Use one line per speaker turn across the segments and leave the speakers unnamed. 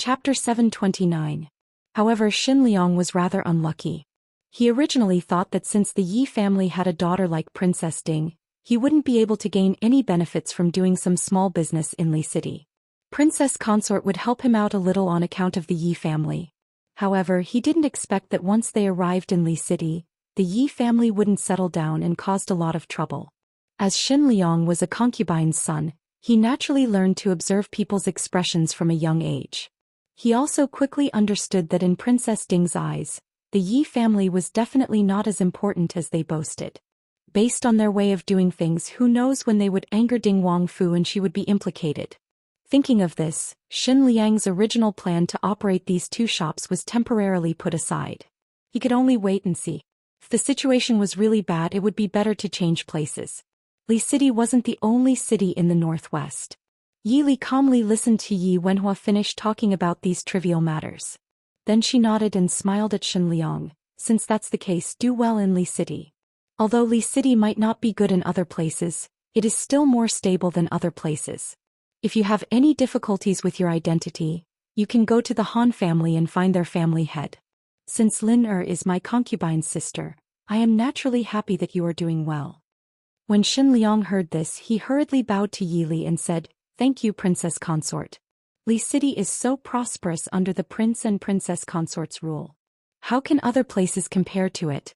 Chapter 729. However, Xin Liang was rather unlucky. He originally thought that since the Yi family had a daughter like Princess Ding, he wouldn't be able to gain any benefits from doing some small business in Li City. Princess Consort would help him out a little on account of the Yi family. However, he didn't expect that once they arrived in Li City, the Yi family wouldn't settle down and caused a lot of trouble. As Xin Liang was a concubine's son, he naturally learned to observe people's expressions from a young age. He also quickly understood that in Princess Ding's eyes, the Yi family was definitely not as important as they boasted. Based on their way of doing things, who knows when they would anger Ding Wangfu and she would be implicated. Thinking of this, Xin Liang's original plan to operate these two shops was temporarily put aside. He could only wait and see. If the situation was really bad, it would be better to change places. Li City wasn't the only city in the northwest. Yi Li calmly listened to Yi Wenhua finish talking about these trivial matters. Then she nodded and smiled at Xin Liang. Since that's the case, do well in Li City. Although Li City might not be good in other places, it is still more stable than other places. If you have any difficulties with your identity, you can go to the Han family and find their family head. Since Lin is my concubine's sister, I am naturally happy that you are doing well. When Xin Liang heard this, he hurriedly bowed to Yi Li and said, "Thank you, Princess Consort. Li City is so prosperous under the Prince and Princess Consort's rule. How can other places compare to it?"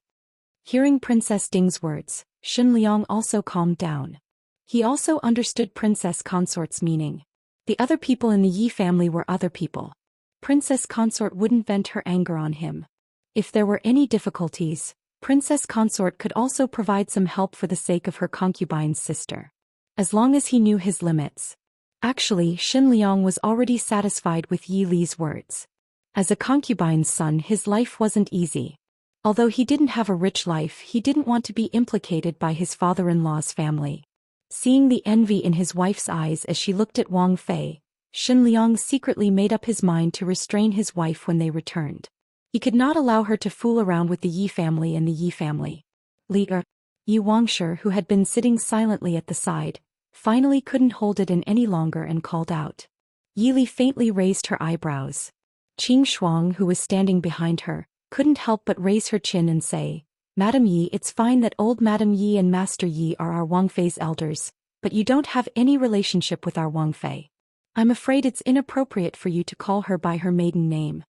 Hearing Princess Ding's words, Xin Liang also calmed down. He also understood Princess Consort's meaning. The other people in the Yi family were other people. Princess Consort wouldn't vent her anger on him. If there were any difficulties, Princess Consort could also provide some help for the sake of her concubine's sister. As long as he knew his limits. Actually, Xin Liang was already satisfied with Yi Li's words. As a concubine's son, his life wasn't easy. Although he didn't have a rich life, he didn't want to be implicated by his father-in-law's family. Seeing the envy in his wife's eyes as she looked at Wang Fei, Xin Liang secretly made up his mind to restrain his wife when they returned. He could not allow her to fool around with the Yi family and the Yi family. Yi Wangshi, who had been sitting silently at the side, finally couldn't hold it in any longer and called out. Yi Li faintly raised her eyebrows. Qing Shuang, who was standing behind her, couldn't help but raise her chin and say, "Madam Yi, it's fine that old Madam Yi and Master Yi are our Wang Fei's elders, but you don't have any relationship with our Wang Fei. I'm afraid it's inappropriate for you to call her by her maiden name."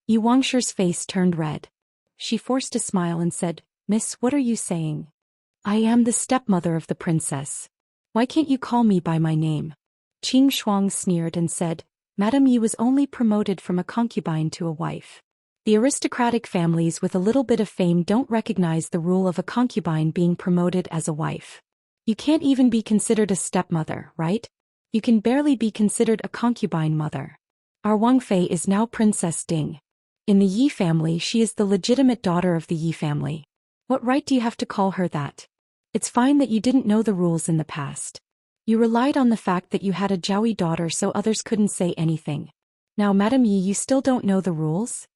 Yi Wangshi's face turned red. She forced a smile and said, "Miss, what are you saying? I am the stepmother of the princess. Why can't you call me by my name?" Qing Shuang sneered and said, "Madam Yi was only promoted from a concubine to a wife. The aristocratic families with a little bit of fame don't recognize the rule of a concubine being promoted as a wife. You can't even be considered a stepmother, right? You can barely be considered a concubine mother. Our Wang Fei is now Princess Ding. In the Yi family, she is the legitimate daughter of the Yi family. What right do you have to call her that? It's fine that you didn't know the rules in the past. You relied on the fact that you had a Jiaoyi daughter so others couldn't say anything. Now, Madam Yi, you still don't know the rules?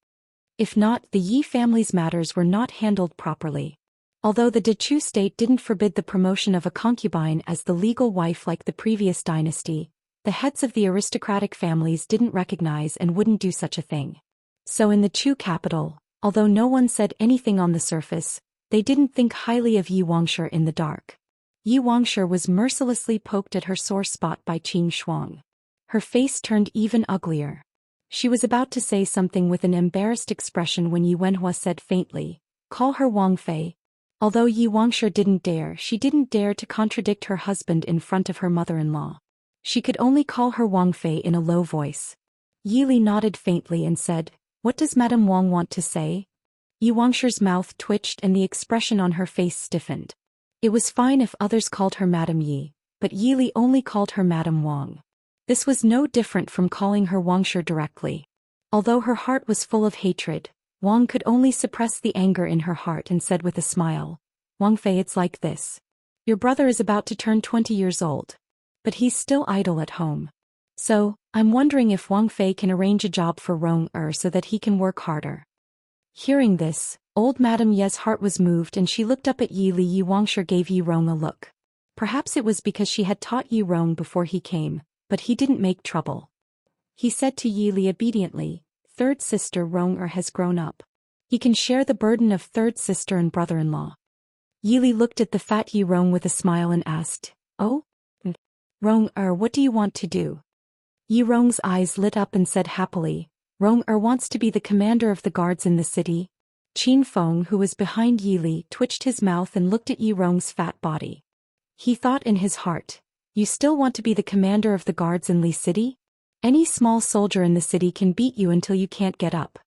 If not, the Yi family's matters were not handled properly. Although the Dechu state didn't forbid the promotion of a concubine as the legal wife like the previous dynasty, the heads of the aristocratic families didn't recognize and wouldn't do such a thing. So in the Chu capital, although no one said anything on the surface, they didn't think highly of Yi Wangshi in the dark. Yi Wangshi was mercilessly poked at her sore spot by Qing Shuang. Her face turned even uglier. She was about to say something with an embarrassed expression when Yi Wenhua said faintly, "Call her Wang Fei." Although Yi Wangshi she didn't dare to contradict her husband in front of her mother-in-law. She could only call her Wang Fei in a low voice. Yi Li nodded faintly and said, "What does Madame Wang want to say?" Yi Wangshi's mouth twitched and the expression on her face stiffened. It was fine if others called her Madame Yi, but Yi Li only called her Madame Wang. This was no different from calling her Wangshi directly. Although her heart was full of hatred, Wang could only suppress the anger in her heart and said with a smile, "Wang Fei, it's like this. Your brother is about to turn 20 years old. But he's still idle at home. So, I'm wondering if Wang Fei can arrange a job for Rong so that he can work harder." Hearing this, old Madame Ye's heart was moved and she looked up at Yi Li. Yi Wangshi gave Yi Rong a look. Perhaps it was because she had taught Yi Rong before he came, but he didn't make trouble. he said to Yi Li obediently. Third sister Rong-er has grown up. He can share the burden of third sister and brother-in-law. Yi Li looked at the fat Yi Rong with a smile and asked, "Oh? Rong-er, what do you want to do?" Yi Rong's eyes lit up and said happily, "Rong-er wants to be the commander of the guards in the city." Qin Feng, who was behind Yi Li, twitched his mouth and looked at Yi Rong's fat body. He thought in his heart, "You still want to be the commander of the guards in Li City? Any small soldier in the city can beat you until you can't get up."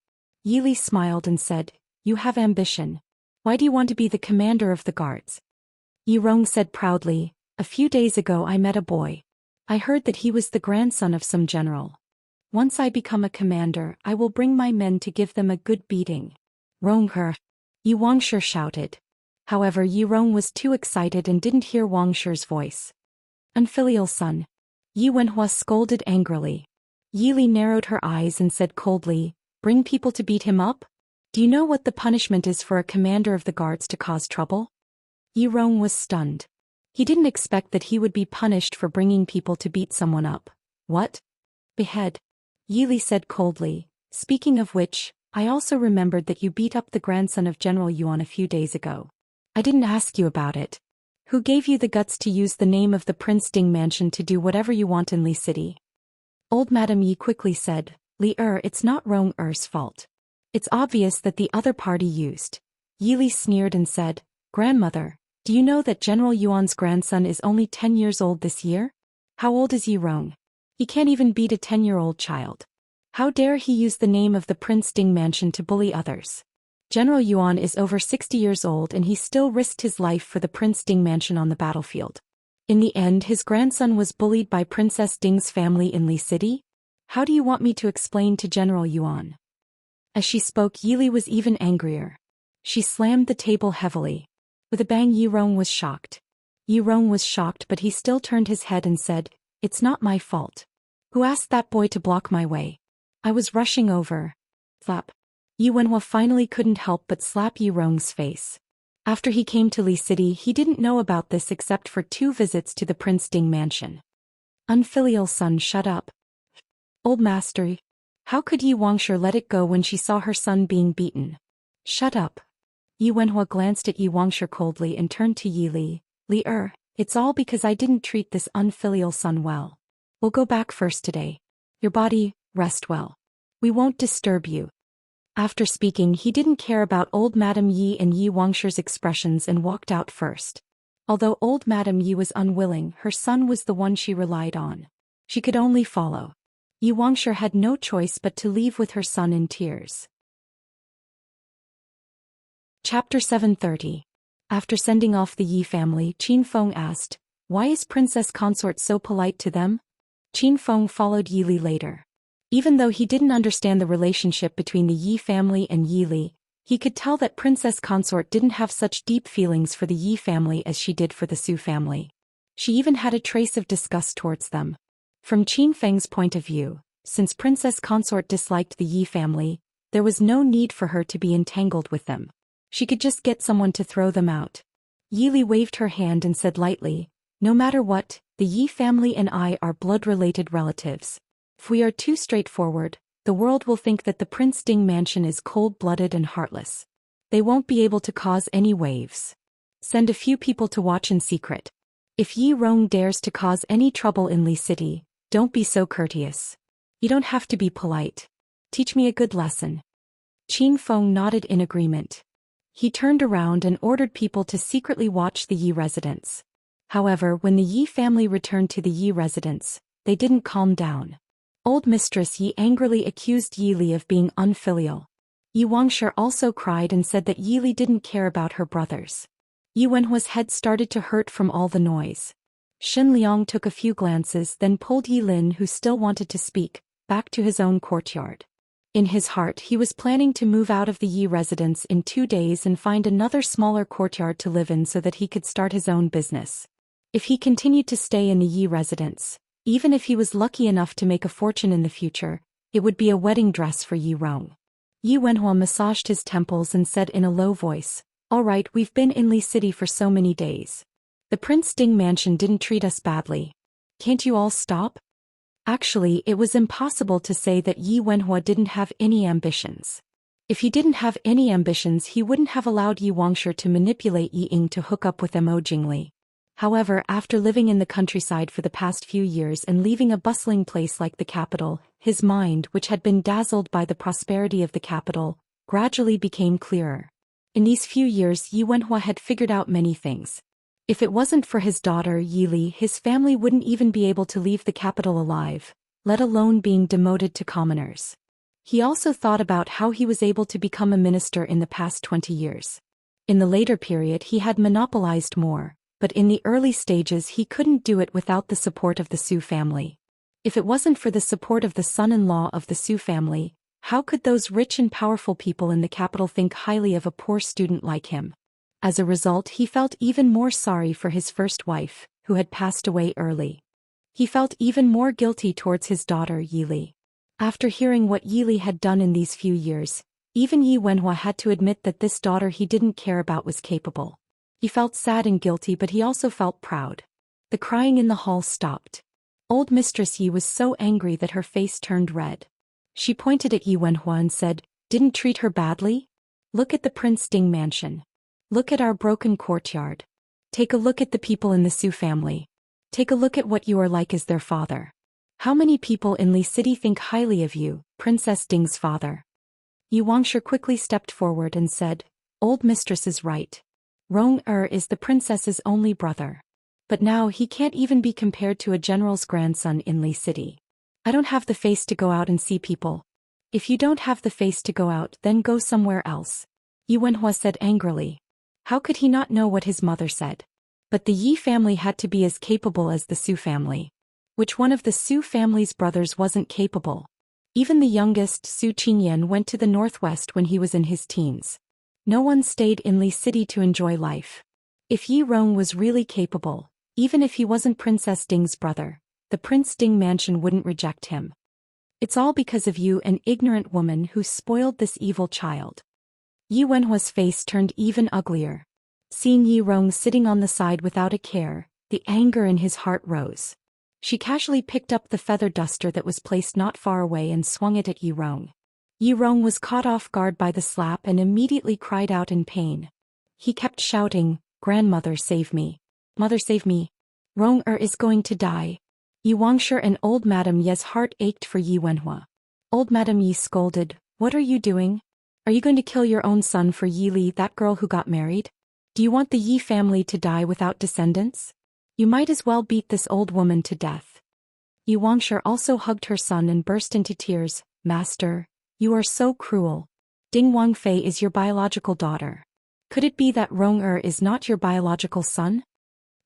Yi Li smiled and said, "You have ambition. Why do you want to be the commander of the guards?" Yi Rong said proudly, "A few days ago I met a boy. I heard that he was the grandson of some general. Once I become a commander, I will bring my men to give them a good beating." "Rong-er!" Yi Wangsher shouted. However, Yi Rong was too excited and didn't hear Wangsher's voice. "Unfilial son!" Yi Wenhua scolded angrily. Yi Li narrowed her eyes and said coldly, "Bring people to beat him up? Do you know what the punishment is for a commander of the guards to cause trouble?" Yi Rong was stunned. He didn't expect that he would be punished for bringing people to beat someone up. "What? Behead?" Yi Li said coldly. "Speaking of which, I also remembered that you beat up the grandson of General Yuan a few days ago. I didn't ask you about it. Who gave you the guts to use the name of the Prince Ding mansion to do whatever you want in Li City?" Old Madam Yi quickly said, "Li-er, it's not Rong-er's fault. It's obvious that the other party used." Yi Li sneered and said, "Grandmother, do you know that General Yuan's grandson is only 10 years old this year? How old is Yi Rong? He can't even beat a 10-year-old child. How dare he use the name of the Prince Ding mansion to bully others? General Yuan is over 60 years old and he still risked his life for the Prince Ding mansion on the battlefield. In the end, his grandson was bullied by Princess Ding's family in Li City? How do you want me to explain to General Yuan?" As she spoke, Yi Li was even angrier. She slammed the table heavily. With a bang, Yi Rong was shocked. Yi Rong was shocked, but he still turned his head and said, "It's not my fault. Who asked that boy to block my way? I was rushing over." Slap. Yi Wenhua finally couldn't help but slap Yi Rong's face. After he came to Li City, he didn't know about this except for 2 visits to the Prince Ding mansion. "Unfilial son, shut up. Old master, how could Yi Wangsher let it go when she saw her son being beaten?" "Shut up." Yi Wenhua glanced at Yi Wangsher coldly and turned to Yi Li. "Li-er, it's all because I didn't treat this unfilial son well. We'll go back first today. Your body, rest well. We won't disturb you." After speaking, he didn't care about old Madam Yi and Yi Wangsher's expressions and walked out first. Although old Madam Yi was unwilling, her son was the one she relied on. She could only follow. Yi Wangsher had no choice but to leave with her son in tears. Chapter 730. After sending off the Yi family, Qin Feng asked, "Why is Princess Consort so polite to them?" Qin Feng followed Yi Li later. Even though he didn't understand the relationship between the Yi family and Yi Li, he could tell that Princess Consort didn't have such deep feelings for the Yi family as she did for the Su family. She even had a trace of disgust towards them. From Qin Feng's point of view, since Princess Consort disliked the Yi family, there was no need for her to be entangled with them. She could just get someone to throw them out. Yi Li waved her hand and said lightly, "No matter what, the Yi family and I are blood-related relatives. If we are too straightforward, the world will think that the Prince Ding mansion is cold-blooded and heartless. They won't be able to cause any waves. Send a few people to watch in secret. If Yi Rong dares to cause any trouble in Li City, don't be so courteous. You don't have to be polite. Teach me a good lesson." Qin Feng nodded in agreement. He turned around and ordered people to secretly watch the Yi residence. However, when the Yi family returned to the Yi residence, they didn't calm down. Old Mistress Yi angrily accused Yi Li of being unfilial. Yi Wangsher also cried and said that Yi Li didn't care about her brothers. Yi Wenhua's head started to hurt from all the noise. Shen Liang took a few glances, then pulled Yi Lin, who still wanted to speak, back to his own courtyard. In his heart, he was planning to move out of the Yi residence in 2 days and find another smaller courtyard to live in so that he could start his own business. If he continued to stay in the Yi residence, even if he was lucky enough to make a fortune in the future, it would be a wedding dress for Yi Rong. Yi Wenhua massaged his temples and said in a low voice, "All right, we've been in Li City for so many days. The Prince Ding mansion didn't treat us badly. Can't you all stop?" Actually, it was impossible to say that Yi Wenhua didn't have any ambitions. If he didn't have any ambitions, he wouldn't have allowed Yi Wangshe to manipulate Yi Ying to hook up with Mo Jingli. However, after living in the countryside for the past few years and leaving a bustling place like the capital, his mind, which had been dazzled by the prosperity of the capital, gradually became clearer. In these few years, Yi Wenhua had figured out many things. If it wasn't for his daughter Yi Li, his family wouldn't even be able to leave the capital alive, let alone being demoted to commoners. He also thought about how he was able to become a minister in the past 20 years. In the later period he had monopolized more, but in the early stages he couldn't do it without the support of the Su family. If it wasn't for the support of the son-in-law of the Su family, how could those rich and powerful people in the capital think highly of a poor student like him? As a result, he felt even more sorry for his first wife, who had passed away early. He felt even more guilty towards his daughter Yi Li. After hearing what Yi Li had done in these few years, even Yi Wenhua had to admit that this daughter he didn't care about was capable. He felt sad and guilty, but he also felt proud. The crying in the hall stopped. Old Mistress Yi was so angry that her face turned red. She pointed at Yi Wenhua and said, "Didn't treat her badly? Look at the Prince Ding mansion. Look at our broken courtyard. Take a look at the people in the Su family. Take a look at what you are like as their father. How many people in Li City think highly of you, Princess Ding's father?" Yi Wangshe quickly stepped forward and said, "Old mistress is right. Rong is the princess's only brother. But now he can't even be compared to a general's grandson in Li City. I don't have the face to go out and see people." "If you don't have the face to go out, then go somewhere else," Yi Wenhua said angrily. How could he not know what his mother said? But the Yi family had to be as capable as the Su family. Which one of the Su family's brothers wasn't capable? Even the youngest, Su Qingyan, went to the northwest when he was in his teens. No one stayed in Li City to enjoy life. If Yi Rong was really capable, even if he wasn't Princess Ding's brother, the Prince Ding mansion wouldn't reject him. It's all because of you, an ignorant woman who spoiled this evil child. Yi Wenhua's face turned even uglier. Seeing Yi Rong sitting on the side without a care, the anger in his heart rose. She casually picked up the feather duster that was placed not far away and swung it at Yi Rong. Yi Rong was caught off guard by the slap and immediately cried out in pain. He kept shouting, "Grandmother, save me. Mother, save me. Rong is going to die." Yi Wangshe and old Madame Ye's heart ached for Yi Wenhua. Old Madame Ye scolded, "What are you doing? Are you going to kill your own son for Yi Li, that girl who got married? Do you want the Yi family to die without descendants? You might as well beat this old woman to death." Yi Wangshe also hugged her son and burst into tears. "Master, you are so cruel. Ding Wangfei is your biological daughter. Could it be that Rong is not your biological son?"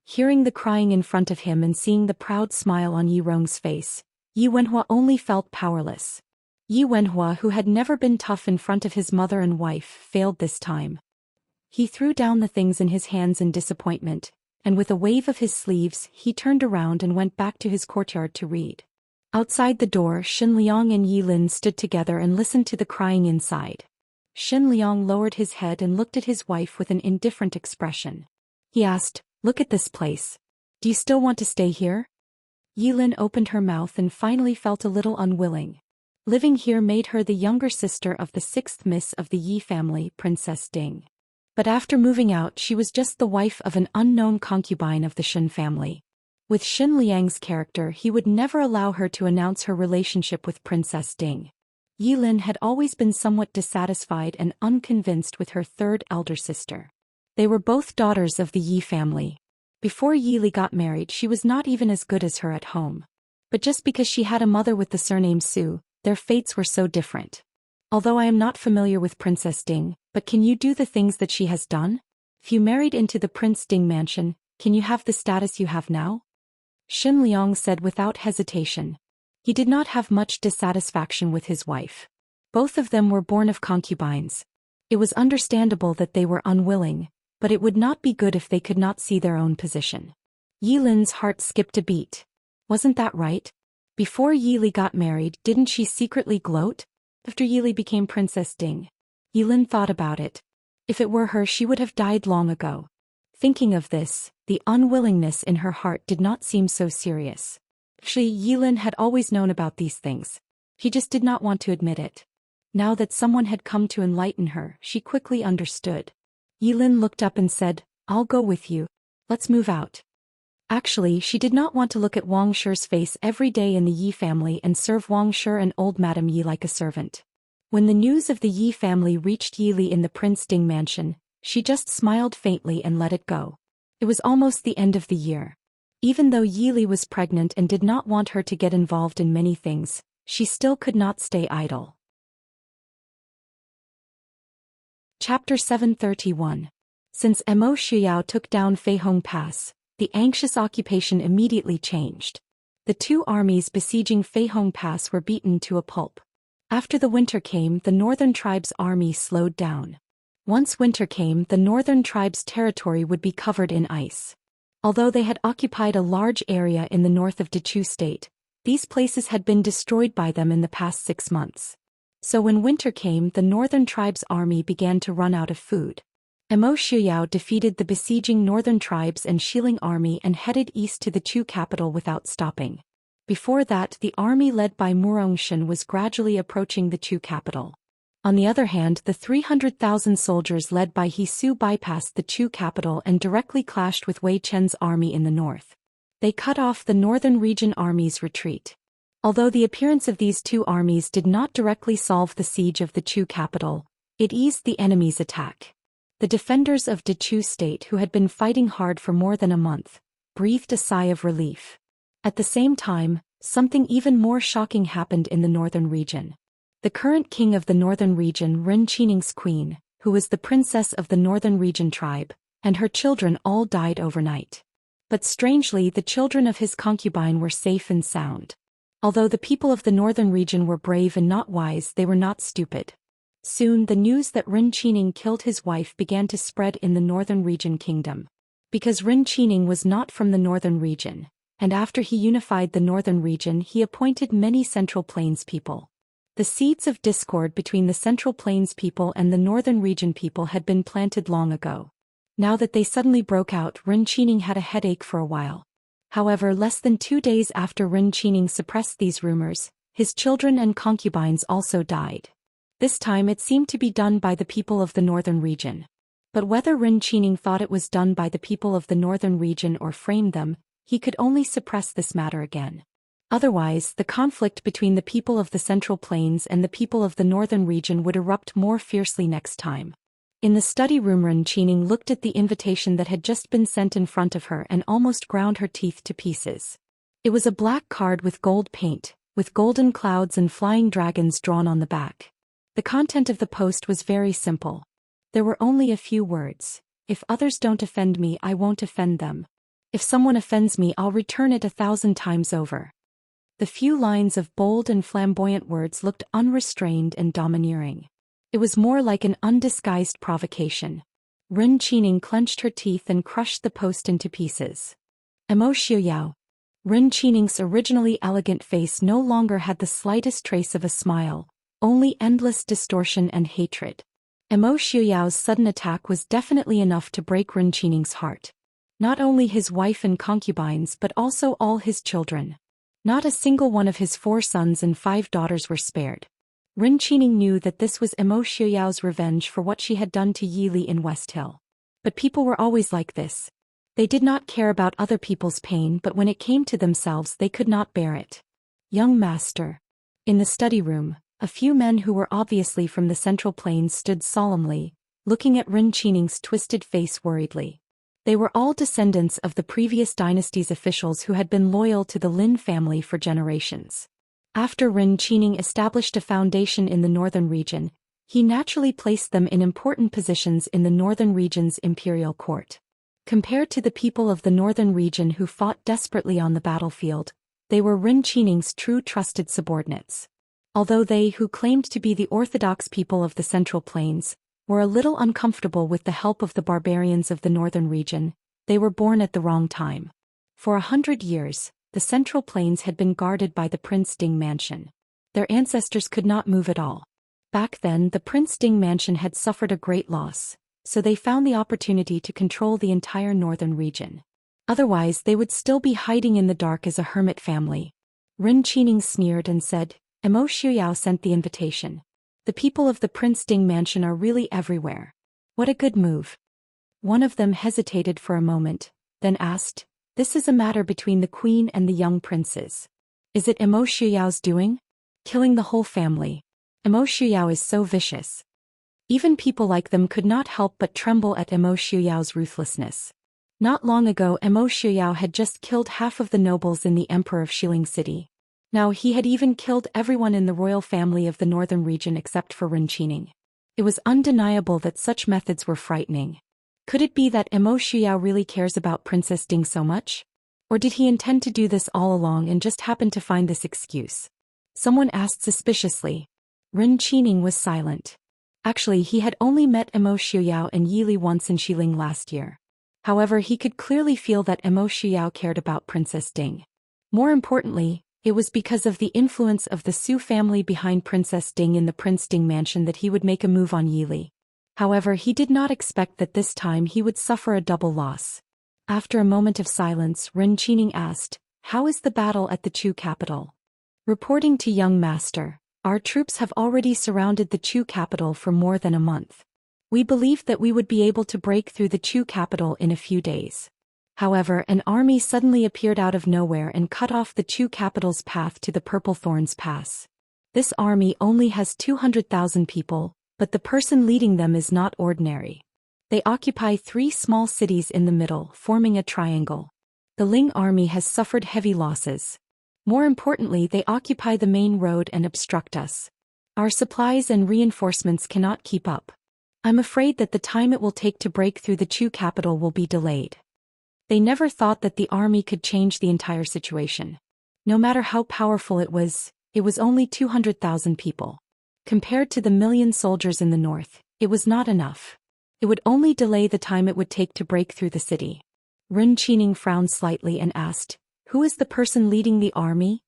Hearing the crying in front of him and seeing the proud smile on Yi Rong's face, Yi Wenhua only felt powerless. Yi Wenhua, who had never been tough in front of his mother and wife, failed this time. He threw down the things in his hands in disappointment, and with a wave of his sleeves he turned around and went back to his courtyard to read. Outside the door, Shen Liang and Yi Lin stood together and listened to the crying inside. Shen Liang lowered his head and looked at his wife with an indifferent expression. He asked, "Look at this place. Do you still want to stay here?" Yi Lin opened her mouth and finally felt a little unwilling. Living here made her the younger sister of the sixth miss of the Yi family, Princess Ding. But after moving out, she was just the wife of an unknown concubine of the Shen family. With Shen Liang's character, he would never allow her to announce her relationship with Princess Ding. Yi Lin had always been somewhat dissatisfied and unconvinced with her third elder sister. They were both daughters of the Yi family. Before Yi Li got married, she was not even as good as her at home. But just because she had a mother with the surname Su, their fates were so different. "Although I am not familiar with Princess Ding, but can you do the things that she has done? If you married into the Prince Ding mansion, can you have the status you have now?" Shen Liang said without hesitation. He did not have much dissatisfaction with his wife. Both of them were born of concubines. It was understandable that they were unwilling, but it would not be good if they could not see their own position. Yi Lin's heart skipped a beat. Wasn't that right? Before Yi Li got married, didn't she secretly gloat? After Yi Li became Princess Ding, Yi Lin thought about it. If it were her, she would have died long ago. Thinking of this, the unwillingness in her heart did not seem so serious. Actually, Yilin had always known about these things. He just did not want to admit it. Now that someone had come to enlighten her, she quickly understood. Yilin looked up and said, "I'll go with you. Let's move out." Actually, she did not want to look at Wang Shi's face every day in the Yi family and serve Wang Shi and old Madame Yi like a servant. When the news of the Yi family reached Yili in the Prince Ding mansion, she just smiled faintly and let it go. It was almost the end of the year. Even though Yili was pregnant and did not want her to get involved in many things, she still could not stay idle. Chapter 731. Since Mo Shuyao took down Feihong Pass, the anxious occupation immediately changed. The two armies besieging Feihong Pass were beaten to a pulp. After the winter came, the northern tribes' army slowed down. Once winter came, the northern tribes' territory would be covered in ice. Although they had occupied a large area in the north of Dechu State, these places had been destroyed by them in the past 6 months. So when winter came, the northern tribes' army began to run out of food. Mo Shuyao defeated the besieging northern tribes and Xiling army and headed east to the Chu capital without stopping. Before that, the army led by Murongshan was gradually approaching the Chu capital. On the other hand, the 300,000 soldiers led by He Su bypassed the Chu capital and directly clashed with Wei Chen's army in the north. They cut off the northern region army's retreat. Although the appearance of these two armies did not directly solve the siege of the Chu capital, it eased the enemy's attack. The defenders of Dechu State, who had been fighting hard for more than a month, breathed a sigh of relief. At the same time, something even more shocking happened in the northern region. The current king of the northern region, Ren Qining's queen, who was the princess of the northern region tribe, and her children all died overnight. But strangely, the children of his concubine were safe and sound. Although the people of the northern region were brave and not wise, they were not stupid. Soon the news that Ren Qining killed his wife began to spread in the northern region kingdom. Because Ren Qining was not from the northern region, and after he unified the northern region, he appointed many Central Plains people. The seeds of discord between the Central Plains people and the northern region people had been planted long ago. Now that they suddenly broke out, Ren Qining had a headache for a while. However, less than 2 days after Ren Qining suppressed these rumors, his children and concubines also died. This time it seemed to be done by the people of the northern region. But whether Ren Qining thought it was done by the people of the northern region or framed them, he could only suppress this matter again. Otherwise, the conflict between the people of the Central Plains and the people of the northern region would erupt more fiercely next time. In the study room, Ren Qining looked at the invitation that had just been sent in front of her and almost ground her teeth to pieces. It was a black card with gold paint, with golden clouds and flying dragons drawn on the back. The content of the post was very simple. There were only a few words. If others don't offend me, I won't offend them. If someone offends me, I'll return it 1,000 times over. The few lines of bold and flamboyant words looked unrestrained and domineering. It was more like an undisguised provocation. Ren Qining clenched her teeth and crushed the post into pieces. Mo Shuyao. Ren Qining's originally elegant face no longer had the slightest trace of a smile, only endless distortion and hatred. Mo Shuyao's sudden attack was definitely enough to break Ren Qining's heart. Not only his wife and concubines but also all his children. Not a single one of his 4 sons and 5 daughters were spared. Ren Qining knew that this was Mo Shuyao's revenge for what she had done to Yili in West Hill. But people were always like this. They did not care about other people's pain, but when it came to themselves they could not bear it. Young master. In the study room, a few men who were obviously from the Central Plains stood solemnly, looking at Ren Qining's twisted face worriedly. They were all descendants of the previous dynasty's officials who had been loyal to the Lin family for generations. After Ren Qining established a foundation in the northern region, he naturally placed them in important positions in the northern region's imperial court. Compared to the people of the northern region who fought desperately on the battlefield, they were Ren Qining's true trusted subordinates. Although they who claimed to be the orthodox people of the Central Plains were a little uncomfortable with the help of the barbarians of the northern region, they were born at the wrong time. For 100 years, the Central Plains had been guarded by the Prince Ding mansion. Their ancestors could not move at all. Back then, the Prince Ding mansion had suffered a great loss, so they found the opportunity to control the entire northern region. Otherwise they would still be hiding in the dark as a hermit family. Ren Qining sneered and said, Emo Shuyao sent the invitation. The people of the Prince Ding mansion are really everywhere. What a good move. One of them hesitated for a moment, then asked, This is a matter between the queen and the young princes. Is it Emo Shuyao's doing? Killing the whole family. Emo Shuyao is so vicious. Even people like them could not help but tremble at Emo Shuyao's ruthlessness. Not long ago Emo Shuyao had just killed half of the nobles in the Emperor of Xiling City. Now he had even killed everyone in the royal family of the northern region except for Ren Qining. It was undeniable that such methods were frightening. Could it be that Emo Shuyao really cares about Princess Ding so much? Or did he intend to do this all along and just happen to find this excuse? Someone asked suspiciously. Ren Qining was silent. Actually, he had only met Emo Shuyao and Yi Li once in Xiling last year. However, he could clearly feel that Emo Shuyao cared about Princess Ding. More importantly, it was because of the influence of the Su family behind Princess Ding in the Prince Ding mansion that he would make a move on Yi Li. However, he did not expect that this time he would suffer a double loss. After a moment of silence, Ren Qining asked, How is the battle at the Chu capital? Reporting to young master, our troops have already surrounded the Chu capital for more than a month. We believed that we would be able to break through the Chu capital in a few days. However, an army suddenly appeared out of nowhere and cut off the Chu capital's path to the Purple Thorns Pass. This army only has 200,000 people, but the person leading them is not ordinary. They occupy 3 small cities in the middle, forming a triangle. The Ling army has suffered heavy losses. More importantly, they occupy the main road and obstruct us. Our supplies and reinforcements cannot keep up. I'm afraid that the time it will take to break through the Chu capital will be delayed. They never thought that the army could change the entire situation. No matter how powerful it was only 200,000 people. Compared to the million soldiers in the north, it was not enough. It would only delay the time it would take to break through the city. Ren Qining frowned slightly and asked, Who is the person leading the army?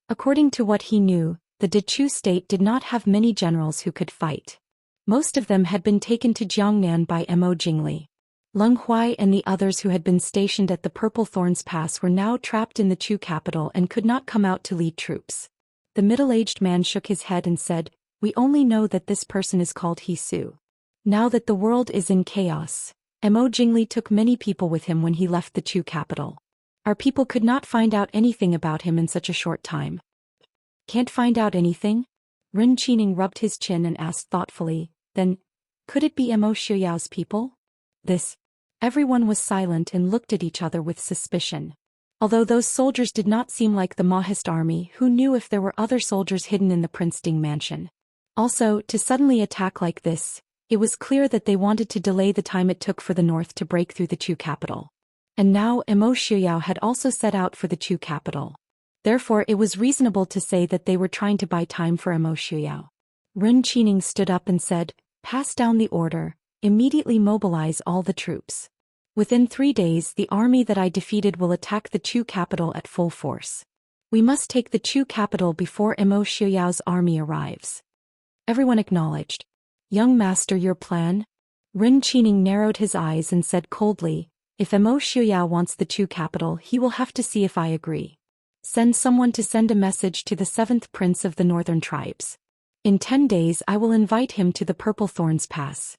According to what he knew, the Dechu state did not have many generals who could fight. Most of them had been taken to Jiangnan by Mo Jingli. Leng Huai and the others who had been stationed at the Purple Thorns Pass were now trapped in the Chu capital and could not come out to lead troops. The middle-aged man shook his head and said, We only know that this person is called He Su. Now that the world is in chaos, Mo Jingli took many people with him when he left the Chu capital. Our people could not find out anything about him in such a short time. Can't find out anything? Ren Qining rubbed his chin and asked thoughtfully, Then, could it be Mo Shuyao's people? Everyone was silent and looked at each other with suspicion. Although those soldiers did not seem like the Mahist army, who knew if there were other soldiers hidden in the Prince Ding mansion. Also, to suddenly attack like this, it was clear that they wanted to delay the time it took for the north to break through the Chu capital. And now Mo Shuyao had also set out for the Chu capital. Therefore it was reasonable to say that they were trying to buy time for Mo Shuyao. Ren Qining stood up and said, Pass down the order, immediately mobilize all the troops. Within 3 days the army that I defeated will attack the Chu capital at full force. We must take the Chu capital before Mo Shuyao's army arrives. Everyone acknowledged. Young master, your plan? Ren Qining narrowed his eyes and said coldly, If Mo Shuyao wants the Chu capital, he will have to see if I agree. Send someone to send a message to the 7th prince of the northern tribes. In 10 days I will invite him to the Purple Thorns Pass.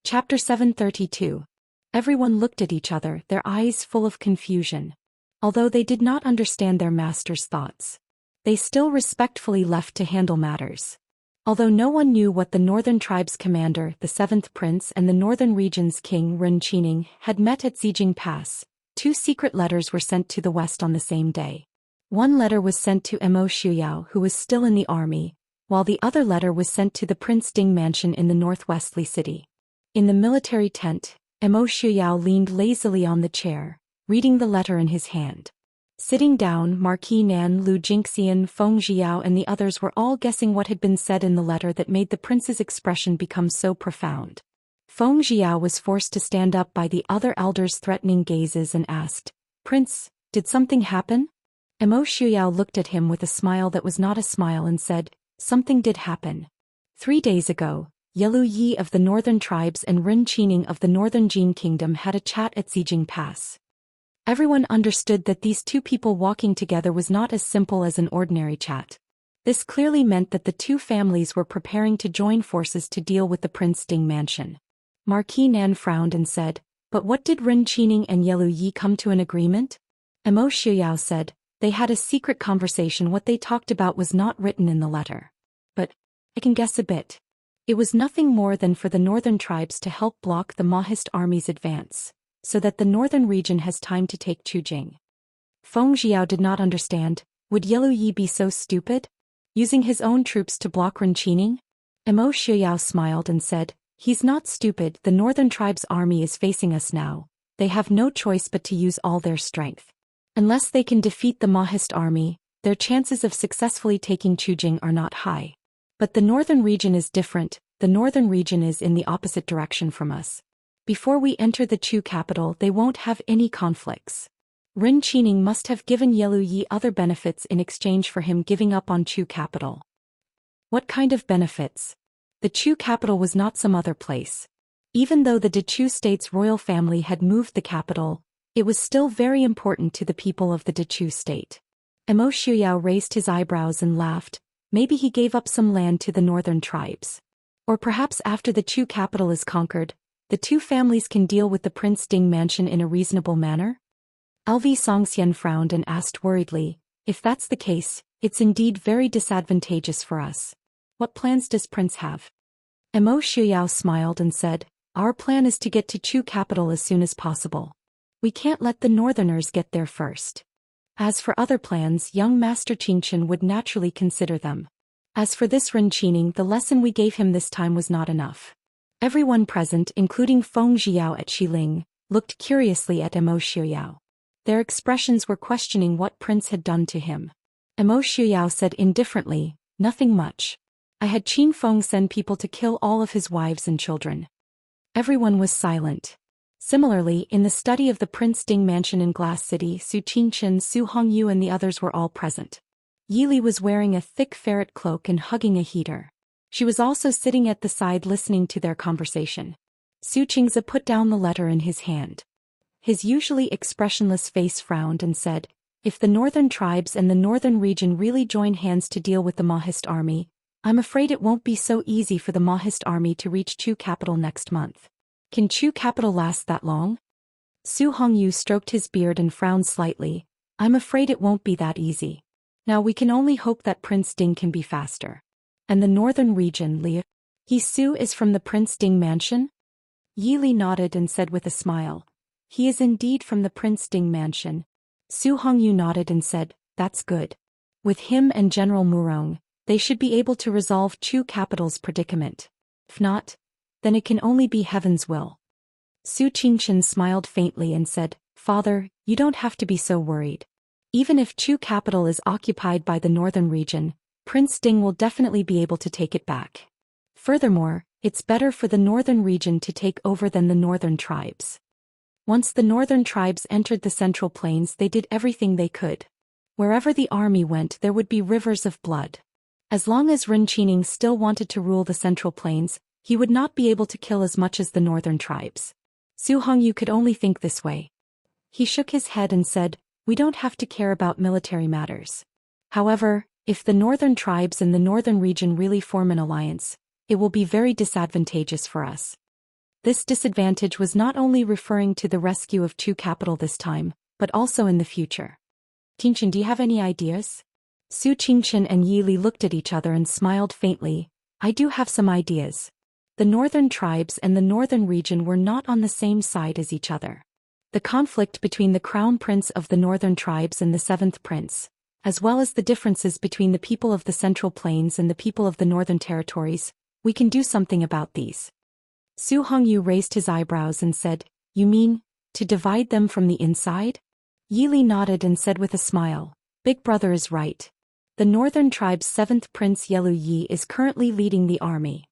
Chapter 732. Everyone looked at each other, their eyes full of confusion. Although they did not understand their master's thoughts, they still respectfully left to handle matters. Although no one knew what the northern tribe's commander, the 7th prince and the northern region's king Ren Qining had met at Zijing Pass, 2 secret letters were sent to the west on the same day. One letter was sent to Mo Shuyao, who was still in the army, while the other letter was sent to the Prince Ding mansion in the northwestly city. In the military tent, Mo Shuyao leaned lazily on the chair, reading the letter in his hand. Sitting down, Marquis Nan, Lu Jingxian, Feng Jiao and the others were all guessing what had been said in the letter that made the prince's expression become so profound. Feng Jiao was forced to stand up by the other elders' threatening gazes and asked, Prince, did something happen? Mo Shuyao looked at him with a smile that was not a smile and said, Something did happen. 3 days ago, Yelu Yi of the northern tribes and Rin Qining of the northern Jin kingdom had a chat at Xijing Pass. Everyone understood that these two people walking together was not as simple as an ordinary chat. This clearly meant that the two families were preparing to join forces to deal with the Prince Ding mansion. Marquis Nan frowned and said, "But what did Rin Qining and Yelu Yi come to an agreement?" Mo Xiuyao said, "They had a secret conversation. What they talked about was not written in the letter. But I can guess a bit. It was nothing more than for the northern tribes to help block the Mahist army's advance, so that the northern region has time to take Chujing." Feng Jiao did not understand. Would Yelu Yi be so stupid? Using his own troops to block Rin Qining? Mo Xiuyao smiled and said, "He's not stupid. The northern tribes' army is facing us now. They have no choice but to use all their strength. Unless they can defeat the Mahist army, their chances of successfully taking Chujing are not high. But the northern region is different. The northern region is in the opposite direction from us. Before we enter the Chu capital, they won't have any conflicts. Rin Qining must have given Yelu Yi other benefits in exchange for him giving up on Chu capital." What kind of benefits? The Chu capital was not some other place. Even though the Dechu state's royal family had moved the capital, it was still very important to the people of the Dechu state. Mo Xiuyao raised his eyebrows and laughed. Maybe he gave up some land to the northern tribes. Or perhaps after the Chu capital is conquered, the two families can deal with the Prince Ding mansion in a reasonable manner? LV Songxian frowned and asked worriedly, "If that's the case, it's indeed very disadvantageous for us. What plans does Prince have?" Mo Xiuyao smiled and said, "Our plan is to get to Chu capital as soon as possible. We can't let the northerners get there first. As for other plans, young Master Qingchen would naturally consider them. As for this Rin Qining, the lesson we gave him this time was not enough." Everyone present, including Feng Jiao at Xiling, looked curiously at Mo Xiuyao. Their expressions were questioning what Prince had done to him. Mo Xiuyao said indifferently, "Nothing much. I had Qin Feng send people to kill all of his wives and children." Everyone was silent. Similarly, in the study of the Prince Ding mansion in Glass City, Su Qingchen, Su Hongyu and the others were all present. Yili was wearing a thick ferret cloak and hugging a heater. She was also sitting at the side listening to their conversation. Su Qingze put down the letter in his hand. His usually expressionless face frowned and said, "If the northern tribes and the northern region really join hands to deal with the Mahist army, I'm afraid it won't be so easy for the Mahist army to reach Chu capital next month. Can Chu capital last that long?" Su Hongyu stroked his beard and frowned slightly. "I'm afraid it won't be that easy. Now we can only hope that Prince Ding can be faster." "And the northern region, Li? He Su is from the Prince Ding mansion?" Yi Li nodded and said with a smile, "He is indeed from the Prince Ding mansion." Su Hongyu nodded and said, "That's good. With him and General Murong, they should be able to resolve Chu capital's predicament. If not, then it can only be heaven's will." Su Qingchen smiled faintly and said, "Father, you don't have to be so worried. Even if Chu capital is occupied by the northern region, Prince Ding will definitely be able to take it back. Furthermore, it's better for the northern region to take over than the northern tribes." Once the northern tribes entered the Central Plains, they did everything they could. Wherever the army went, there would be rivers of blood. As long as Rin Qining still wanted to rule the Central Plains, he would not be able to kill as much as the northern tribes. Su Hongyu could only think this way. He shook his head and said, "We don't have to care about military matters. However, if the northern tribes and the northern region really form an alliance, it will be very disadvantageous for us." This disadvantage was not only referring to the rescue of Chu capital this time, but also in the future. "Qingchen, do you have any ideas?" Su Qingchen and Yi Li looked at each other and smiled faintly. "I do have some ideas. The northern tribes and the northern region were not on the same side as each other. The conflict between the crown prince of the northern tribes and the seventh prince, as well as the differences between the people of the Central Plains and the people of the northern territories, we can do something about these." Su Hongyu raised his eyebrows and said, "You mean, to divide them from the inside?" Yi Li nodded and said with a smile, "Big brother is right. The northern tribe's seventh prince Yelu Yi is currently leading the army.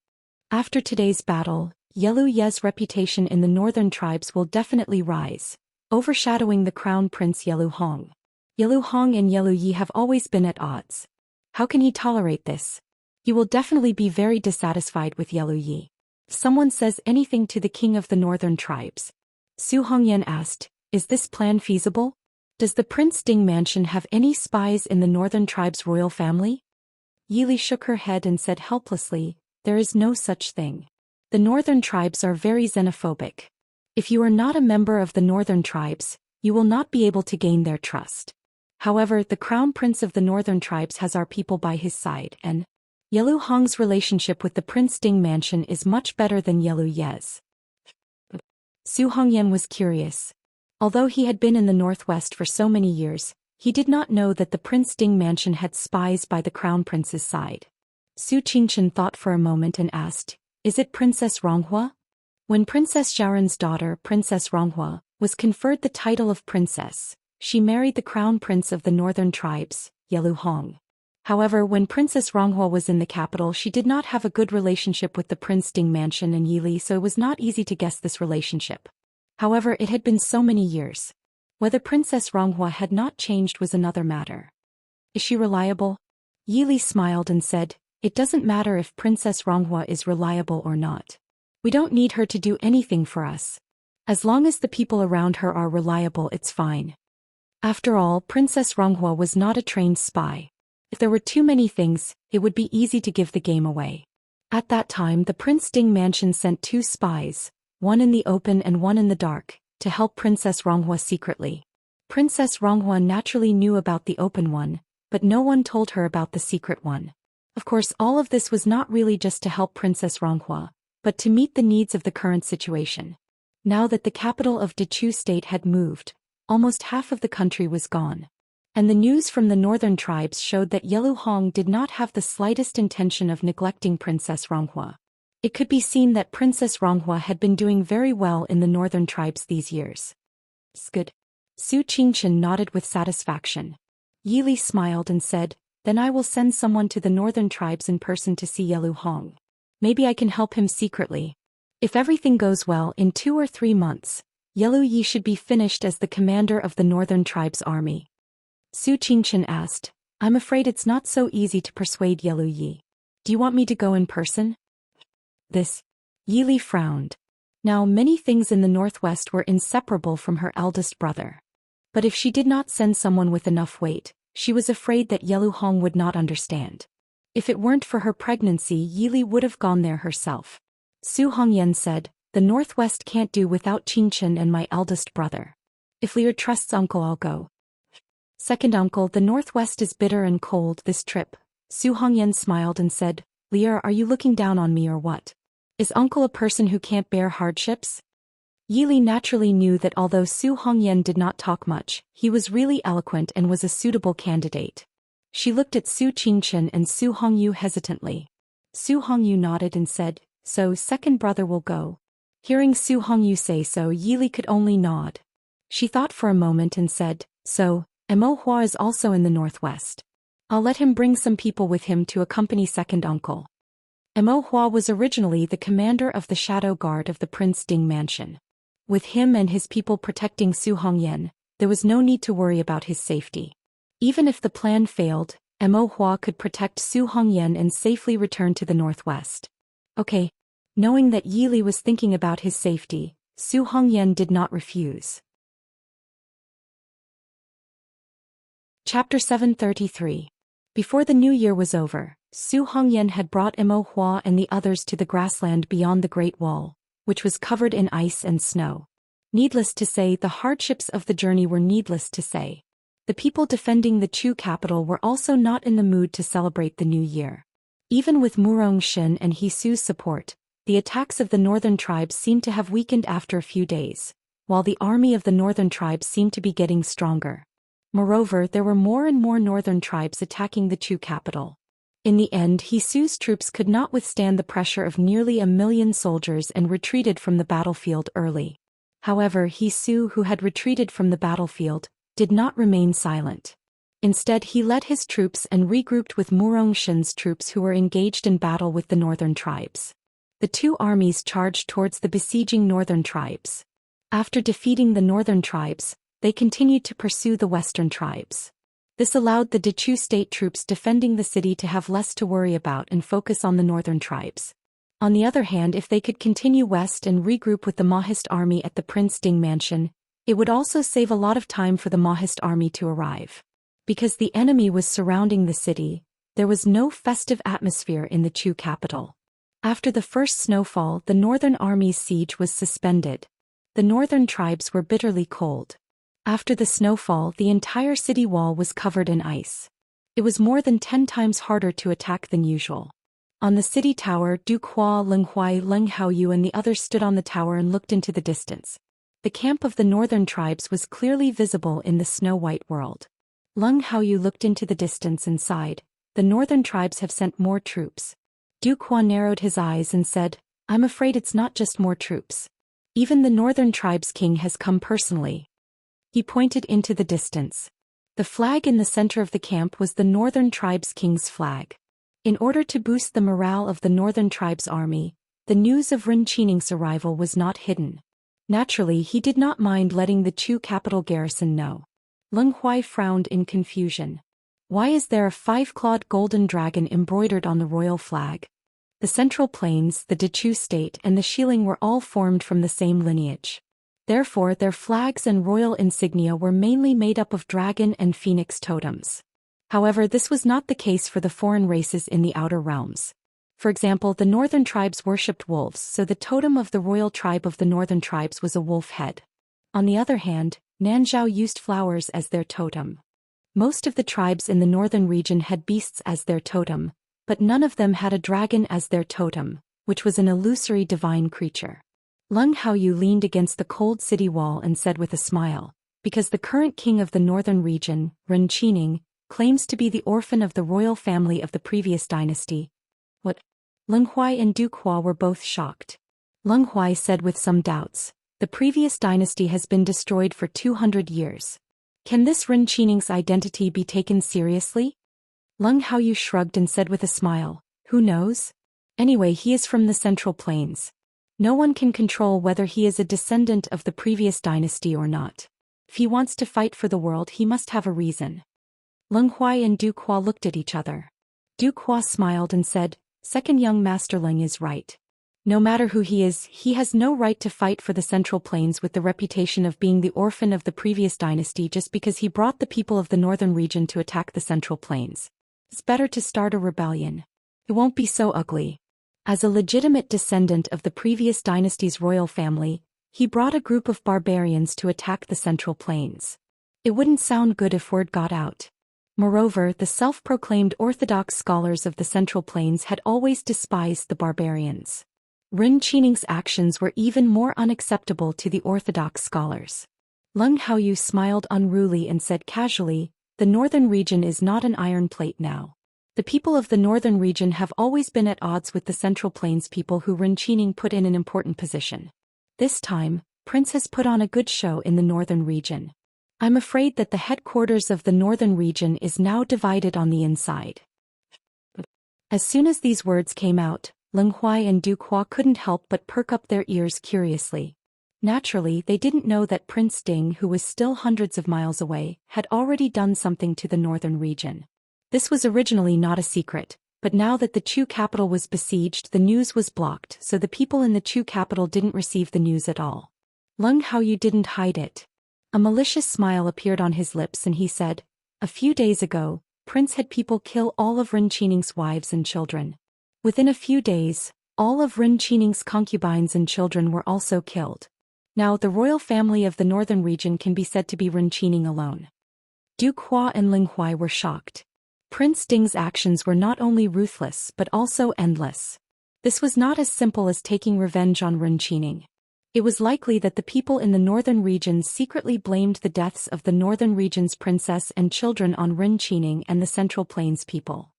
After today's battle, Yelu Ye's reputation in the northern tribes will definitely rise, overshadowing the crown prince Yelu Hong. Yelu Hong and Yelu Yi have always been at odds. How can he tolerate this? He will definitely be very dissatisfied with Yelu Yi. If someone says anything to the king of the northern tribes. Su Hongyan asked, is this plan feasible? Does the Prince Ding mansion have any spies in the northern tribe's royal family? Yili shook her head and said helplessly, there is no such thing. The northern tribes are very xenophobic. If you are not a member of the northern tribes, you will not be able to gain their trust. However, the crown prince of the northern tribes has our people by his side, and Yelu Hong's relationship with the Prince Ding mansion is much better than Yelu Ye's. Su Hongyan was curious. Although he had been in the northwest for so many years, he did not know that the Prince Ding mansion had spies by the crown prince's side. Su Qingchen thought for a moment and asked, is it Princess Ronghua? When Princess Xiaoran's daughter, Princess Ronghua, was conferred the title of princess, she married the crown prince of the northern tribes, Yelu Hong. However, when Princess Ronghua was in the capital, she did not have a good relationship with the Prince Ding mansion and Yili, so it was not easy to guess this relationship. However, it had been so many years. Whether Princess Ronghua had not changed was another matter. Is she reliable? Yili smiled and said, it doesn't matter if Princess Ronghua is reliable or not. We don't need her to do anything for us. As long as the people around her are reliable, it's fine. After all, Princess Ronghua was not a trained spy. If there were too many things, it would be easy to give the game away. At that time, the Prince Ding mansion sent 2 spies, one in the open and one in the dark, to help Princess Ronghua secretly. Princess Ronghua naturally knew about the open one, but no one told her about the secret one. Of course, all of this was not really just to help Princess Ronghua, but to meet the needs of the current situation. Now that the capital of Dechu state had moved, almost half of the country was gone. And the news from the northern tribes showed that Yelu Hong did not have the slightest intention of neglecting Princess Ronghua. It could be seen that Princess Ronghua had been doing very well in the northern tribes these years. It's good. Su Qingchen nodded with satisfaction. Yili smiled and said, then I will send someone to the northern tribes in person to see Yelu Hong. Maybe I can help him secretly. If everything goes well, in 2 or 3 months, Yelu Yi should be finished as the commander of the northern tribes army. Su Qingchen asked, I'm afraid it's not so easy to persuade Yelu Yi. Do you want me to go in person? This. Yili frowned. Now, many things in the northwest were inseparable from her eldest brother. But if she did not send someone with enough weight, she was afraid that Yelu Hong would not understand. If it weren't for her pregnancy, Yili would have gone there herself. Su Hongyan said, the northwest can't do without Qingchen and my eldest brother. If Lear trusts uncle, I'll go. Second uncle, the northwest is bitter and cold this trip. Su Hongyan smiled and said, Lear, are you looking down on me or what? Is uncle a person who can't bear hardships? Yili naturally knew that although Su Hongyan did not talk much, he was really eloquent and was a suitable candidate. She looked at Su Qingchen and Su Hongyu hesitantly. Su Hongyu nodded and said, so second brother will go. Hearing Su Hongyu say so, Yili could only nod. She thought for a moment and said, so, Mo Hua is also in the northwest. I'll let him bring some people with him to accompany second uncle. Mo Hua was originally the commander of the shadow guard of the Prince Ding mansion. With him and his people protecting Su Hongyan, there was no need to worry about his safety. Even if the plan failed, Mo Hua could protect Su Hongyan and safely return to the northwest. Okay. Knowing that Yili was thinking about his safety, Su Hongyan did not refuse. Chapter 733. Before the new year was over, Su Hongyan had brought Mo Hua and the others to the grassland beyond the Great Wall, which was covered in ice and snow. Needless to say, the hardships of the journey were needless to say. The people defending the Chu capital were also not in the mood to celebrate the new year. Even with Murong Shin and Hisu's support, the attacks of the northern tribes seemed to have weakened after a few days, while the army of the northern tribes seemed to be getting stronger. Moreover, there were more and more northern tribes attacking the Chu capital. In the end, Hisu's troops could not withstand the pressure of nearly 1 million soldiers and retreated from the battlefield early. However, Hisu, who had retreated from the battlefield, did not remain silent. Instead, he led his troops and regrouped with Murong Shin's troops who were engaged in battle with the northern tribes. The 2 armies charged towards the besieging northern tribes. After defeating the northern tribes, they continued to pursue the western tribes. This allowed the Dechu state troops defending the city to have less to worry about and focus on the northern tribes. On the other hand, if they could continue west and regroup with the Mahist army at the Prince Ding mansion, it would also save a lot of time for the Mahist army to arrive. Because the enemy was surrounding the city, there was no festive atmosphere in the Chu capital. After the first snowfall, the northern army's siege was suspended. The northern tribes were bitterly cold. After the snowfall, the entire city wall was covered in ice. It was more than 10 times harder to attack than usual. On the city tower, Du Hua, Leng Huai, Leng Haoyu and the others stood on the tower and looked into the distance. The camp of the northern tribes was clearly visible in the snow-white world. Leng Haoyu looked into the distance and sighed. The northern tribes have sent more troops. Du Hua narrowed his eyes and said, I'm afraid it's not just more troops. Even the northern tribes' king has come personally. He pointed into the distance. The flag in the center of the camp was the northern tribes' king's flag. In order to boost the morale of the northern tribes' army, the news of Ren Qining's arrival was not hidden. Naturally, he did not mind letting the Chu capital garrison know. Leng Huai frowned in confusion. Why is there a 5-clawed golden dragon embroidered on the royal flag? The Central Plains, the Dechu state and the Xiling were all formed from the same lineage. Therefore, their flags and royal insignia were mainly made up of dragon and phoenix totems. However, this was not the case for the foreign races in the Outer Realms. For example, the northern tribes worshipped wolves, so the totem of the royal tribe of the northern tribes was a wolf head. On the other hand, Nanzhao used flowers as their totem. Most of the tribes in the northern region had beasts as their totem, but none of them had a dragon as their totem, which was an illusory divine creature. Leng Haoyu leaned against the cold city wall and said with a smile, because the current king of the northern region, Ren Qining, claims to be the orphan of the royal family of the previous dynasty. What? Leng Huai and Du Hua were both shocked. Leng Huai said with some doubts, the previous dynasty has been destroyed for 200 years. Can this Ren Qining's identity be taken seriously? Leng Haoyu shrugged and said with a smile, who knows? Anyway, he is from the Central Plains. No one can control whether he is a descendant of the previous dynasty or not. If he wants to fight for the world, he must have a reason. Leng Huai and Du Hua looked at each other. Du Hua smiled and said, Second young Master Leng is right. No matter who he is, he has no right to fight for the Central Plains with the reputation of being the orphan of the previous dynasty just because he brought the people of the northern region to attack the Central Plains. It's better to start a rebellion. It won't be so ugly. As a legitimate descendant of the previous dynasty's royal family, he brought a group of barbarians to attack the Central Plains. It wouldn't sound good if word got out. Moreover, the self-proclaimed orthodox scholars of the Central Plains had always despised the barbarians. Ren Qining's actions were even more unacceptable to the orthodox scholars. Leng Haoyu smiled unruly and said casually, the northern region is not an iron plate now. The people of the northern region have always been at odds with the Central Plains people who Ren Qining put in an important position. This time, Prince has put on a good show in the northern region. I'm afraid that the headquarters of the northern region is now divided on the inside. As soon as these words came out, Leng Huai and Du Hua couldn't help but perk up their ears curiously. Naturally, they didn't know that Prince Ding, who was still hundreds of miles away, had already done something to the northern region. This was originally not a secret, but now that the Chu capital was besieged, the news was blocked, so the people in the Chu capital didn't receive the news at all. Leng Haoyu didn't hide it. A malicious smile appeared on his lips and he said, a few days ago, Prince had people kill all of Ren Qining's wives and children. Within a few days, all of Ren Qining's concubines and children were also killed. Now the royal family of the northern region can be said to be Ren Qining alone. Du Hua and Leng Huai were shocked. Prince Ding's actions were not only ruthless but also endless. This was not as simple as taking revenge on Ren Qining. It was likely that the people in the northern region secretly blamed the deaths of the northern region's princess and children on Ren Qining and the Central Plains people.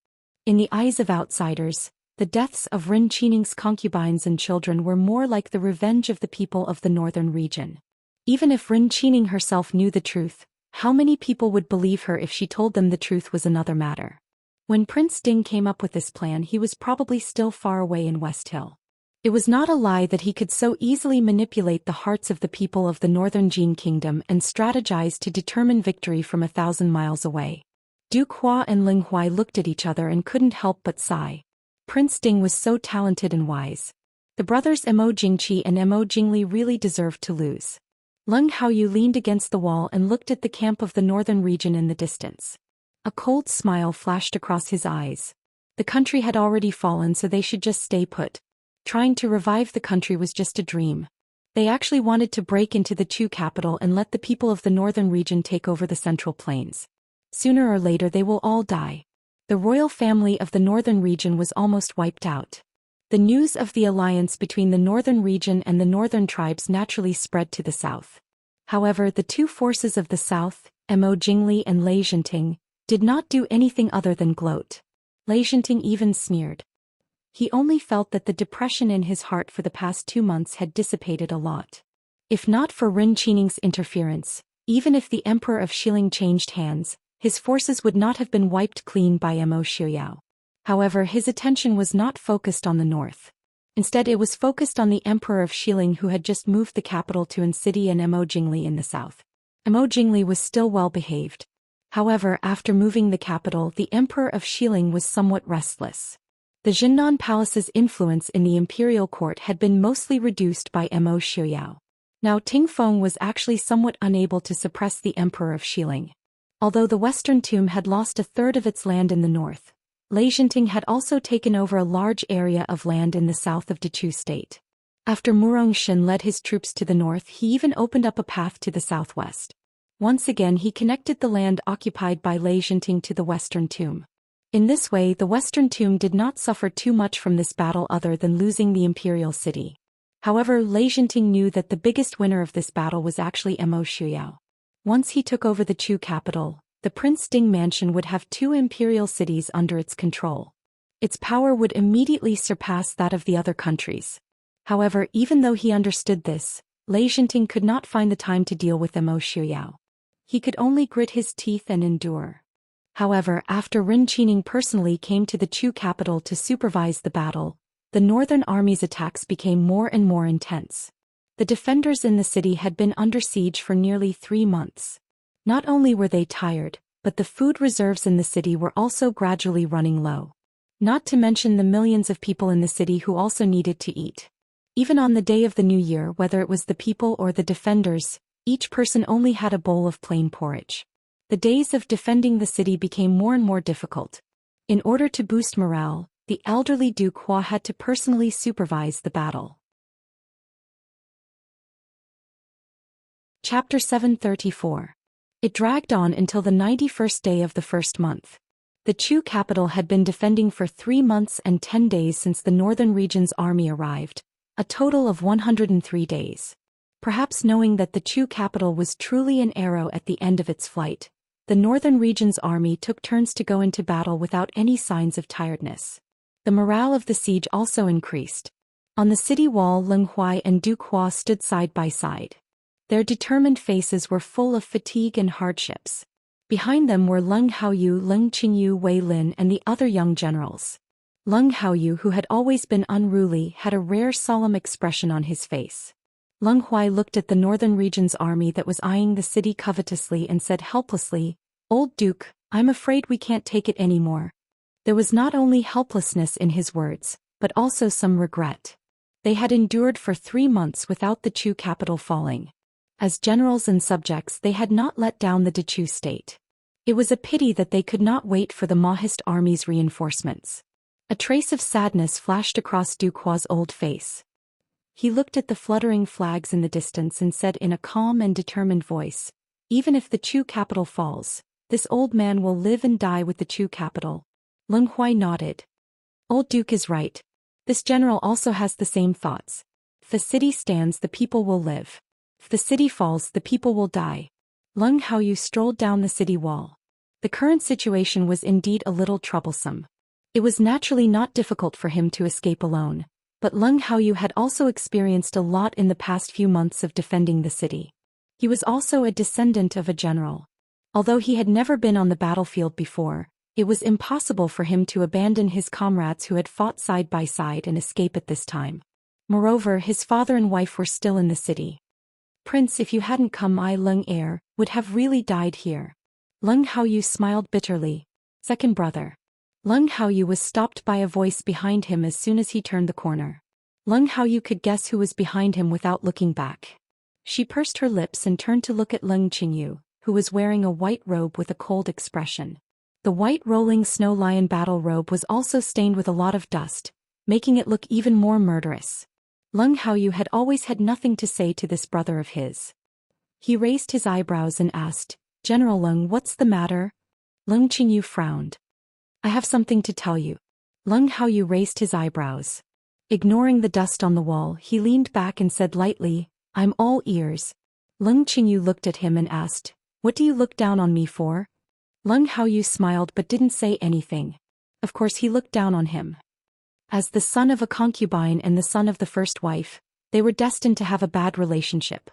In the eyes of outsiders, the deaths of Ren Qining's concubines and children were more like the revenge of the people of the northern region. Even if Ren Qining herself knew the truth, how many people would believe her if she told them the truth was another matter. When Prince Ding came up with this plan, he was probably still far away in West Hill. It was not a lie that he could so easily manipulate the hearts of the people of the northern Jin kingdom and strategize to determine victory from 1,000 miles away. Du Hua and Ling Huai looked at each other and couldn't help but sigh. Prince Ding was so talented and wise. The brothers Mo Jingqi and Mo Jingli really deserved to lose. Leng Haoyu leaned against the wall and looked at the camp of the northern region in the distance. A cold smile flashed across his eyes. The country had already fallen, so they should just stay put. Trying to revive the country was just a dream. They actually wanted to break into the Chu capital and let the people of the northern region take over the central plains. Sooner or later they will all die. The royal family of the northern region was almost wiped out. The news of the alliance between the northern region and the northern tribes naturally spread to the south. However, the two forces of the south, Mo Jingli and Lei Zhenting, did not do anything other than gloat. Lei Zhenting even sneered. He only felt that the depression in his heart for the past 2 months had dissipated a lot. If not for Ren Qining's interference, even if the Emperor of Xiling changed hands, his forces would not have been wiped clean by Mo Xiuyao. However, his attention was not focused on the north. Instead, it was focused on the Emperor of Xiling, who had just moved the capital to Encity, and Mo Jingli in the south. Mo Jingli was still well behaved. However, after moving the capital, the Emperor of Xiling was somewhat restless. The Jinnan Palace's influence in the imperial court had been mostly reduced by Mo Xiuyao. Now Ting Feng was actually somewhat unable to suppress the Emperor of Xiling. Although the Western Tomb had lost a third of its land in the north, Lei Zhenting had also taken over a large area of land in the south of Dechu state. After Murong Shen led his troops to the north, he even opened up a path to the southwest. Once again he connected the land occupied by Lei Zhenting to the Western Tomb. In this way, the Western Tomb did not suffer too much from this battle other than losing the imperial city. However, Lei Zhenting knew that the biggest winner of this battle was actually Mo Xiuyao. Once he took over the Chu capital, the Prince Ding mansion would have 2 imperial cities under its control. Its power would immediately surpass that of the other countries. However, even though he understood this, Lei Zhenting could not find the time to deal with Mo Xiuyao. He could only grit his teeth and endure. However, after Ren Qining personally came to the Chu capital to supervise the battle, the northern army's attacks became more and more intense. The defenders in the city had been under siege for nearly 3 months. Not only were they tired, but the food reserves in the city were also gradually running low. Not to mention the millions of people in the city who also needed to eat. Even on the day of the new year, whether it was the people or the defenders, each person only had a bowl of plain porridge. The days of defending the city became more and more difficult. In order to boost morale, the elderly Duke Hua had to personally supervise the battle. Chapter 734. It dragged on until the 91st day of the first month. The Chu capital had been defending for 3 months and 10 days since the northern region's army arrived, a total of 103 days. Perhaps knowing that the Chu capital was truly an arrow at the end of its flight, the northern region's army took turns to go into battle without any signs of tiredness. The morale of the siege also increased. On the city wall, Leng Huai and Du Hua stood side by side. Their determined faces were full of fatigue and hardships. Behind them were Leng Haoyu, Leng Qingyu, Wei Lin, and the other young generals. Leng Haoyu, who had always been unruly, had a rare solemn expression on his face. Leng Huai looked at the northern region's army that was eyeing the city covetously and said helplessly, "Old Duke, I'm afraid we can't take it anymore." There was not only helplessness in his words, but also some regret. They had endured for 3 months without the Chu capital falling. As generals and subjects, they had not let down the Dechu state. It was a pity that they could not wait for the Mahist army's reinforcements. A trace of sadness flashed across Du Hua's old face. He looked at the fluttering flags in the distance and said in a calm and determined voice, "Even if the Chu capital falls, this old man will live and die with the Chu capital." Leng Huai nodded. Old Duke is right. This general also has the same thoughts. If the city stands, the people will live. If the city falls, the people will die. Leng Haoyu strolled down the city wall. The current situation was indeed a little troublesome. It was naturally not difficult for him to escape alone, but Leng Haoyu had also experienced a lot in the past few months of defending the city. He was also a descendant of a general. Although he had never been on the battlefield before, it was impossible for him to abandon his comrades who had fought side by side and escape at this time. Moreover, his father and wife were still in the city. "Prince, if you hadn't come, I, Leng Heir, would have really died here." Leng Haoyu smiled bitterly. Second brother. Leng Haoyu was stopped by a voice behind him as soon as he turned the corner. Leng Haoyu could guess who was behind him without looking back. She pursed her lips and turned to look at Leng Qingyu, who was wearing a white robe with a cold expression. The white rolling snow lion battle robe was also stained with a lot of dust, making it look even more murderous. Leng Haoyu had always had nothing to say to this brother of his. He raised his eyebrows and asked, "General Leng, what's the matter?" Leng Qingyu frowned. "I have something to tell you." Leng Haoyu raised his eyebrows. Ignoring the dust on the wall, he leaned back and said lightly, "I'm all ears." Leng Qingyu looked at him and asked, "What do you look down on me for?" Leng Haoyu smiled but didn't say anything. Of course he looked down on him. As the son of a concubine and the son of the first wife, they were destined to have a bad relationship.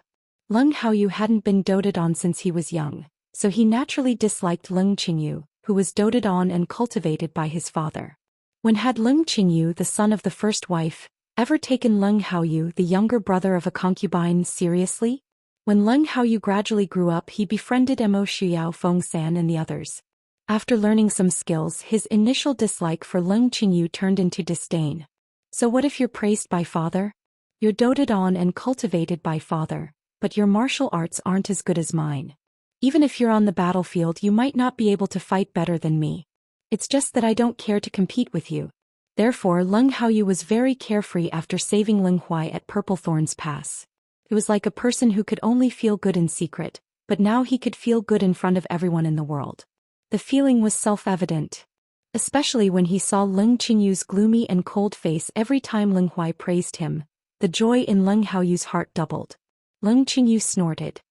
Leng Haoyu hadn't been doted on since he was young, so he naturally disliked Leng Qingyu, who was doted on and cultivated by his father. When had Leng Qingyu, the son of the first wife, ever taken Leng Haoyu, the younger brother of a concubine, seriously? When Leng Haoyu gradually grew up, he befriended Mo Xiao Fengsan and the others. After learning some skills, his initial dislike for Leng Qingyu turned into disdain. So what if you're praised by father? You're doted on and cultivated by father, but your martial arts aren't as good as mine. Even if you're on the battlefield, you might not be able to fight better than me. It's just that I don't care to compete with you. Therefore, Leng Haoyu was very carefree after saving Ling Huai at Purple Thorns Pass. It was like a person who could only feel good in secret, but now he could feel good in front of everyone in the world. The feeling was self-evident. Especially when he saw Leng Qingyu's gloomy and cold face every time Ling Huai praised him, the joy in Leng Haoyu's heart doubled. Leng Qingyu snorted.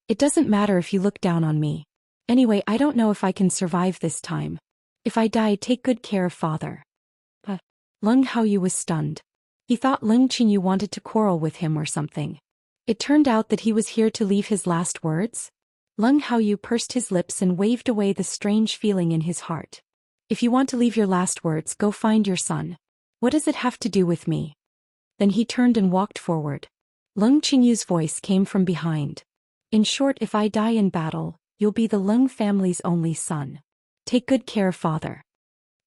"It doesn't matter if you look down on me. Anyway, I don't know if I can survive this time. If I die, take good care of father." Leng Haoyu was stunned. He thought Leng Qingyu wanted to quarrel with him or something. It turned out that he was here to leave his last words. Leng Haoyu pursed his lips and waved away the strange feeling in his heart. "If you want to leave your last words, go find your son. What does it have to do with me?" Then he turned and walked forward. Leng Qingyu's voice came from behind. "In short, if I die in battle, you'll be the Leng family's only son. Take good care of father."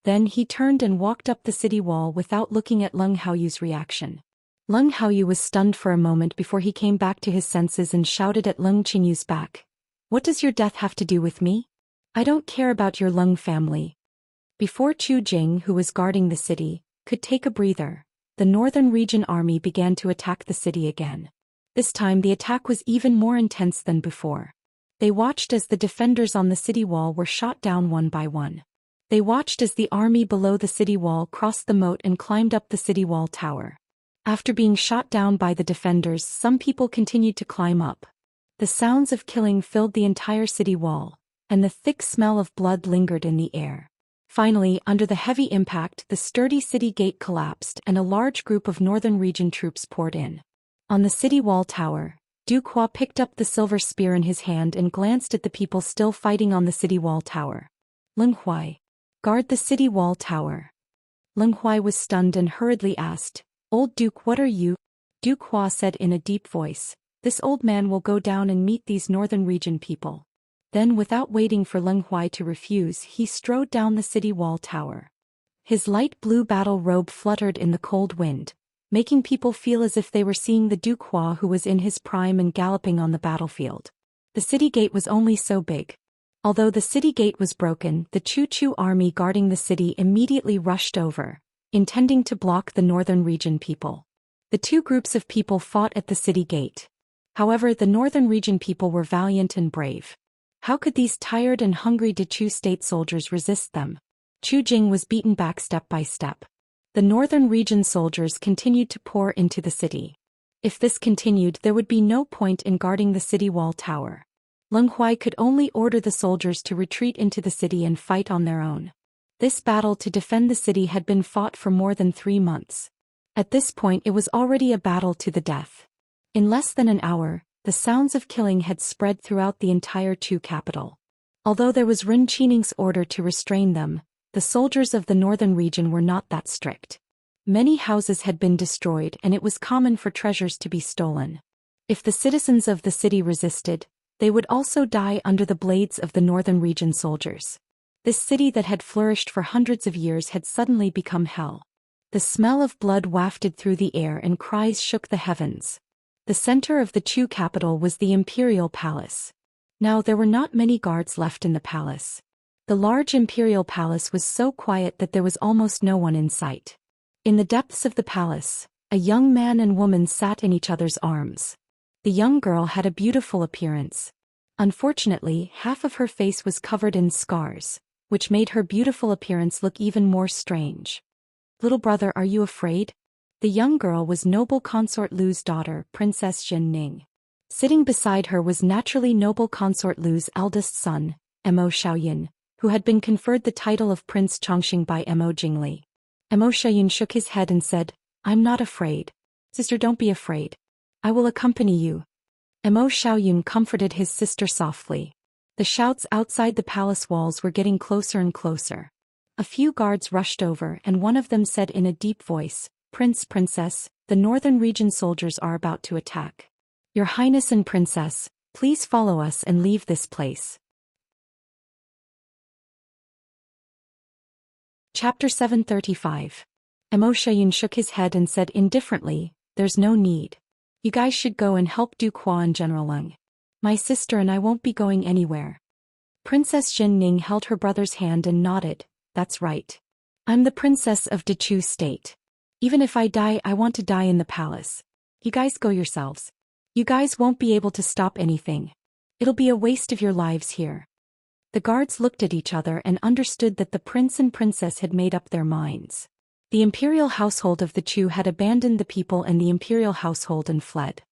Then he turned and walked up the city wall without looking at Leng Haoyu's reaction. Leng Haoyu was stunned for a moment before he came back to his senses and shouted at Leng Qingyu's back. "What does your death have to do with me? I don't care about your Leng family." Before Chu Jing, who was guarding the city, could take a breather, the Northern Region army began to attack the city again. This time the attack was even more intense than before. They watched as the defenders on the city wall were shot down one by one. They watched as the army below the city wall crossed the moat and climbed up the city wall tower. After being shot down by the defenders, some people continued to climb up. The sounds of killing filled the entire city wall, and the thick smell of blood lingered in the air. Finally, under the heavy impact, the sturdy city gate collapsed and a large group of Northern Region troops poured in. On the city wall tower, Du Qua picked up the silver spear in his hand and glanced at the people still fighting on the city wall tower. "Ling Huai, guard the city wall tower." Ling Huai was stunned and hurriedly asked, "Old Duke, what are you?" Du Qua said in a deep voice, "This old man will go down and meet these Northern Region people." Then, without waiting for Ling Huai to refuse, he strode down the city wall tower. His light blue battle robe fluttered in the cold wind, making people feel as if they were seeing the Du Qua who was in his prime and galloping on the battlefield. The city gate was only so big. Although the city gate was broken, the Chu army guarding the city immediately rushed over, intending to block the Northern Region people. The two groups of people fought at the city gate. However, the Northern Region people were valiant and brave. How could these tired and hungry Chu state soldiers resist them? Chu Jing was beaten back step by step. The Northern Region soldiers continued to pour into the city. If this continued, there would be no point in guarding the city wall tower. Ling Huai could only order the soldiers to retreat into the city and fight on their own. This battle to defend the city had been fought for more than 3 months. At this point, it was already a battle to the death. In less than an hour, the sounds of killing had spread throughout the entire Chu capital. Although there was Ren Qining's order to restrain them, the soldiers of the Northern Region were not that strict. Many houses had been destroyed and it was common for treasures to be stolen. If the citizens of the city resisted, They would also die under the blades of the northern region soldiers. This city that had flourished for hundreds of years had suddenly become hell. The smell of blood wafted through the air and cries shook the heavens. The center of the Chu capital was the imperial palace. Now there were not many guards left in the palace. The large imperial palace was so quiet that there was almost no one in sight. In the depths of the palace, a young man and woman sat in each other's arms. The young girl had a beautiful appearance. Unfortunately, half of her face was covered in scars, which made her beautiful appearance look even more strange. "Little brother, are you afraid?" The young girl was noble consort Lu's daughter, Princess Jin Ning. Sitting beside her was naturally noble consort Lu's eldest son, Mo Xiaoyan, who had been conferred the title of Prince Chongqing by Mo Jingli. Mo Xiaoyan shook his head and said, "I'm not afraid. Sister, don't be afraid. I will accompany you." Mo Xiaoyan comforted his sister softly. The shouts outside the palace walls were getting closer and closer. A few guards rushed over and one of them said in a deep voice, Princess, the northern region soldiers are about to attack. Your Highness and Princess, please follow us and leave this place." Chapter 735. Mo Xiaoyan shook his head and said indifferently, "There's no need. You guys should go and help Du Qua and General Leng. My sister and I won't be going anywhere." Princess Jin Ning held her brother's hand and nodded, "That's right. I'm the princess of Dechu State. Even if I die, I want to die in the palace. You guys go yourselves. You guys won't be able to stop anything. It'll be a waste of your lives here." The guards looked at each other and understood that the prince and princess had made up their minds. The imperial household of the Chu had abandoned the people and the imperial household and fled.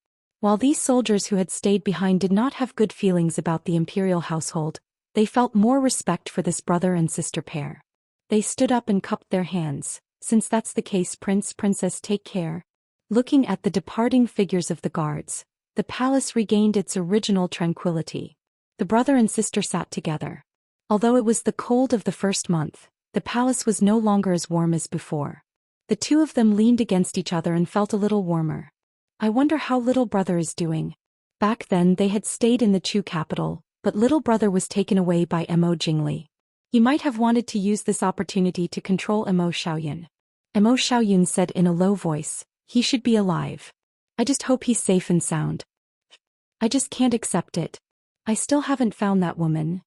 While these soldiers who had stayed behind did not have good feelings about the imperial household, they felt more respect for this brother and sister pair. They stood up and cupped their hands. "Since that's the case, Princess, take care." Looking at the departing figures of the guards, the palace regained its original tranquility. The brother and sister sat together. Although it was the cold of the first month, the palace was no longer as warm as before. The two of them leaned against each other and felt a little warmer. "I wonder how little brother is doing." Back then they had stayed in the Chu capital, but little brother was taken away by Mo Jingli. He might have wanted to use this opportunity to control Mo Xiaoyan. Mo Xiaoyan said in a low voice, "He should be alive. I just hope he's safe and sound. I just can't accept it. I still haven't found that woman."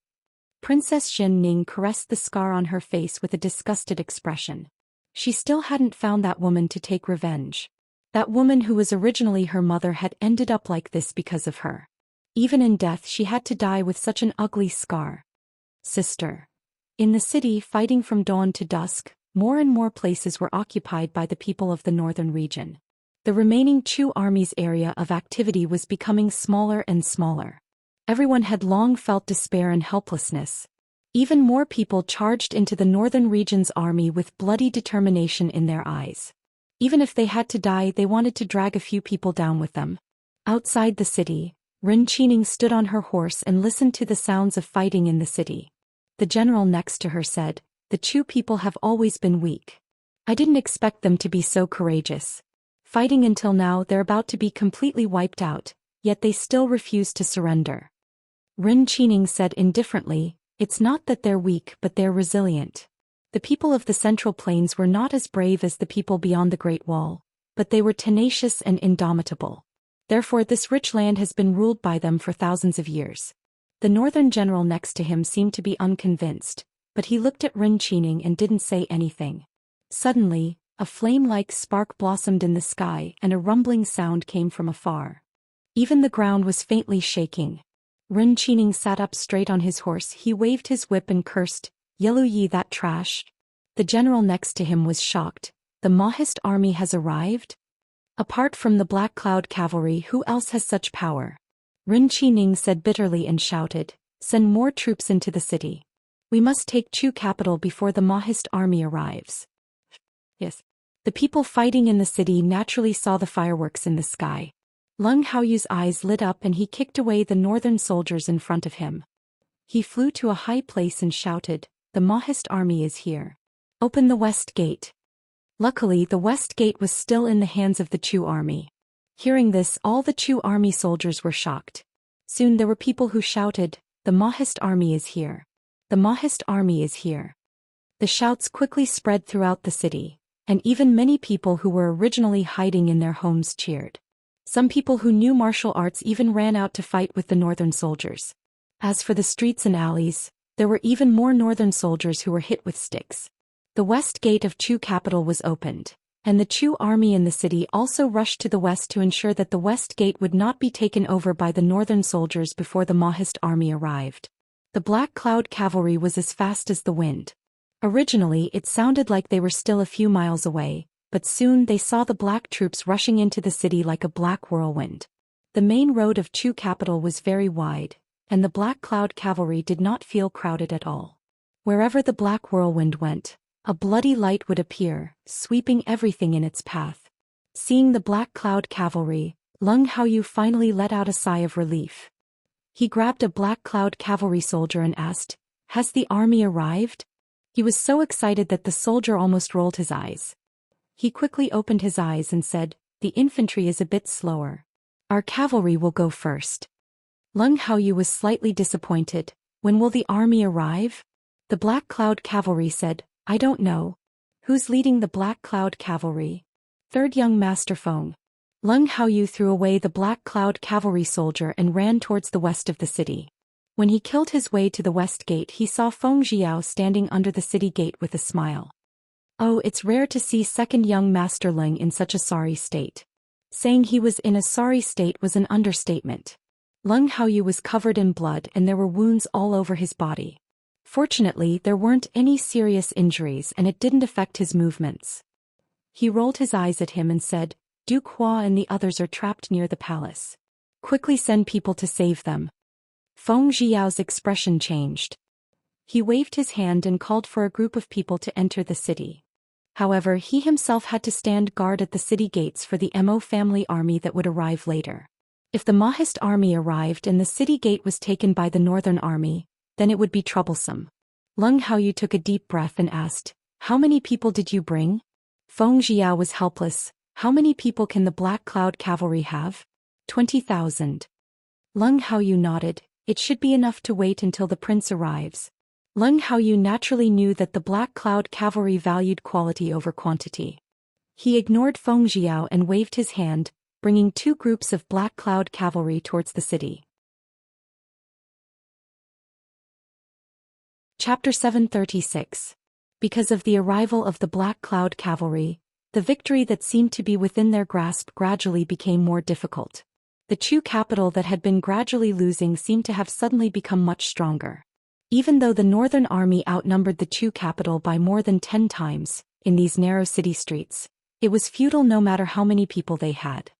Princess Jin Ning caressed the scar on her face with a disgusted expression. She still hadn't found that woman to take revenge. That woman who was originally her mother had ended up like this because of her. Even in death she had to die with such an ugly scar. Sister. In the city, fighting from dawn to dusk, more and more places were occupied by the people of the northern region. The remaining Chu army's area of activity was becoming smaller and smaller. Everyone had long felt despair and helplessness. Even more people charged into the northern region's army with bloody determination in their eyes. Even if they had to die, they wanted to drag a few people down with them. Outside the city, Ren Qining stood on her horse and listened to the sounds of fighting in the city. The general next to her said, "The Chu people have always been weak. I didn't expect them to be so courageous. Fighting until now, they're about to be completely wiped out, yet they still refuse to surrender." Ren Qining said indifferently, "It's not that they're weak, but they're resilient. The people of the Central Plains were not as brave as the people beyond the Great Wall, but they were tenacious and indomitable. Therefore this rich land has been ruled by them for thousands of years." The northern general next to him seemed to be unconvinced, but he looked at Ren Qining and didn't say anything. Suddenly, a flame-like spark blossomed in the sky and a rumbling sound came from afar. Even the ground was faintly shaking. Ren Qining sat up straight on his horse. He waved his whip and cursed, "Yellow Yi, that trash." The general next to him was shocked. "The Mahist army has arrived? Apart from the Black Cloud cavalry, who else has such power?" Ren Qining said bitterly and shouted, "Send more troops into the city. We must take Chu capital before the Mahist army arrives." Yes. The people fighting in the city naturally saw the fireworks in the sky. Leng Haoyu's eyes lit up and he kicked away the northern soldiers in front of him. He flew to a high place and shouted, "The Mahist army is here. Open the west gate." Luckily, the west gate was still in the hands of the Chu army. Hearing this, all the Chu army soldiers were shocked. Soon there were people who shouted, "The Mahist army is here! The Mahist army is here!" The shouts quickly spread throughout the city, and even many people who were originally hiding in their homes cheered. Some people who knew martial arts even ran out to fight with the northern soldiers. As for the streets and alleys, there were even more northern soldiers who were hit with sticks. The west gate of Chu capital was opened, and the Chu army in the city also rushed to the west to ensure that the west gate would not be taken over by the northern soldiers before the Mahist army arrived. The Black Cloud cavalry was as fast as the wind. Originally it sounded like they were still a few miles away, but soon they saw the black troops rushing into the city like a black whirlwind. The main road of Chu capital was very wide, and the Black Cloud cavalry did not feel crowded at all. Wherever the black whirlwind went, a bloody light would appear, sweeping everything in its path. Seeing the Black Cloud cavalry, Leng Haoyu finally let out a sigh of relief. He grabbed a Black Cloud cavalry soldier and asked, "Has the army arrived?" He was so excited that the soldier almost rolled his eyes. He quickly opened his eyes and said, "The infantry is a bit slower. Our cavalry will go first." Leng Haoyu was slightly disappointed. "When will the army arrive?" The Black Cloud cavalry said, "I don't know." "Who's leading the Black Cloud cavalry?" "Third young Master Feng." Leng Haoyu threw away the Black Cloud cavalry soldier and ran towards the west of the city. When he killed his way to the west gate, he saw Feng Jiao standing under the city gate with a smile. Oh, it's rare to see second young Master Ling in such a sorry state. Saying he was in a sorry state was an understatement. Leng Haoyu was covered in blood and there were wounds all over his body. Fortunately, there weren't any serious injuries and it didn't affect his movements. He rolled his eyes at him and said, "Duke Hua and the others are trapped near the palace. Quickly send people to save them." Feng Jiao's expression changed. He waved his hand and called for a group of people to enter the city. However, he himself had to stand guard at the city gates for the Mo family army that would arrive later. If the Mahist army arrived and the city gate was taken by the northern army, then it would be troublesome. Leng Haoyu took a deep breath and asked, "How many people did you bring?" Feng Jiao was helpless. "How many people can the Black Cloud cavalry have?" 20,000. Leng Haoyu nodded. "It should be enough to wait until the prince arrives." Leng Haoyu naturally knew that the Black Cloud cavalry valued quality over quantity. He ignored Feng Jiao and waved his hand, bringing two groups of Black Cloud cavalry towards the city. Chapter 736. Because of the arrival of the Black Cloud cavalry, the victory that seemed to be within their grasp gradually became more difficult. The Chu capital that had been gradually losing seemed to have suddenly become much stronger. Even though the northern army outnumbered the Chu capital by more than 10 times, in these narrow city streets, it was futile no matter how many people they had.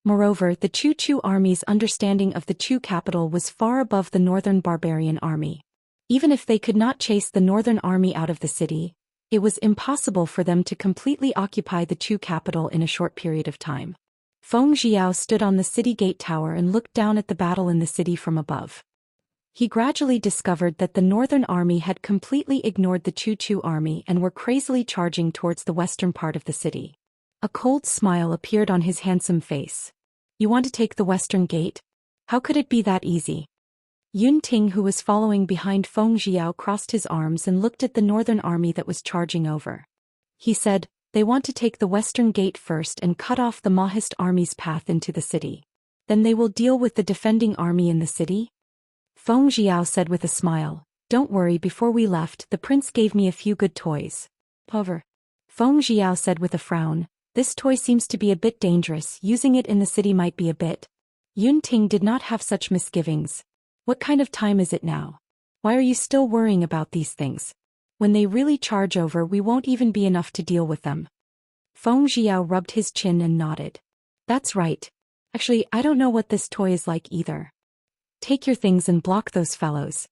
Moreover, the Chu army's understanding of the Chu capital was far above the northern barbarian army. Even if they could not chase the northern army out of the city, it was impossible for them to completely occupy the Chu capital in a short period of time. Feng Jiao stood on the city gate tower and looked down at the battle in the city from above. He gradually discovered that the northern army had completely ignored the Chu army and were crazily charging towards the western part of the city. A cold smile appeared on his handsome face. "You want to take the western gate? How could it be that easy?" Yun Ting, who was following behind Feng Jiao, crossed his arms and looked at the northern army that was charging over. He said, "They want to take the western gate first and cut off the Mahist army's path into the city. Then they will deal with the defending army in the city?" Feng Jiao said with a smile, "Don't worry, before we left, the prince gave me a few good toys." However, Feng Jiao said with a frown, "This toy seems to be a bit dangerous, using it in the city might be a bit." Yun Ting did not have such misgivings. "What kind of time is it now? Why are you still worrying about these things? When they really charge over, we won't even be enough to deal with them." Feng Jiao rubbed his chin and nodded. "That's right. Actually, I don't know what this toy is like either. Take your things and block those fellows."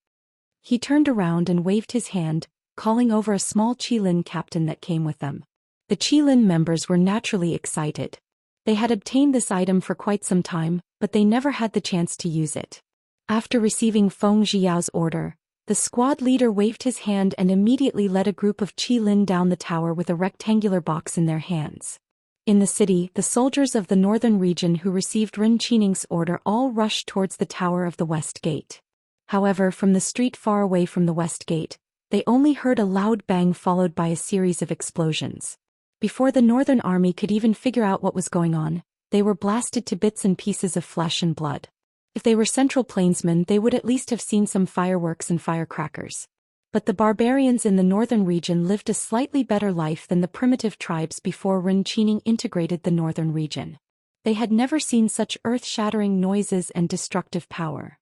He turned around and waved his hand, calling over a small Qilin captain that came with them. The Qilin members were naturally excited. They had obtained this item for quite some time, but they never had the chance to use it. After receiving Feng Jiao's order, the squad leader waved his hand and immediately led a group of Qilin down the tower with a rectangular box in their hands. In the city, the soldiers of the northern region who received Rin Qining's order all rushed towards the tower of the west gate. However, from the street far away from the west gate, they only heard a loud bang followed by a series of explosions. Before the northern army could even figure out what was going on, they were blasted to bits and pieces of flesh and blood. If they were Central Plainsmen, they would at least have seen some fireworks and firecrackers. But the barbarians in the northern region lived a slightly better life than the primitive tribes before Rin Qining integrated the northern region. They had never seen such earth-shattering noises and destructive power.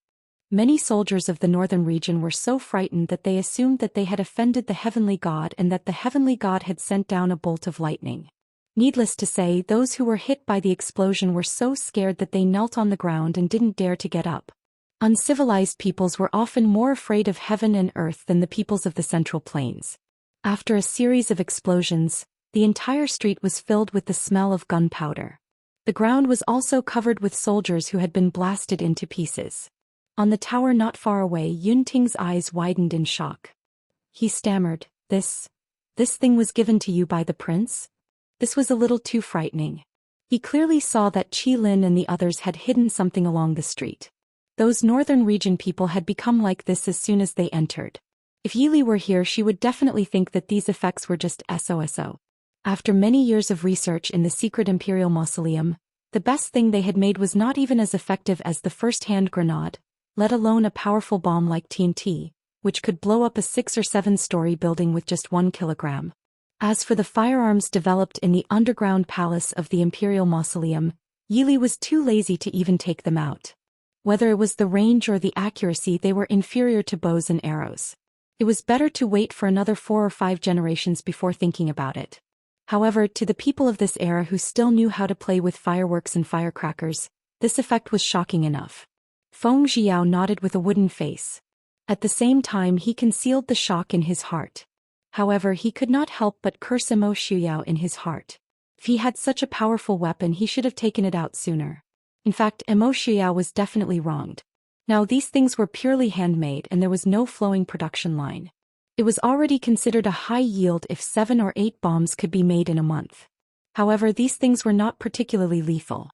Many soldiers of the northern region were so frightened that they assumed that they had offended the heavenly god and that the heavenly god had sent down a bolt of lightning. Needless to say, those who were hit by the explosion were so scared that they knelt on the ground and didn't dare to get up. Uncivilized peoples were often more afraid of heaven and earth than the peoples of the Central Plains. After a series of explosions, the entire street was filled with the smell of gunpowder. The ground was also covered with soldiers who had been blasted into pieces. On the tower not far away, Yunting's eyes widened in shock. He stammered, This thing was given to you by the prince? This was a little too frightening. He clearly saw that Qi Lin and the others had hidden something along the street. Those northern region people had become like this as soon as they entered. If Yili were here, she would definitely think that these effects were just SOSO. After many years of research in the secret Imperial Mausoleum, the best thing they had made was not even as effective as the first-hand grenade, let alone a powerful bomb like TNT, which could blow up a 6 or 7-story building with just 1 kilogram. As for the firearms developed in the underground palace of the Imperial Mausoleum, Yili was too lazy to even take them out. Whether it was the range or the accuracy, they were inferior to bows and arrows. It was better to wait for another 4 or 5 generations before thinking about it. However, to the people of this era who still knew how to play with fireworks and firecrackers, this effect was shocking enough. Feng Jiao nodded with a wooden face. At the same time, he concealed the shock in his heart. However, he could not help but curse Imo Shuyao in his heart. If he had such a powerful weapon, he should have taken it out sooner. In fact, Imo Shuyao was definitely wronged. Now, these things were purely handmade and there was no flowing production line. It was already considered a high yield if 7 or 8 bombs could be made in a month. However, these things were not particularly lethal.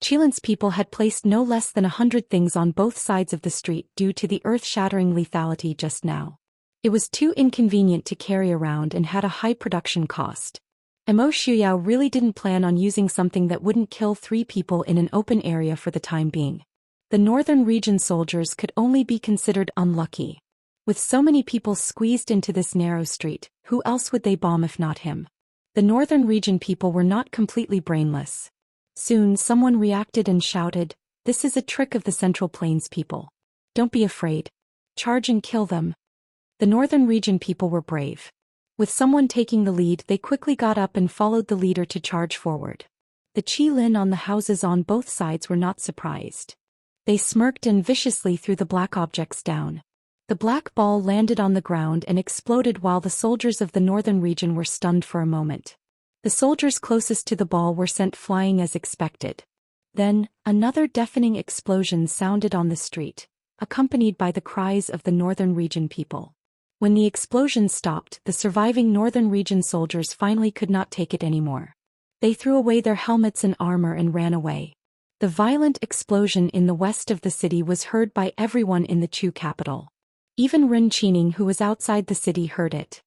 Qilin's people had placed no less than 100 things on both sides of the street due to the earth-shattering lethality just now. It was too inconvenient to carry around and had a high production cost. Imo Shuyao really didn't plan on using something that wouldn't kill 3 people in an open area for the time being. The northern region soldiers could only be considered unlucky. With so many people squeezed into this narrow street, who else would they bomb if not him? The northern region people were not completely brainless. Soon someone reacted and shouted, "This is a trick of the Central Plains people. Don't be afraid. Charge and kill them." The northern region people were brave. With someone taking the lead, they quickly got up and followed the leader to charge forward. The Qi Lin on the houses on both sides were not surprised. They smirked and viciously threw the black objects down. The black ball landed on the ground and exploded while the soldiers of the northern region were stunned for a moment. The soldiers closest to the ball were sent flying as expected. Then, another deafening explosion sounded on the street, accompanied by the cries of the northern region people. When the explosion stopped, the surviving northern region soldiers finally could not take it anymore. They threw away their helmets and armor and ran away. The violent explosion in the west of the city was heard by everyone in the Chu capital. Even Rin Qining, who was outside the city, heard it.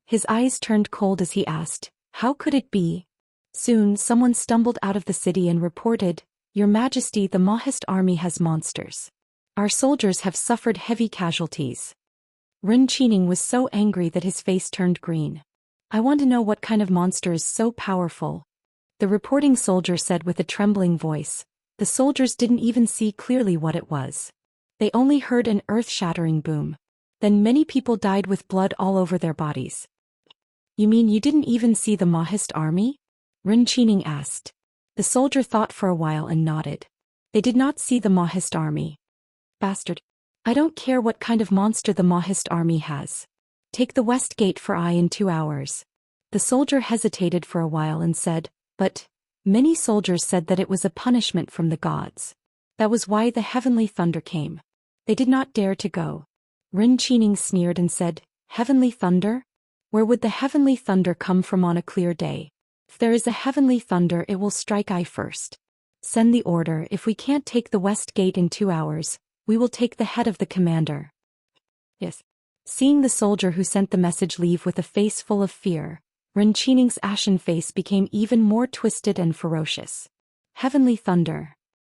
His eyes turned cold as he asked, "How could it be?" Soon, someone stumbled out of the city and reported, "Your Majesty, the Mahist army has monsters. Our soldiers have suffered heavy casualties." Rin Qining was so angry that his face turned green. "I want to know what kind of monster is so powerful." The reporting soldier said with a trembling voice. The soldiers didn't even see clearly what it was. They only heard an earth-shattering boom. Then many people died with blood all over their bodies. "You mean you didn't even see the Mahist army?" Rin Qining asked. The soldier thought for a while and nodded. They did not see the Mahist army. "Bastard. I don't care what kind of monster the Mahist army has. Take the west gate for I in 2 hours." The soldier hesitated for a while and said, "But..." Many soldiers said that it was a punishment from the gods. That was why the heavenly thunder came. They did not dare to go. Rin Qining sneered and said, "Heavenly thunder? Where would the heavenly thunder come from on a clear day?" If there is a heavenly thunder, it will strike I first. Send the order. If we can't take the west gate in 2 hours, we will take the head of the commander. Yes. Seeing the soldier who sent the message leave with a face full of fear, Renchining's ashen face became even more twisted and ferocious. Heavenly thunder.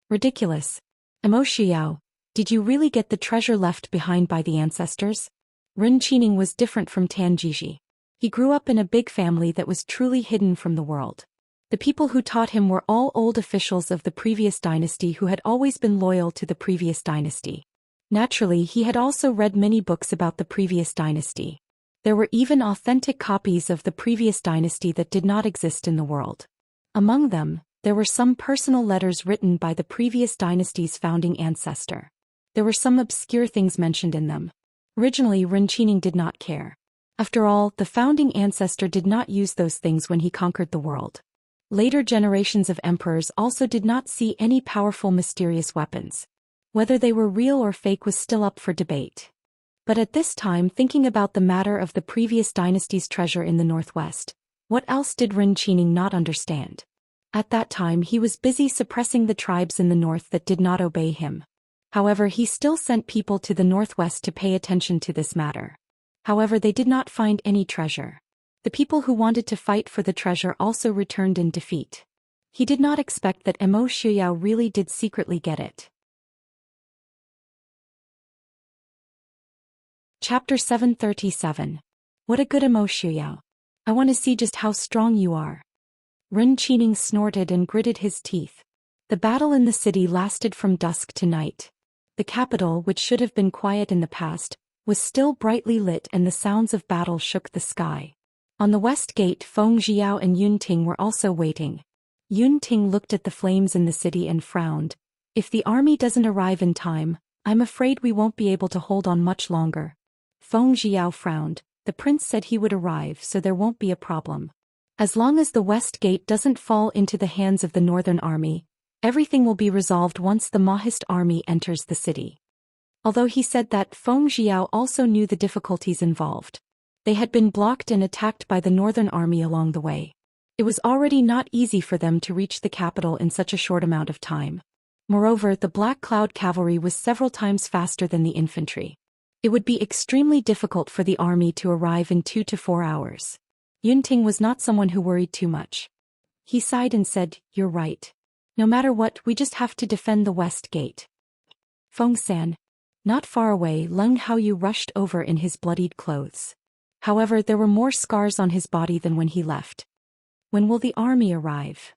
Ridiculous. Emo Xiao, did you really get the treasure left behind by the ancestors? Renchining was different from Tan Jiji. He grew up in a big family that was truly hidden from the world. The people who taught him were all old officials of the previous dynasty who had always been loyal to the previous dynasty. Naturally, he had also read many books about the previous dynasty. There were even authentic copies of the previous dynasty that did not exist in the world. Among them, there were some personal letters written by the previous dynasty's founding ancestor. There were some obscure things mentioned in them. Originally, Renchining did not care. After all, the founding ancestor did not use those things when he conquered the world. Later generations of emperors also did not see any powerful mysterious weapons. Whether they were real or fake was still up for debate. But at this time, thinking about the matter of the previous dynasty's treasure in the northwest, what else did Renchining not understand? At that time he was busy suppressing the tribes in the north that did not obey him. However, he still sent people to the northwest to pay attention to this matter. However, they did not find any treasure. The people who wanted to fight for the treasure also returned in defeat. He did not expect that Emo Xiao really did secretly get it. Chapter 737. What a good Emo Xiao. I want to see just how strong you are. Renchining snorted and gritted his teeth. The battle in the city lasted from dusk to night. The capital, which should have been quiet in the past, was still brightly lit and the sounds of battle shook the sky. On the west gate, Feng Jiao and Yun Ting were also waiting. Yun Ting looked at the flames in the city and frowned. If the army doesn't arrive in time, I'm afraid we won't be able to hold on much longer. Feng Jiao frowned. The prince said he would arrive, so there won't be a problem. As long as the west gate doesn't fall into the hands of the northern army, everything will be resolved once the Mahist army enters the city. Although he said that, Feng Jiao also knew the difficulties involved. They had been blocked and attacked by the northern army along the way. It was already not easy for them to reach the capital in such a short amount of time. Moreover, the Black Cloud cavalry was several times faster than the infantry. It would be extremely difficult for the army to arrive in 2 to 4 hours. Yunting was not someone who worried too much. He sighed and said, "You're right. No matter what, we just have to defend the west gate." Feng-san. Not far away, Leng Haoyu rushed over in his bloodied clothes. However, there were more scars on his body than when he left. When will the army arrive?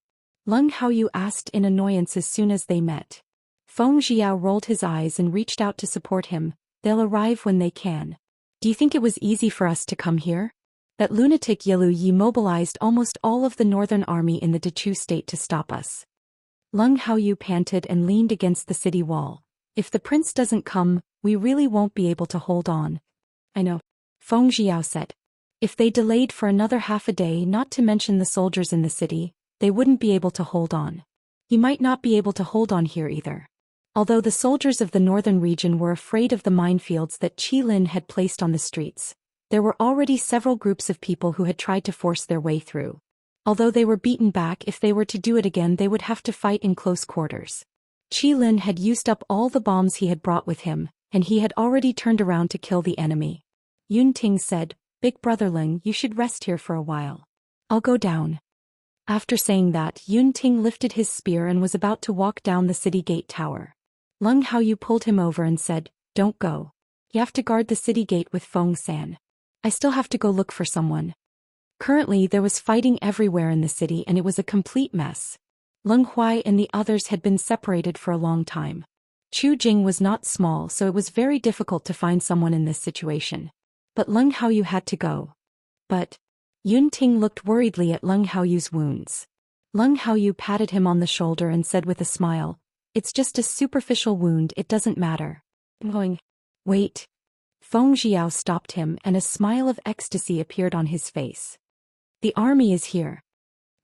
Leng Haoyu asked in annoyance as soon as they met. Feng Jiao rolled his eyes and reached out to support him. They'll arrive when they can. Do you think it was easy for us to come here? That lunatic Yelu Yi mobilized almost all of the northern army in the Dechu state to stop us. Leng Haoyu panted and leaned against the city wall. If the prince doesn't come, we really won't be able to hold on. I know. Feng Jiao said. If they delayed for another half a day, not to mention the soldiers in the city, they wouldn't be able to hold on. He might not be able to hold on here either. Although the soldiers of the northern region were afraid of the minefields that Qi Lin had placed on the streets, there were already several groups of people who had tried to force their way through. Although they were beaten back, if they were to do it again they would have to fight in close quarters. Qi Lin had used up all the bombs he had brought with him, and he had already turned around to kill the enemy. Yun Ting said, "Big brother Ling, you should rest here for a while. I'll go down." After saying that, Yun Ting lifted his spear and was about to walk down the city gate tower. Leng Haoyu pulled him over and said, "Don't go. You have to guard the city gate with Feng-san. I still have to go look for someone." Currently there was fighting everywhere in the city and it was a complete mess. Leng Huai and the others had been separated for a long time. Chu Jing was not small, so it was very difficult to find someone in this situation. But Leng Haoyu had to go. But Yun Ting looked worriedly at Leng Haoyu's wounds. Leng Haoyu patted him on the shoulder and said with a smile, "It's just a superficial wound, it doesn't matter." Wait. Feng Jiao stopped him and a smile of ecstasy appeared on his face. "The army is here."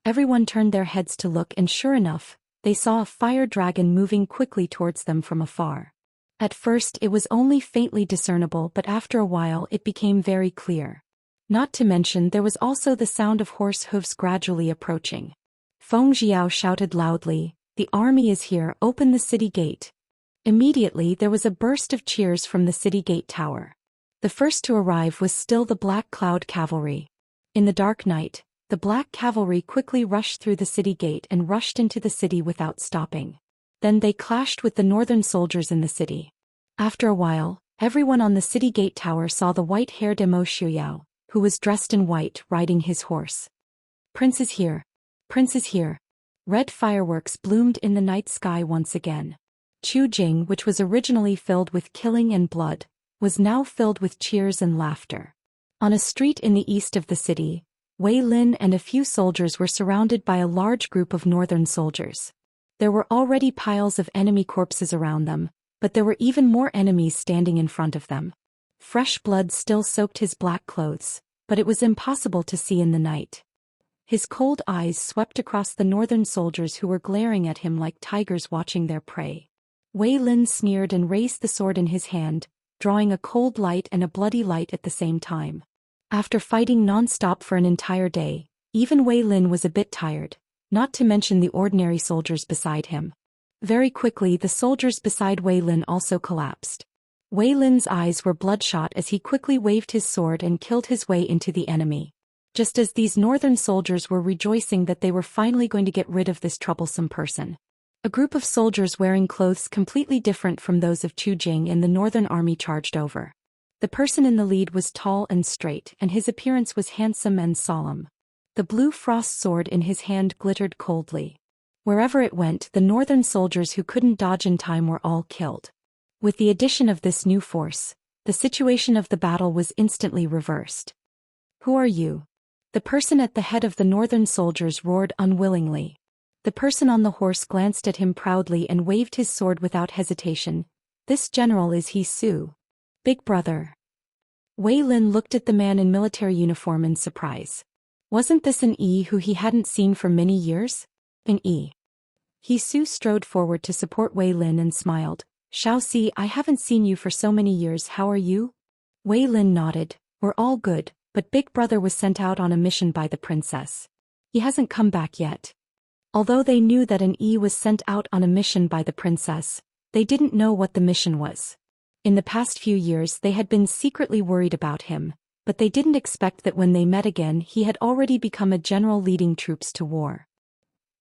Everyone turned their heads to look and sure enough, they saw a fire dragon moving quickly towards them from afar. At first it was only faintly discernible, but after a while it became very clear. Not to mention there was also the sound of horse hooves gradually approaching. Feng Jiao shouted loudly, "The army is here, open the city gate." Immediately there was a burst of cheers from the city gate tower. The first to arrive was still the Black Cloud Cavalry. In the dark night, the Black Cavalry quickly rushed through the city gate and rushed into the city without stopping. Then they clashed with the northern soldiers in the city. After a while, everyone on the city gate tower saw the white-haired Mo Shuyao, who was dressed in white, riding his horse. "Prince is here! Prince is here!" Red fireworks bloomed in the night sky once again. Jing, which was originally filled with killing and blood, was now filled with cheers and laughter. On a street in the east of the city, Wei Lin and a few soldiers were surrounded by a large group of northern soldiers. There were already piles of enemy corpses around them, but there were even more enemies standing in front of them. Fresh blood still soaked his black clothes, but it was impossible to see in the night. His cold eyes swept across the northern soldiers who were glaring at him like tigers watching their prey. Wei Lin sneered and raised the sword in his hand, drawing a cold light and a bloody light at the same time. After fighting non-stop for an entire day, even Wei Lin was a bit tired, not to mention the ordinary soldiers beside him. Very quickly the soldiers beside Wei Lin also collapsed. Wei Lin's eyes were bloodshot as he quickly waved his sword and killed his way into the enemy. Just as these northern soldiers were rejoicing that they were finally going to get rid of this troublesome person, a group of soldiers wearing clothes completely different from those of Jing and the northern army charged over. The person in the lead was tall and straight, and his appearance was handsome and solemn. The blue frost sword in his hand glittered coldly. Wherever it went, the northern soldiers who couldn't dodge in time were all killed. With the addition of this new force, the situation of the battle was instantly reversed. "Who are you?" The person at the head of the northern soldiers roared unwillingly. The person on the horse glanced at him proudly and waved his sword without hesitation. "This general is He Su. Big brother." Wei Lin looked at the man in military uniform in surprise. Wasn't this an Yi who he hadn't seen for many years? An Yi. He Su strode forward to support Wei Lin and smiled. "Shao Si, I haven't seen you for so many years, how are you?" Wei Lin nodded. "We're all good, but Big Brother was sent out on a mission by the princess. He hasn't come back yet." Although they knew that an Yi was sent out on a mission by the princess, they didn't know what the mission was. In the past few years they had been secretly worried about him, but they didn't expect that when they met again he had already become a general leading troops to war.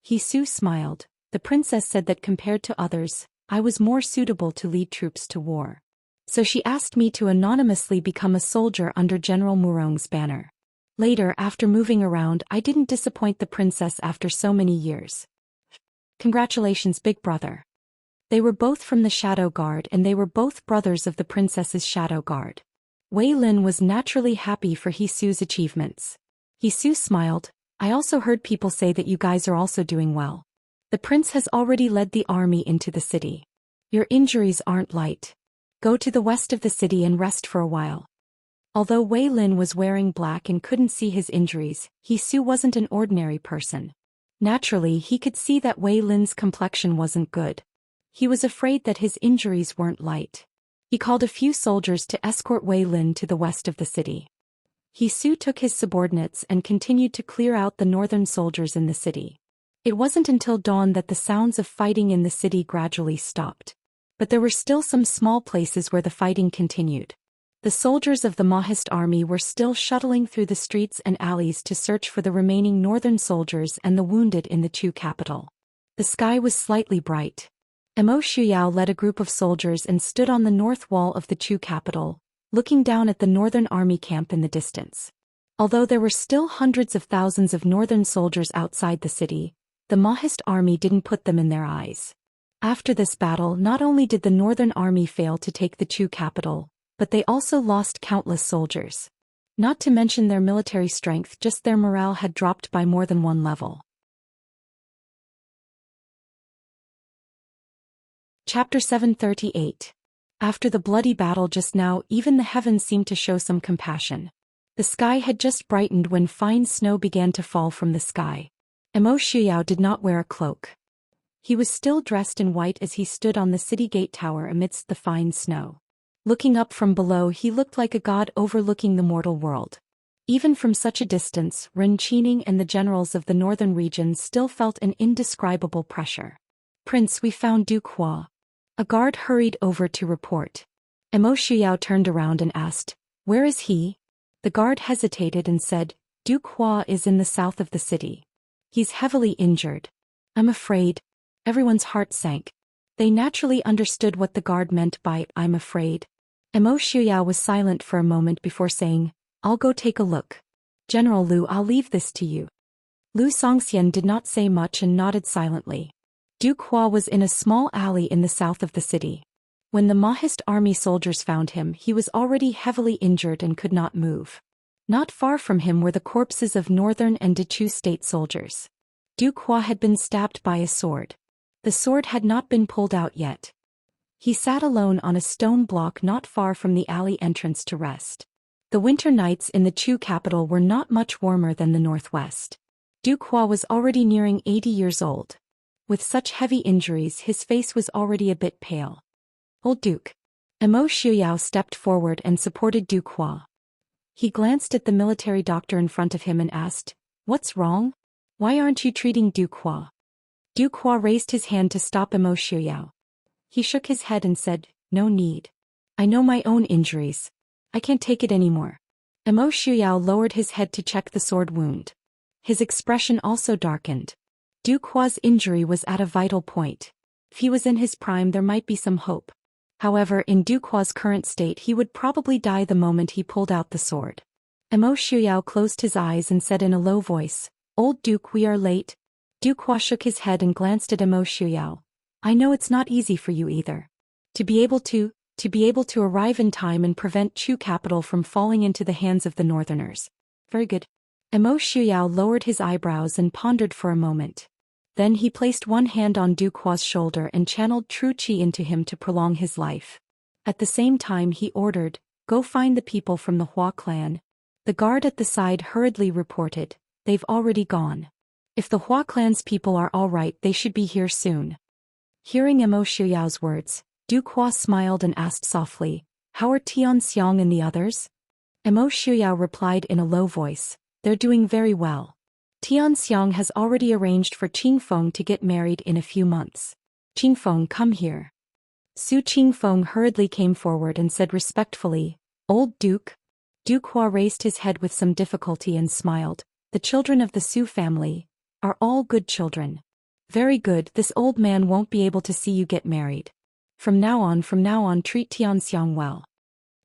He Su smiled. "The princess said that compared to others, I was more suitable to lead troops to war. So she asked me to anonymously become a soldier under General Murong's banner. Later, after moving around, I didn't disappoint the princess after so many years. Congratulations, Big Brother." They were both from the Shadow Guard and they were both brothers of the princess's Shadow Guard. Wei Lin was naturally happy for He Su's achievements. He Su smiled. "I also heard people say that you guys are also doing well. The prince has already led the army into the city. Your injuries aren't light. Go to the west of the city and rest for a while." Although Wei Lin was wearing black and couldn't see his injuries, He Su wasn't an ordinary person. Naturally, he could see that Wei Lin's complexion wasn't good. He was afraid that his injuries weren't light. He called a few soldiers to escort Wei Lin to the west of the city. He Su took his subordinates and continued to clear out the northern soldiers in the city. It wasn't until dawn that the sounds of fighting in the city gradually stopped. But there were still some small places where the fighting continued. The soldiers of the Mahist army were still shuttling through the streets and alleys to search for the remaining northern soldiers and the wounded in the Chu capital. The sky was slightly bright. Mo Shuyao led a group of soldiers and stood on the north wall of the Chu capital, looking down at the northern army camp in the distance. Although there were still hundreds of thousands of northern soldiers outside the city, the Mahist army didn't put them in their eyes. After this battle, not only did the northern army fail to take the Chu capital, but they also lost countless soldiers. Not to mention their military strength, just their morale had dropped by more than one level. Chapter 738. After the bloody battle just now, even the heavens seemed to show some compassion. The sky had just brightened when fine snow began to fall from the sky. Mo Shuyao did not wear a cloak. He was still dressed in white as he stood on the city gate tower amidst the fine snow. Looking up from below, he looked like a god overlooking the mortal world. Even from such a distance, Enchanting and the generals of the northern regions still felt an indescribable pressure. "Prince, we found Duke Hua." A guard hurried over to report. Emo Shuyao turned around and asked, "Where is he?" The guard hesitated and said, "Duke Hua is in the south of the city. He's heavily injured." "I'm afraid." Everyone's heart sank. They naturally understood what the guard meant by "I'm afraid." Emo Shuyao was silent for a moment before saying, "I'll go take a look. General Lu, I'll leave this to you." Lu Songxian did not say much and nodded silently. Duke Hua was in a small alley in the south of the city. When the Mahist army soldiers found him, he was already heavily injured and could not move. Not far from him were the corpses of Northern and Dechu state soldiers. Duke Hua had been stabbed by a sword. The sword had not been pulled out yet. He sat alone on a stone block not far from the alley entrance to rest. The winter nights in the Chu capital were not much warmer than the northwest. Duke Hua was already nearing 80 years old. With such heavy injuries, his face was already a bit pale. "Old Duke." Emo Shuyao stepped forward and supported Duke Hua. He glanced at the military doctor in front of him and asked, "What's wrong? Why aren't you treating Duke Hua?" Duke Hua raised his hand to stop Emo Shuyao. He shook his head and said, "No need. I know my own injuries. I can't take it anymore." Emo Shuyao lowered his head to check the sword wound. His expression also darkened. Duke Hua's injury was at a vital point. If he was in his prime, there might be some hope. However, in Duke Hua's current state, he would probably die the moment he pulled out the sword. Emo Shuyao closed his eyes and said in a low voice, "Old Duke, we are late." Duke Hua shook his head and glanced at Emo Shuyao. "I know it's not easy for you either. To be able to arrive in time and prevent Chu capital from falling into the hands of the northerners. Very good." Emo Shuyao lowered his eyebrows and pondered for a moment. Then he placed one hand on Duke Hua's shoulder and channeled true qi into him to prolong his life. At the same time he ordered, "Go find the people from the Hua clan." The guard at the side hurriedly reported, "They've already gone. If the Hua clan's people are all right, they should be here soon." Hearing Emo Shuyao's words, Duke Hua smiled and asked softly, "How are Tian Xiang and the others?" Emo Shuyao replied in a low voice, "They're doing very well. Tian Xiang has already arranged for Qingfeng to get married in a few months. Qingfeng, come here." Su Qingfeng hurriedly came forward and said respectfully, "Old Duke." Duke Hua raised his head with some difficulty and smiled. "The children of the Su family are all good children." "Very good, this old man won't be able to see you get married. From now on, treat Tian Xiang well."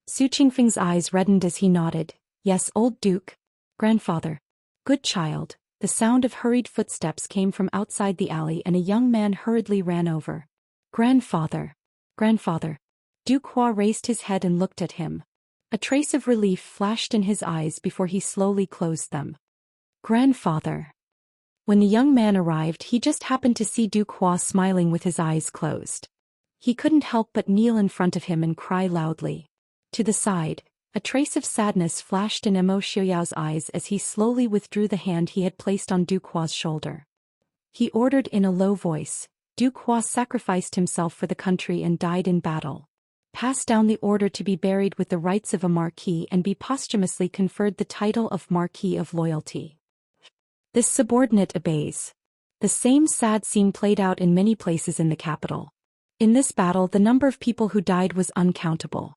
Su Qingfeng's eyes reddened as he nodded. "Yes, old Duke. Grandfather." "Good child." The sound of hurried footsteps came from outside the alley and a young man hurriedly ran over. "Grandfather. Grandfather." Duke Hua raised his head and looked at him. A trace of relief flashed in his eyes before he slowly closed them. "Grandfather." When the young man arrived, he just happened to see Duke Hua smiling with his eyes closed. He couldn't help but kneel in front of him and cry loudly. To the side, a trace of sadness flashed in Emo Shouyao's eyes as he slowly withdrew the hand he had placed on Duke Hua's shoulder. He ordered in a low voice, "Duke Hua sacrificed himself for the country and died in battle. Pass down the order to be buried with the rights of a marquis and be posthumously conferred the title of Marquis of Loyalty." This subordinate obeys. The same sad scene played out in many places in the capital. In this battle, the number of people who died was uncountable.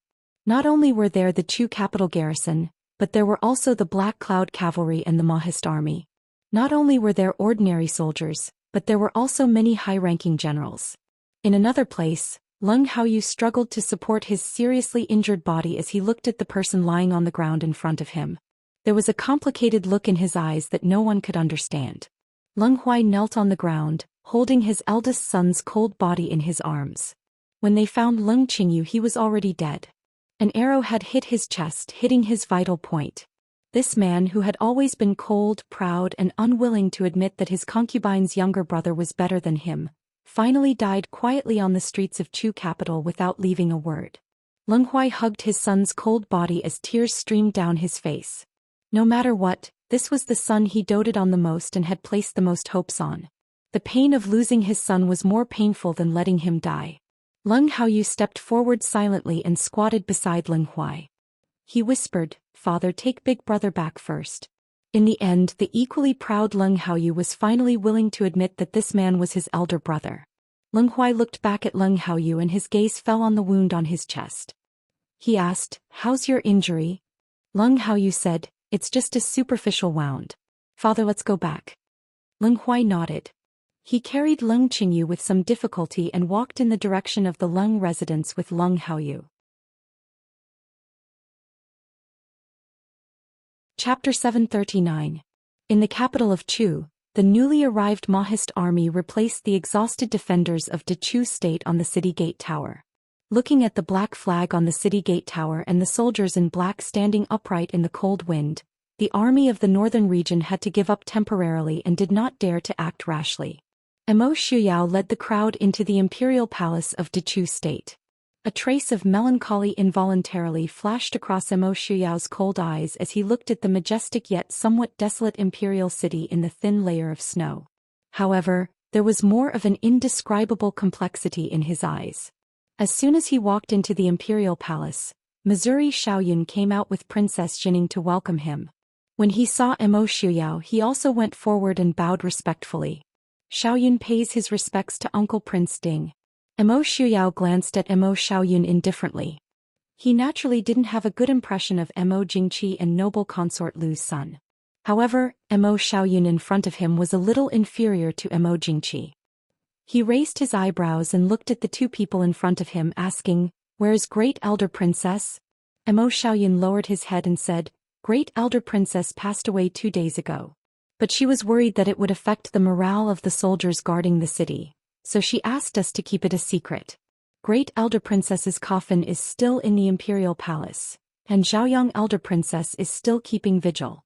Not only were there the Chu capital garrison, but there were also the Black Cloud cavalry and the Mahist army. Not only were there ordinary soldiers, but there were also many high-ranking generals. In another place, Leng Haoyu struggled to support his seriously injured body as he looked at the person lying on the ground in front of him. There was a complicated look in his eyes that no one could understand. Leng Huai knelt on the ground, holding his eldest son's cold body in his arms. When they found Leng Qingyu, he was already dead. An arrow had hit his chest, hitting his vital point. This man, who had always been cold, proud, and unwilling to admit that his concubine's younger brother was better than him, finally died quietly on the streets of Chu capital without leaving a word. Leng Huai hugged his son's cold body as tears streamed down his face. No matter what, this was the son he doted on the most and had placed the most hopes on. The pain of losing his son was more painful than letting him die. Leng Haoyu stepped forward silently and squatted beside Leng Huai. He whispered, "Father, take big brother back first." In the end, the equally proud Leng Haoyu was finally willing to admit that this man was his elder brother. Leng Huai looked back at Leng Haoyu and his gaze fell on the wound on his chest. He asked, "How's your injury?" Leng Haoyu said, "It's just a superficial wound. Father, let's go back." Leng Huai nodded. He carried Leng Qingyu with some difficulty and walked in the direction of the Leng residence with Leng Haoyu. Chapter 739. In the capital of Chu, the newly arrived Maoist army replaced the exhausted defenders of the Chu state on the city gate tower. Looking at the black flag on the city gate tower and the soldiers in black standing upright in the cold wind, the army of the northern region had to give up temporarily and did not dare to act rashly. Mo Shuyao led the crowd into the imperial palace of the Chu state. A trace of melancholy involuntarily flashed across Mo Shuyao's cold eyes as he looked at the majestic yet somewhat desolate imperial city in the thin layer of snow. However, there was more of an indescribable complexity in his eyes. As soon as he walked into the imperial palace, Missouri Xiaoyun came out with Princess Jining to welcome him. When he saw Mo Shuyao, he also went forward and bowed respectfully. Xiaoyun pays his respects to Uncle Prince Ding. Mo Shuyao glanced at Mo Xiaoyun indifferently. He naturally didn't have a good impression of Mo Jingqi and noble consort Lu's son. However, Mo Xiaoyun in front of him was a little inferior to Mo Jingqi. He raised his eyebrows and looked at the two people in front of him, asking, "Where's Great Elder Princess?" Mo Xiaoyun lowered his head and said, "Great Elder Princess passed away 2 days ago. But she was worried that it would affect the morale of the soldiers guarding the city, so she asked us to keep it a secret. Great Elder Princess's coffin is still in the imperial palace, and Zhaoyang Elder Princess is still keeping vigil."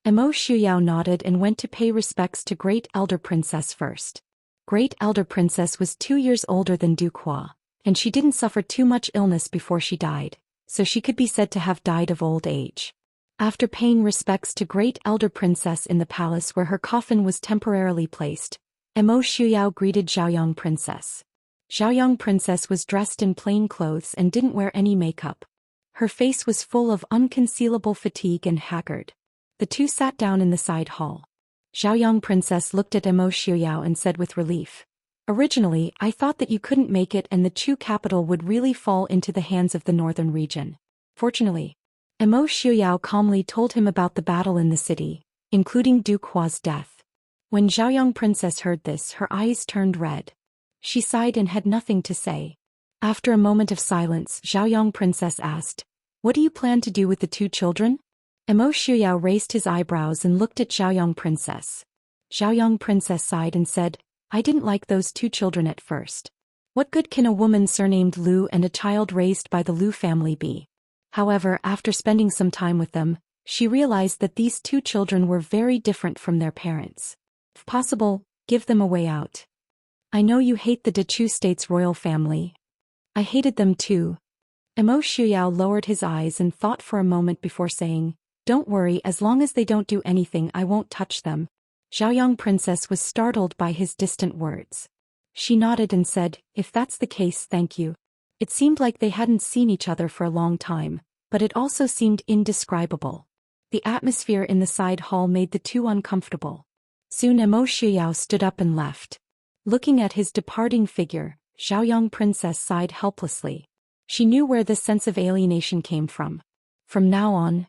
Mo Shuyao nodded and went to pay respects to Great Elder Princess first. Great Elder Princess was 2 years older than Duhua, and she didn't suffer too much illness before she died, so she could be said to have died of old age. After paying respects to Great Elder Princess in the palace where her coffin was temporarily placed, Mo Shuyao greeted Zhaoyang Princess. Zhaoyang Princess was dressed in plain clothes and didn't wear any makeup. Her face was full of unconcealable fatigue and haggard. The two sat down in the side hall. Zhaoyang Princess looked at Mo Shuyao and said with relief, "Originally, I thought that you couldn't make it and the Chu capital would really fall into the hands of the northern region. Fortunately." Mo Shuyao calmly told him about the battle in the city, including Duhua's death. When Zhaoyang Princess heard this, her eyes turned red. She sighed and had nothing to say. After a moment of silence, Zhaoyang Princess asked, "What do you plan to do with the 2 children?" Mo Shuyao raised his eyebrows and looked at Zhaoyang Princess. Zhaoyang Princess sighed and said, "I didn't like those 2 children at first. What good can a woman surnamed Lu and a child raised by the Lu family be?" However, after spending some time with them, she realized that these 2 children were very different from their parents. If possible, give them a way out. "I know you hate the Dechu state's royal family. I hated them too." Mo Shuyao lowered his eyes and thought for a moment before saying, "Don't worry, as long as they don't do anything, I won't touch them." Zhaoyang Princess was startled by his distant words. She nodded and said, "If that's the case, thank you." It seemed like they hadn't seen each other for a long time, but it also seemed indescribable. The atmosphere in the side hall made the two uncomfortable. Soon Mo Shuyao stood up and left. Looking at his departing figure, Zhaoyang Princess sighed helplessly. She knew where this sense of alienation came from. From now on,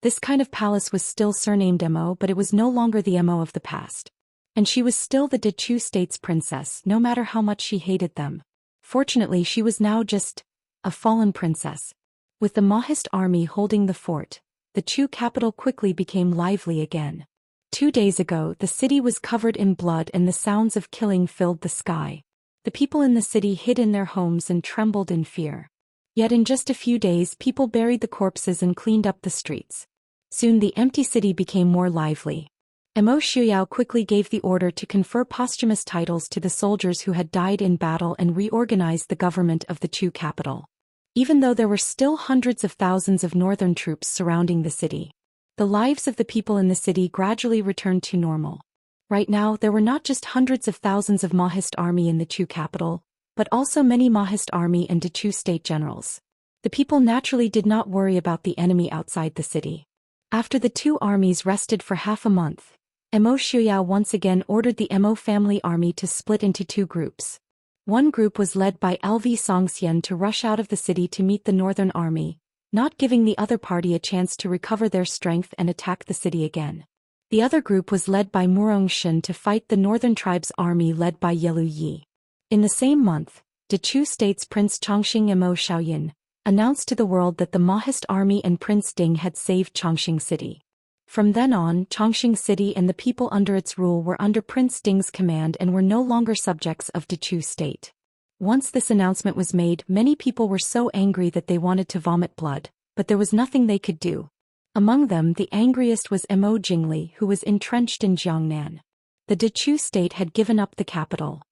this kind of palace was still surnamed Mo, but it was no longer the Mo of the past. And she was still the Dechu state's princess, no matter how much she hated them. Fortunately, she was now just a fallen princess. With the Maoist army holding the fort, the Chu capital quickly became lively again. 2 days ago, the city was covered in blood and the sounds of killing filled the sky. The people in the city hid in their homes and trembled in fear. Yet in just a few days, people buried the corpses and cleaned up the streets. Soon the empty city became more lively. Mo Shuyao quickly gave the order to confer posthumous titles to the soldiers who had died in battle and reorganized the government of the Chu capital. Even though there were still hundreds of thousands of northern troops surrounding the city, the lives of the people in the city gradually returned to normal. Right now, there were not just hundreds of thousands of Maoist army in the Chu capital, but also many Maoist army and Dechu state generals. The people naturally did not worry about the enemy outside the city. After the two armies rested for half a month, Mo Xiuyao once again ordered the Mo family army to split into two groups. One group was led by LV Songxian to rush out of the city to meet the northern army, not giving the other party a chance to recover their strength and attack the city again. The other group was led by Murong Shen to fight the northern tribe's army led by Yelu Yi. In the same month, Dechu State's Prince Chongqing Mo Xiaoyan announced to the world that the Maoist army and Prince Ding had saved Chongqing City. From then on, Chongqing City and the people under its rule were under Prince Ding's command and were no longer subjects of Dechu State. Once this announcement was made, many people were so angry that they wanted to vomit blood, but there was nothing they could do. Among them, the angriest was Mo Jingli, who was entrenched in Jiangnan. The Dechu State had given up the capital.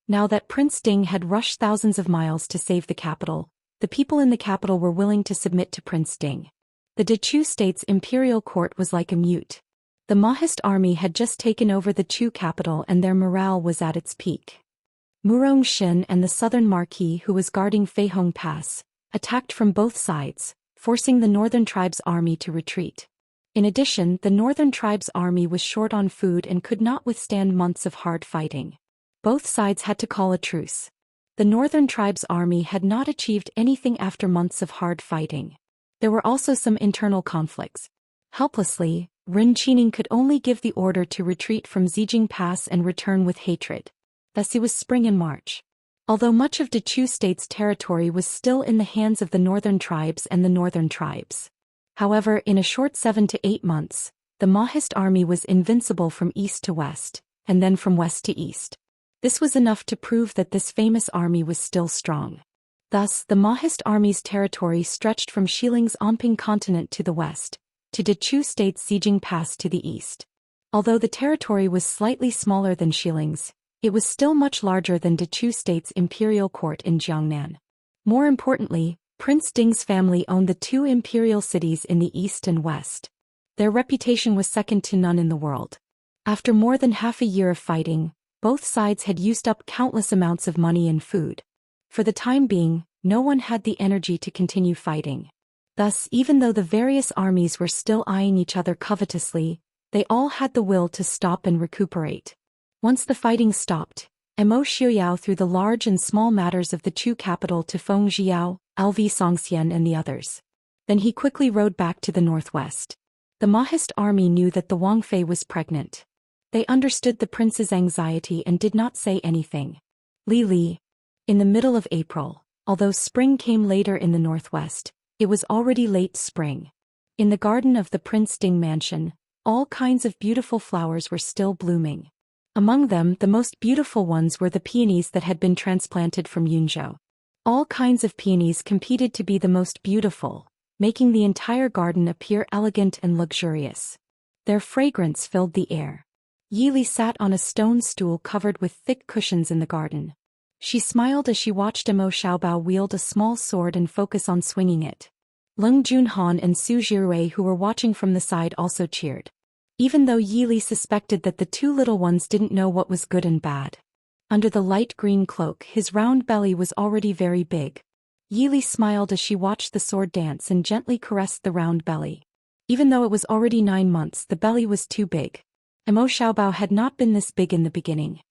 Now that Prince Ding had rushed thousands of miles to save the capital, the people in the capital were willing to submit to Prince Ding. The Dechu State's imperial court was like a mute. The Maoist army had just taken over the Chu capital and their morale was at its peak. Murong Shen and the southern marquis, who was guarding Feihong Pass, attacked from both sides, forcing the northern tribe's army to retreat. In addition, the northern tribe's army was short on food and could not withstand months of hard fighting. Both sides had to call a truce. The northern tribe's army had not achieved anything after months of hard fighting. There were also some internal conflicts. Helplessly, Ren Qining could only give the order to retreat from Zijing Pass and return with hatred. Thus it was spring in March. Although much of Dechu State's territory was still in the hands of the northern tribes and the northern tribes. However, in a short 7 to 8 months, the Maoist army was invincible from east to west, and then from west to east. This was enough to prove that this famous army was still strong. Thus, the Maoist army's territory stretched from Shiling's Anping continent to the west, to Dechu State's Zijing Pass to the east. Although the territory was slightly smaller than Shiling's, it was still much larger than Dechu State's imperial court in Jiangnan. More importantly, Prince Ding's family owned the two imperial cities in the east and west. Their reputation was second to none in the world. After more than half a year of fighting, both sides had used up countless amounts of money and food. For the time being, no one had the energy to continue fighting. Thus, even though the various armies were still eyeing each other covetously, they all had the will to stop and recuperate. Once the fighting stopped, Mo Xiuyao threw the large and small matters of the Chu capital to Feng Zhiyao, LV Songxian and the others. Then he quickly rode back to the northwest. The Maoist army knew that the Wangfei was pregnant. They understood the prince's anxiety and did not say anything. Li. In the middle of April, although spring came later in the northwest, it was already late spring. In the garden of the Prince Ding mansion, all kinds of beautiful flowers were still blooming. Among them, the most beautiful ones were the peonies that had been transplanted from Yunzhou. All kinds of peonies competed to be the most beautiful, making the entire garden appear elegant and luxurious. Their fragrance filled the air. Yili sat on a stone stool covered with thick cushions in the garden. She smiled as she watched Mo Xiaobao wield a small sword and focus on swinging it. Leng Junhan and Su Zhirui, who were watching from the side, also cheered. Even though Yili suspected that the two little ones didn't know what was good and bad. Under the light green cloak, his round belly was already very big. Yili smiled as she watched the sword dance and gently caressed the round belly. Even though it was already 9 months, the belly was too big. Mo Xiaobao had not been this big in the beginning.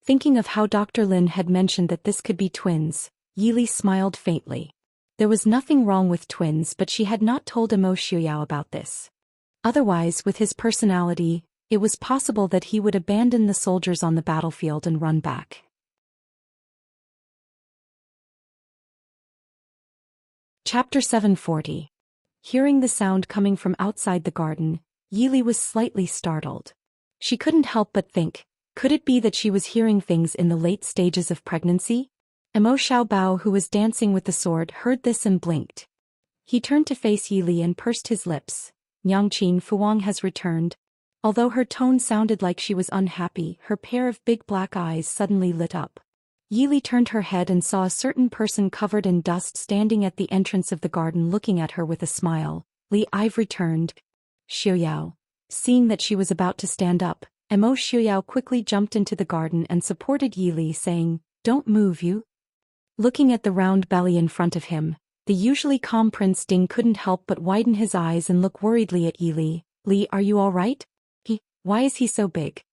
Thinking of how Dr. Lin had mentioned that this could be twins, Yili smiled faintly. There was nothing wrong with twins, but she had not told Mo Xiuyao about this. Otherwise, with his personality, it was possible that he would abandon the soldiers on the battlefield and run back. Chapter 740. Hearing the sound coming from outside the garden, Yili was slightly startled. She couldn't help but think, could it be that she was hearing things in the late stages of pregnancy? Mo Xiaobao, who was dancing with the sword, heard this and blinked. He turned to face Yili and pursed his lips. Nyangqin Fuwang has returned. Although her tone sounded like she was unhappy, her pair of big black eyes suddenly lit up. Yili turned her head and saw a certain person covered in dust standing at the entrance of the garden looking at her with a smile. Li, I've returned. Xiuyao. Seeing that she was about to stand up, Mo Xiuyao quickly jumped into the garden and supported Yili, saying, "Don't move, you." Looking at the round belly in front of him, The usually calm Prince Ding couldn't help but widen his eyes and look worriedly at Yi. Li, are you all right? Why is he so big?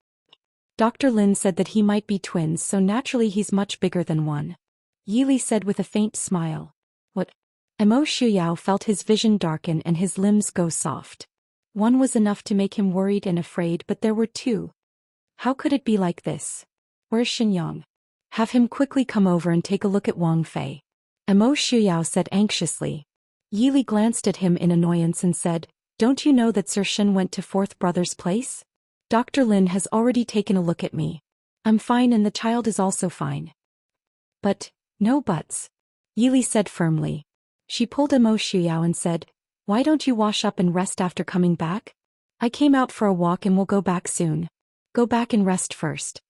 Dr. Lin said that he might be twins, so naturally he's much bigger than one. Yi said with a faint smile. What? Mo Shuyao felt his vision darken and his limbs go soft. One was enough to make him worried and afraid, but there were two. How could it be like this? Where's Xinyang? Have him quickly come over and take a look at Wang Fei. Mo Shuyao said anxiously. Yi glanced at him in annoyance and said, don't you know that Sir Shen went to Fourth Brother's place? Dr. Lin has already taken a look at me. I'm fine and the child is also fine. But, no buts. Yi said firmly. She pulled Mo Shuyao and said, why don't you wash up and rest after coming back? I came out for a walk and will go back soon. Go back and rest first.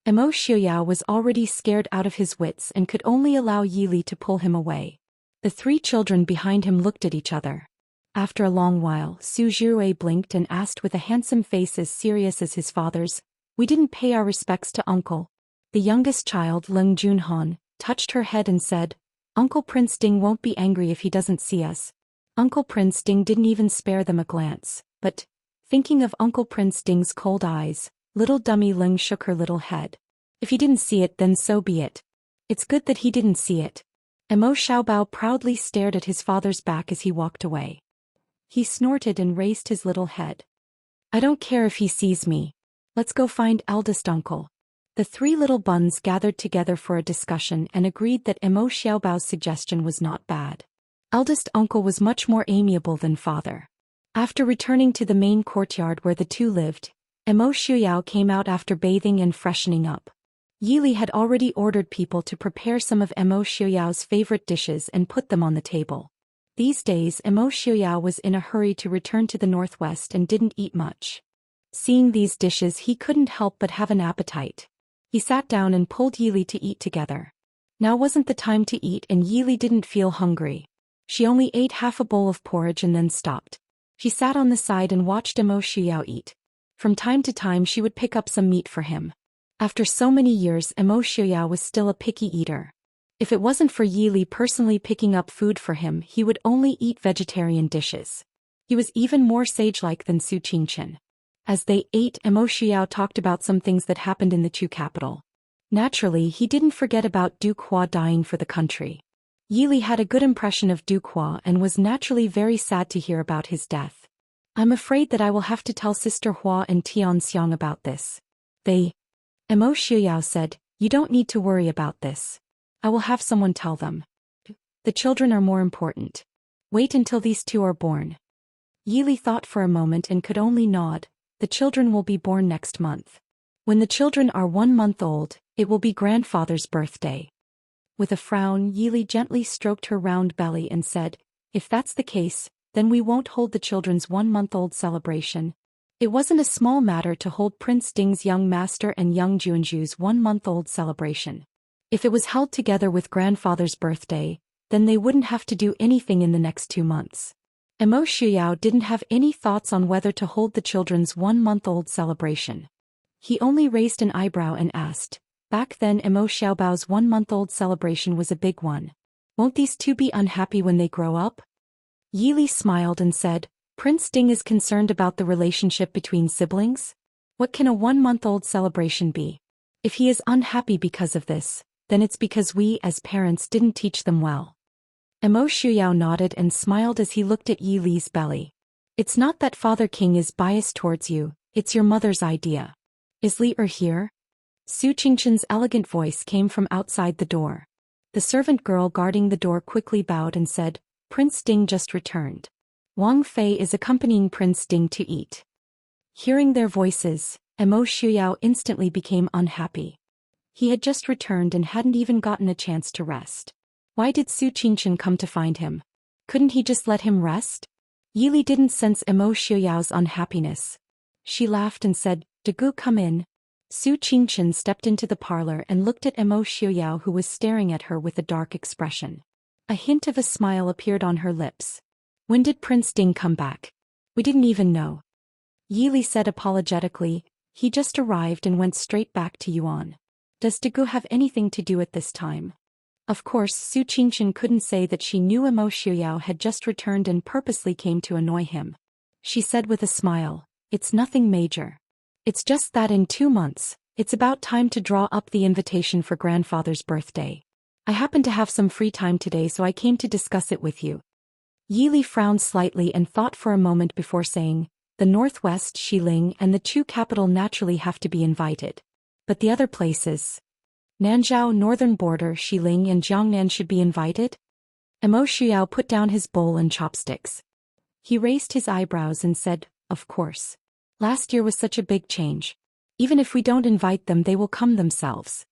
Mo Shuyao was already scared out of his wits and could only allow Yi to pull him away. The three children behind him looked at each other. After a long while, Su Jirui blinked and asked with a handsome face as serious as his father's, we didn't pay our respects to uncle. The youngest child, Leng Junhan, touched her head and said, Uncle Prince Ding won't be angry if he doesn't see us. Uncle Prince Ding didn't even spare them a glance, but, thinking of Uncle Prince Ding's cold eyes, little dummy Leng shook her little head. If he didn't see it, then so be it. It's good that he didn't see it. Mo Xiaobao proudly stared at his father's back as he walked away. He snorted and raised his little head. I don't care if he sees me. Let's go find eldest uncle. The three little buns gathered together for a discussion and agreed that Mo Xiaobao's suggestion was not bad. Eldest uncle was much more amiable than father. After returning to the main courtyard where the two lived, Mo Shuyao came out after bathing and freshening up. Yi had already ordered people to prepare some of Mo Xuyao's favorite dishes and put them on the table. These days Mo Xuyao was in a hurry to return to the northwest and didn't eat much. Seeing these dishes he couldn't help but have an appetite. He sat down and pulled Yi to eat together. Now wasn't the time to eat and Yi didn't feel hungry. She only ate half a bowl of porridge and then stopped. She sat on the side and watched Mo Xuyao eat. From time to time she would pick up some meat for him. After so many years Mo Xuyao was still a picky eater. If it wasn't for Yi personally picking up food for him, he would only eat vegetarian dishes. He was even more sage-like than Su Qingchen. As they ate, Mo Xuyao talked about some things that happened in the Chu capital. Naturally, he didn't forget about Duke Hua dying for the country. Yi had a good impression of Duke Hua and was naturally very sad to hear about his death. I'm afraid that I will have to tell Sister Hua and Tian Xiang about this. Mo Xuyao said, you don't need to worry about this. I will have someone tell them. The children are more important. Wait until these two are born. Yi thought for a moment and could only nod. The children will be born next month. When the children are 1 month old, it will be grandfather's birthday. With a frown, Yi gently stroked her round belly and said, if that's the case, then we won't hold the children's 1-month-old celebration. It wasn't a small matter to hold Prince Ding's young master and young Junju's 1-month-old celebration. If it was held together with grandfather's birthday, then they wouldn't have to do anything in the next 2 months. Mo Xuyao didn't have any thoughts on whether to hold the children's 1-month-old celebration. He only raised an eyebrow and asked, back then Mo Xiaobao's 1-month-old celebration was a big one. Won't these two be unhappy when they grow up? Yi smiled and said, Prince Ding is concerned about the relationship between siblings? What can a 1-month-old celebration be? If he is unhappy because of this, then it's because we as parents didn't teach them well. Mo Xuyao nodded and smiled as he looked at Yi's belly. It's not that Father King is biased towards you, it's your mother's idea. Is Li here? Su Qingchen's elegant voice came from outside the door. The servant girl guarding the door quickly bowed and said, Prince Ding just returned. Wang Fei is accompanying Prince Ding to eat. Hearing their voices, Mo Xuyao instantly became unhappy. He had just returned and hadn't even gotten a chance to rest. Why did Su Qingchen come to find him? Couldn't he just let him rest? Yi didn't sense Mo Xuyao's unhappiness. She laughed and said, Dagu, come in. Su Qingchen stepped into the parlor and looked at Mo Xuyao, who was staring at her with a dark expression. A hint of a smile appeared on her lips. When did Prince Ding come back? We didn't even know. Yi said apologetically, he just arrived and went straight back to Yuan. Does Dagu have anything to do at this time? Of course, Su Qingchen couldn't say that she knew Imo Xiuyao had just returned and purposely came to annoy him. She said with a smile, "It's nothing major. It's just that in 2 months, it's about time to draw up the invitation for grandfather's birthday. I happen to have some free time today, so I came to discuss it with you." Yi Li frowned slightly and thought for a moment before saying, "The Northwest, Xiling, and the Chu capital naturally have to be invited. But the other places, Nanzhao, northern border, Xiling, and Jiangnan should be invited?" Imo Xiuyao put down his bowl and chopsticks. He raised his eyebrows and said, "Of course. Last year was such a big change. Even if we don't invite them, they will come themselves."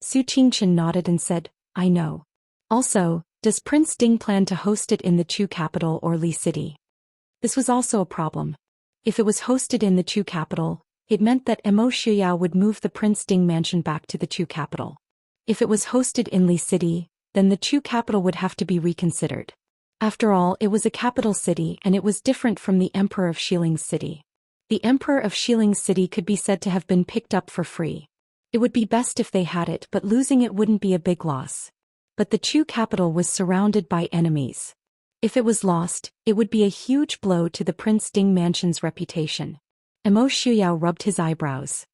Su Qingchen nodded and said, "I know. Also, does Prince Ding plan to host it in the Chu capital or Li City?" This was also a problem. If it was hosted in the Chu capital, it meant that Imo Xiuyao would move the Prince Ding mansion back to the Chu capital. If it was hosted in Li City, then the Chu capital would have to be reconsidered. After all, it was a capital city and it was different from the Emperor of Xiling's city. The Emperor of Xiling's city could be said to have been picked up for free. It would be best if they had it, but losing it wouldn't be a big loss. But the Chu capital was surrounded by enemies. If it was lost, it would be a huge blow to the Prince Ding mansion's reputation. Imo Xiuyao rubbed his eyebrows.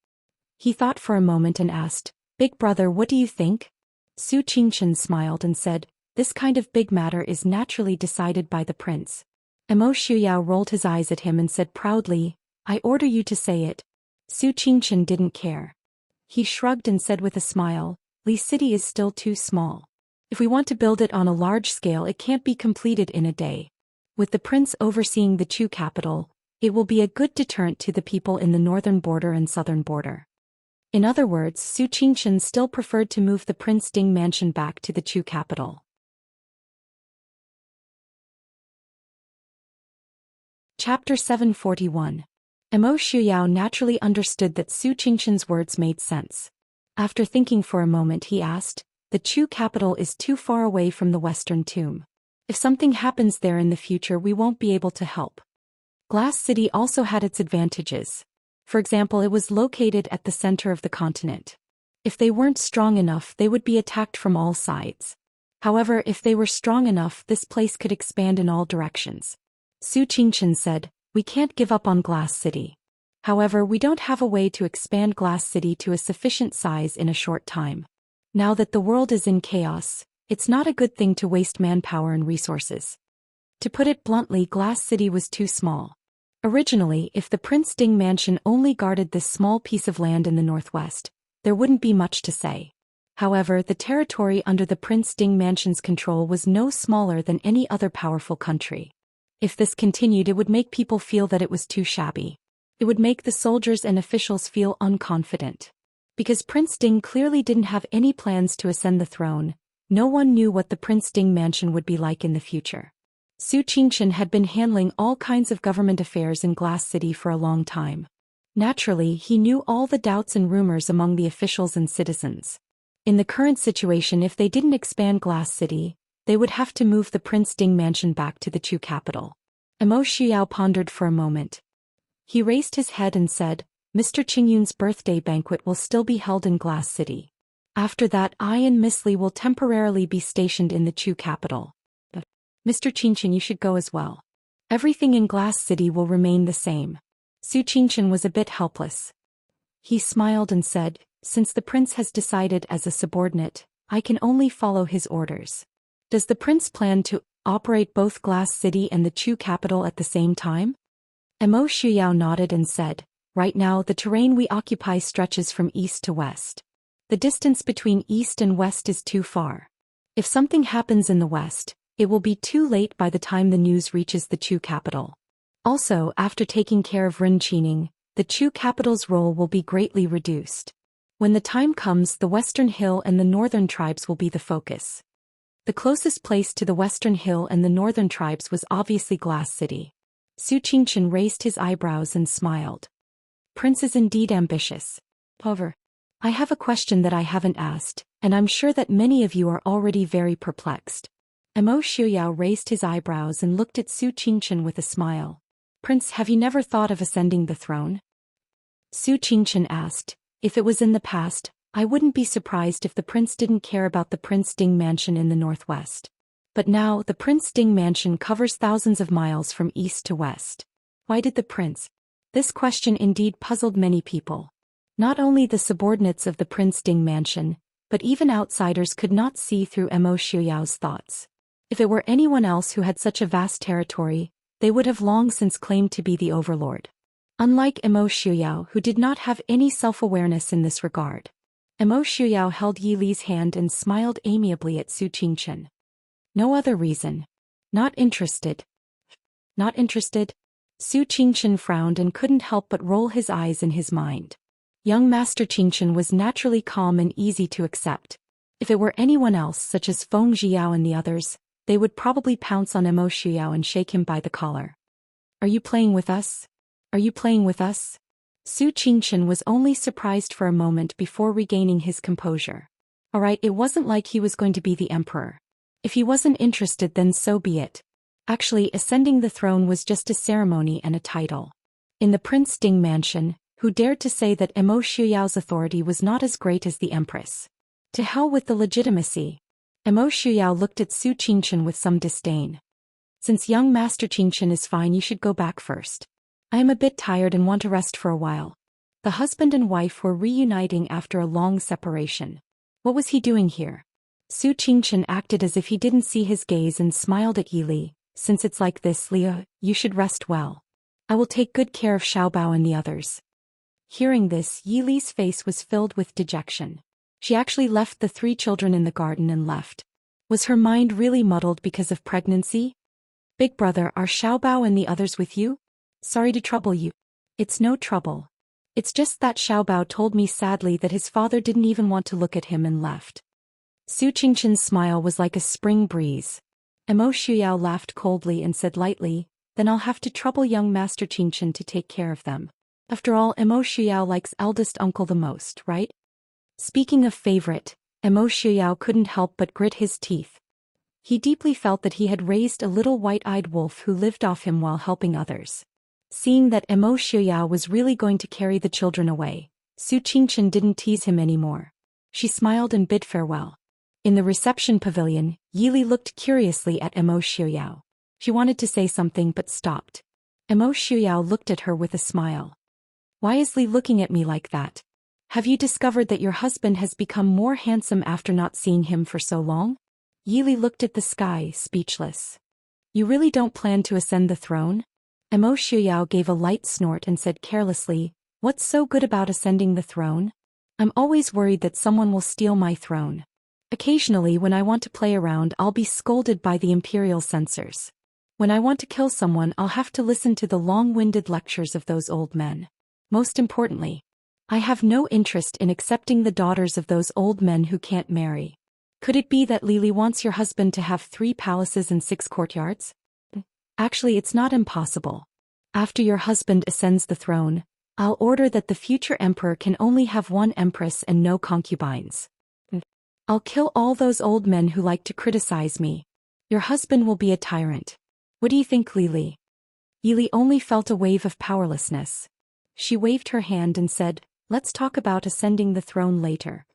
He thought for a moment and asked, "Big brother, what do you think?" Su Qingchen smiled and said, "This kind of big matter is naturally decided by the prince." Imo Xiuyao rolled his eyes at him and said proudly, "I order you to say it." Su Qingchen didn't care. He shrugged and said with a smile, "Li City is still too small. If we want to build it on a large scale, it can't be completed in a day. With the prince overseeing the Chu capital, it will be a good deterrent to the people in the northern border and southern border." In other words, Su Qingchen still preferred to move the Prince Ding mansion back to the Chu capital. Chapter 741. Imo Xiuyao naturally understood that Su Qingchen's words made sense. After thinking for a moment, he asked, "The Chu capital is too far away from the Western Tomb. If something happens there in the future, we won't be able to help." Glass City also had its advantages. For example, it was located at the center of the continent. If they weren't strong enough, they would be attacked from all sides. However, if they were strong enough, this place could expand in all directions. Su Qingchen said, "We can't give up on Glass City. However, we don't have a way to expand Glass City to a sufficient size in a short time. Now that the world is in chaos, it's not a good thing to waste manpower and resources." To put it bluntly, Glass City was too small. Originally, if the Prince Ding mansion only guarded this small piece of land in the northwest, there wouldn't be much to say. However, the territory under the Prince Ding mansion's control was no smaller than any other powerful country. If this continued, it would make people feel that it was too shabby. It would make the soldiers and officials feel unconfident. Because Prince Ding clearly didn't have any plans to ascend the throne, no one knew what the Prince Ding mansion would be like in the future. Su Qingchen had been handling all kinds of government affairs in Glass City for a long time. Naturally, he knew all the doubts and rumors among the officials and citizens. In the current situation, if they didn't expand Glass City, they would have to move the Prince Ding mansion back to the Chu capital. Imo Xiuyao pondered for a moment. He raised his head and said, "Mr. Qingyun's birthday banquet will still be held in Glass City. After that, I and Miss Li will temporarily be stationed in the Chu capital. But, Mr. Qingchen, you should go as well. Everything in Glass City will remain the same." Su Qingchen was a bit helpless. He smiled and said, "Since the prince has decided as a subordinate, I can only follow his orders. Does the prince plan to operate both Glass City and the Chu capital at the same time?" Imo Xiuyao nodded and said, "Right now the terrain we occupy stretches from east to west. The distance between east and west is too far. If something happens in the west, it will be too late by the time the news reaches the Chu capital. Also, after taking care of Rinqining, the Chu capital's role will be greatly reduced. When the time comes, the Western Hill and the Northern tribes will be the focus." The closest place to the Western Hill and the Northern tribes was obviously Glass City. Su Qingchen raised his eyebrows and smiled. "Prince is indeed ambitious. However, I have a question that I haven't asked, and I'm sure that many of you are already very perplexed." Imo Xiuyao raised his eyebrows and looked at Su Qingchen with a smile. "Prince, have you never thought of ascending the throne?" Su Qingchen asked, "If it was in the past, I wouldn't be surprised if the prince didn't care about the Prince Ding mansion in the northwest. But now, the Prince Ding mansion covers thousands of miles from east to west. Why did the prince? This question indeed puzzled many people. Not only the subordinates of the Prince Ding mansion, but even outsiders could not see through Mo Xiuyao's thoughts. If it were anyone else who had such a vast territory, they would have long since claimed to be the overlord. Unlike Mo Xiuyao, who did not have any self-awareness in this regard. Mo Xiuyao held Yi Li's hand and smiled amiably at Su Qingchen. No other reason. Not interested. Not interested? Su Qingchen frowned and couldn't help but roll his eyes in his mind. Young Master Qingchen was naturally calm and easy to accept. If it were anyone else such as Feng Zhiyao and the others, they would probably pounce on Mo Xiuyao and shake him by the collar. Are you playing with us? Are you playing with us? Su Qingchen was only surprised for a moment before regaining his composure. Alright, it wasn't like he was going to be the emperor. If he wasn't interested, then so be it. Actually, ascending the throne was just a ceremony and a title. In the Prince Ding mansion, who dared to say that Mo Xiuyao's authority was not as great as the empress? To hell with the legitimacy. Mo Xiuyao looked at Su Qingchen with some disdain. Since young Master Qingchen is fine, you should go back first. I am a bit tired and want to rest for a while. The husband and wife were reuniting after a long separation. What was he doing here? Su Qingchen acted as if he didn't see his gaze and smiled at Yi Li. Since it's like this, Leah, you should rest well. I will take good care of Xiaobao and the others. Hearing this, Yi Li's face was filled with dejection. She actually left the 3 children in the garden and left. Was her mind really muddled because of pregnancy? Big brother, are Xiaobao and the others with you? Sorry to trouble you. It's no trouble. It's just that Xiaobao told me sadly that his father didn't even want to look at him and left. Su Qingchen's smile was like a spring breeze. Mo Xiuyao laughed coldly and said lightly, then I'll have to trouble young Master Qingchen to take care of them. After all, Mo Xiuyao likes eldest uncle the most, right? Speaking of favorite, Mo Xiuyao couldn't help but grit his teeth. He deeply felt that he had raised a little white-eyed wolf who lived off him while helping others. Seeing that Mo Xiuyao was really going to carry the children away, Su Qingchen didn't tease him anymore. She smiled and bid farewell. In the reception pavilion, Yi Li looked curiously at Mo Xiuyao. She wanted to say something but stopped. Mo Xiuyao looked at her with a smile. Why is Li looking at me like that? Have you discovered that your husband has become more handsome after not seeing him for so long? Yi Li looked at the sky, speechless. You really don't plan to ascend the throne? Mo Xiuyao gave a light snort and said carelessly, what's so good about ascending the throne? I'm always worried that someone will steal my throne. Occasionally when I want to play around, I'll be scolded by the imperial censors. When I want to kill someone, I'll have to listen to the long-winded lectures of those old men. Most importantly, I have no interest in accepting the daughters of those old men who can't marry. Could it be that Li wants your husband to have 3 palaces and 6 courtyards? Actually, it's not impossible. After your husband ascends the throne, I'll order that the future emperor can only have 1 empress and no concubines. I'll kill all those old men who like to criticize me. Your husband will be a tyrant. What do you think, Li? Yi Li only felt a wave of powerlessness. She waved her hand and said, let's talk about ascending the throne later.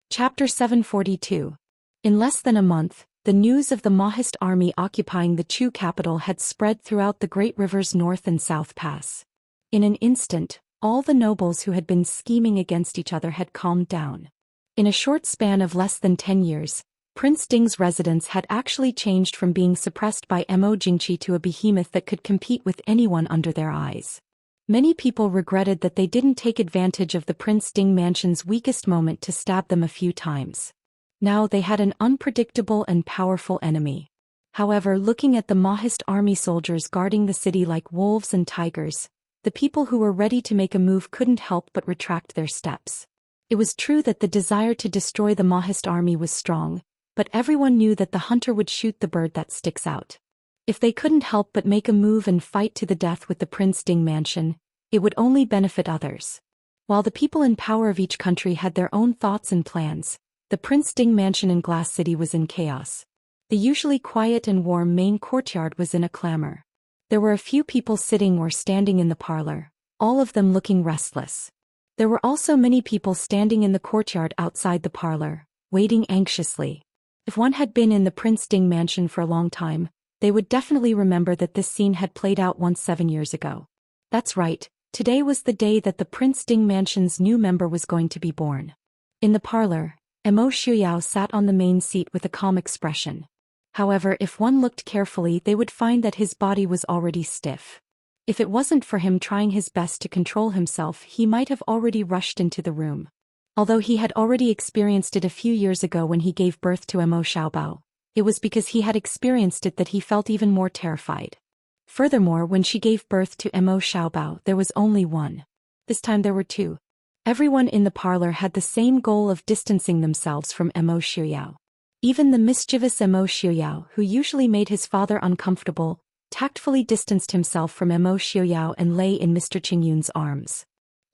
Chapter 742. In less than a month, the news of the Mahist army occupying the Chu capital had spread throughout the great rivers North and South Pass. In an instant, all the nobles who had been scheming against each other had calmed down. In a short span of less than 10 years, Prince Ding's residence had actually changed from being suppressed by Mo Jingqi to a behemoth that could compete with anyone under their eyes. Many people regretted that they didn't take advantage of the Prince Ding mansion's weakest moment to stab them a few times. Now they had an unpredictable and powerful enemy. However, looking at the Mahist army soldiers guarding the city like wolves and tigers, the people who were ready to make a move couldn't help but retract their steps. It was true that the desire to destroy the Mahist army was strong, but everyone knew that the hunter would shoot the bird that sticks out. If they couldn't help but make a move and fight to the death with the Prince Ding mansion, it would only benefit others. While the people in power of each country had their own thoughts and plans, the Prince Ding mansion in Glass City was in chaos. The usually quiet and warm main courtyard was in a clamor. There were a few people sitting or standing in the parlor, all of them looking restless. There were also many people standing in the courtyard outside the parlor, waiting anxiously. If one had been in the Prince Ding mansion for a long time, they would definitely remember that this scene had played out once 7 years ago. That's right, today was the day that the Prince Ding mansion's new member was going to be born. In the parlor, Mo Shuyao sat on the main seat with a calm expression. However, if one looked carefully, they would find that his body was already stiff. If it wasn't for him trying his best to control himself, he might have already rushed into the room. Although he had already experienced it a few years ago when he gave birth to Mo Xiaobao, it was because he had experienced it that he felt even more terrified. Furthermore, when she gave birth to Mo Xiaobao, there was only one. This time there were two. Everyone in the parlor had the same goal of distancing themselves from Mo Shuyao. Even the mischievous Mo Shuyao, who usually made his father uncomfortable, tactfully distanced himself from Mo Shuyao and lay in Mr. Qingyun's arms.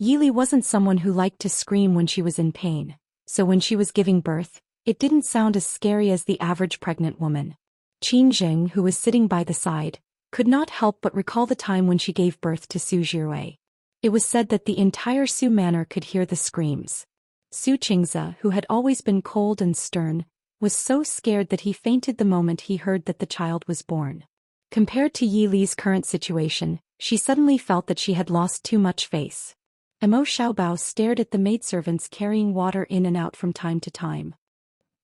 Yili wasn't someone who liked to scream when she was in pain, so when she was giving birth, it didn't sound as scary as the average pregnant woman. Qin Zheng, who was sitting by the side, could not help but recall the time when she gave birth to Su Jirui. It was said that the entire Su manor could hear the screams. Su Qingze, who had always been cold and stern, was so scared that he fainted the moment he heard that the child was born. Compared to Yi Li's current situation, she suddenly felt that she had lost too much face. Mo Xiaobao stared at the maidservants carrying water in and out from time to time.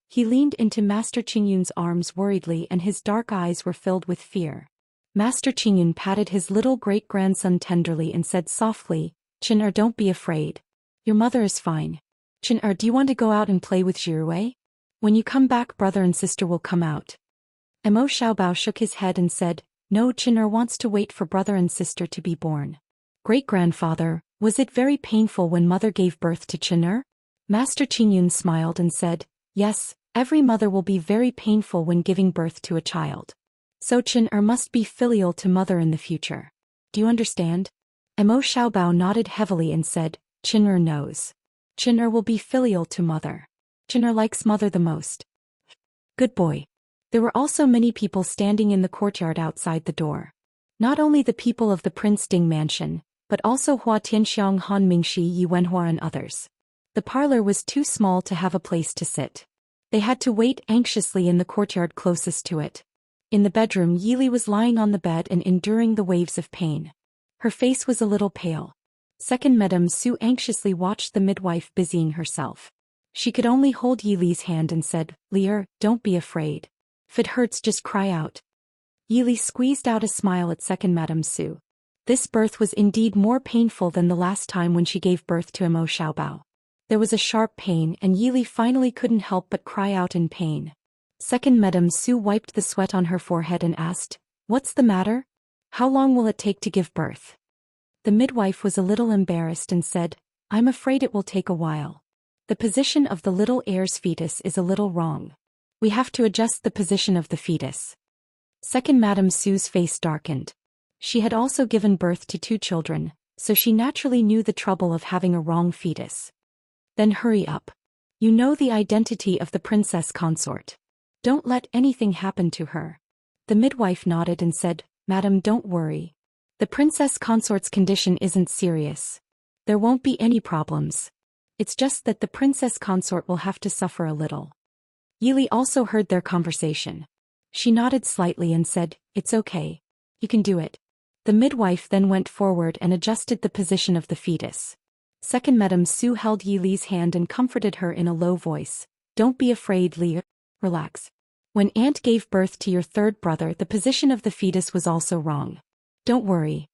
He leaned into Master Qingyun's arms worriedly and his dark eyes were filled with fear. Master Qingyun patted his little great-grandson tenderly and said softly, "Qin-er, don't be afraid. Your mother is fine. Qin-er, do you want to go out and play with Jirui? When you come back, brother and sister will come out." Mo Xiaobao shook his head and said, "No, Qin-er wants to wait for brother and sister to be born." "Great-grandfather, was it very painful when mother gave birth to Qin-er?" Master Qingyun smiled and said, "Yes, every mother will be very painful when giving birth to a child. So Qin-er must be filial to mother in the future. Do you understand?" Mo Xiaobao nodded heavily and said, "Qin-er knows. Qin-er will be filial to mother. Qin-er likes mother the most." "Good boy." There were also many people standing in the courtyard outside the door. Not only the people of the Prince Ding mansion, but also Hua Tianxiang, Han Mingxi, Yi Wenhua and others. The parlor was too small to have a place to sit. They had to wait anxiously in the courtyard closest to it. In the bedroom, Yili was lying on the bed and enduring the waves of pain. Her face was a little pale. Second Madame Su anxiously watched the midwife busying herself. She could only hold Yili's hand and said, "Lier, don't be afraid. If it hurts, just cry out." Yili squeezed out a smile at Second Madame Su. This birth was indeed more painful than the last time when she gave birth to Mo Xiaobao. There was a sharp pain and Yili finally couldn't help but cry out in pain. Second Madame Su wiped the sweat on her forehead and asked, "What's the matter? How long will it take to give birth?" The midwife was a little embarrassed and said, "I'm afraid it will take a while. The position of the little heir's fetus is a little wrong. We have to adjust the position of the fetus." Second Madame Su's face darkened. She had also given birth to 2 children, so she naturally knew the trouble of having a wrong fetus. "Then hurry up. You know the identity of the princess consort. Don't let anything happen to her." The midwife nodded and said, "Madam, don't worry. The princess consort's condition isn't serious. There won't be any problems. It's just that the princess consort will have to suffer a little." Yili also heard their conversation. She nodded slightly and said, "It's okay. You can do it." The midwife then went forward and adjusted the position of the fetus. Second Madame Su held Yili's hand and comforted her in a low voice. "Don't be afraid, Li. Relax. When Aunt gave birth to your 3rd brother, the position of the fetus was also wrong. Don't worry."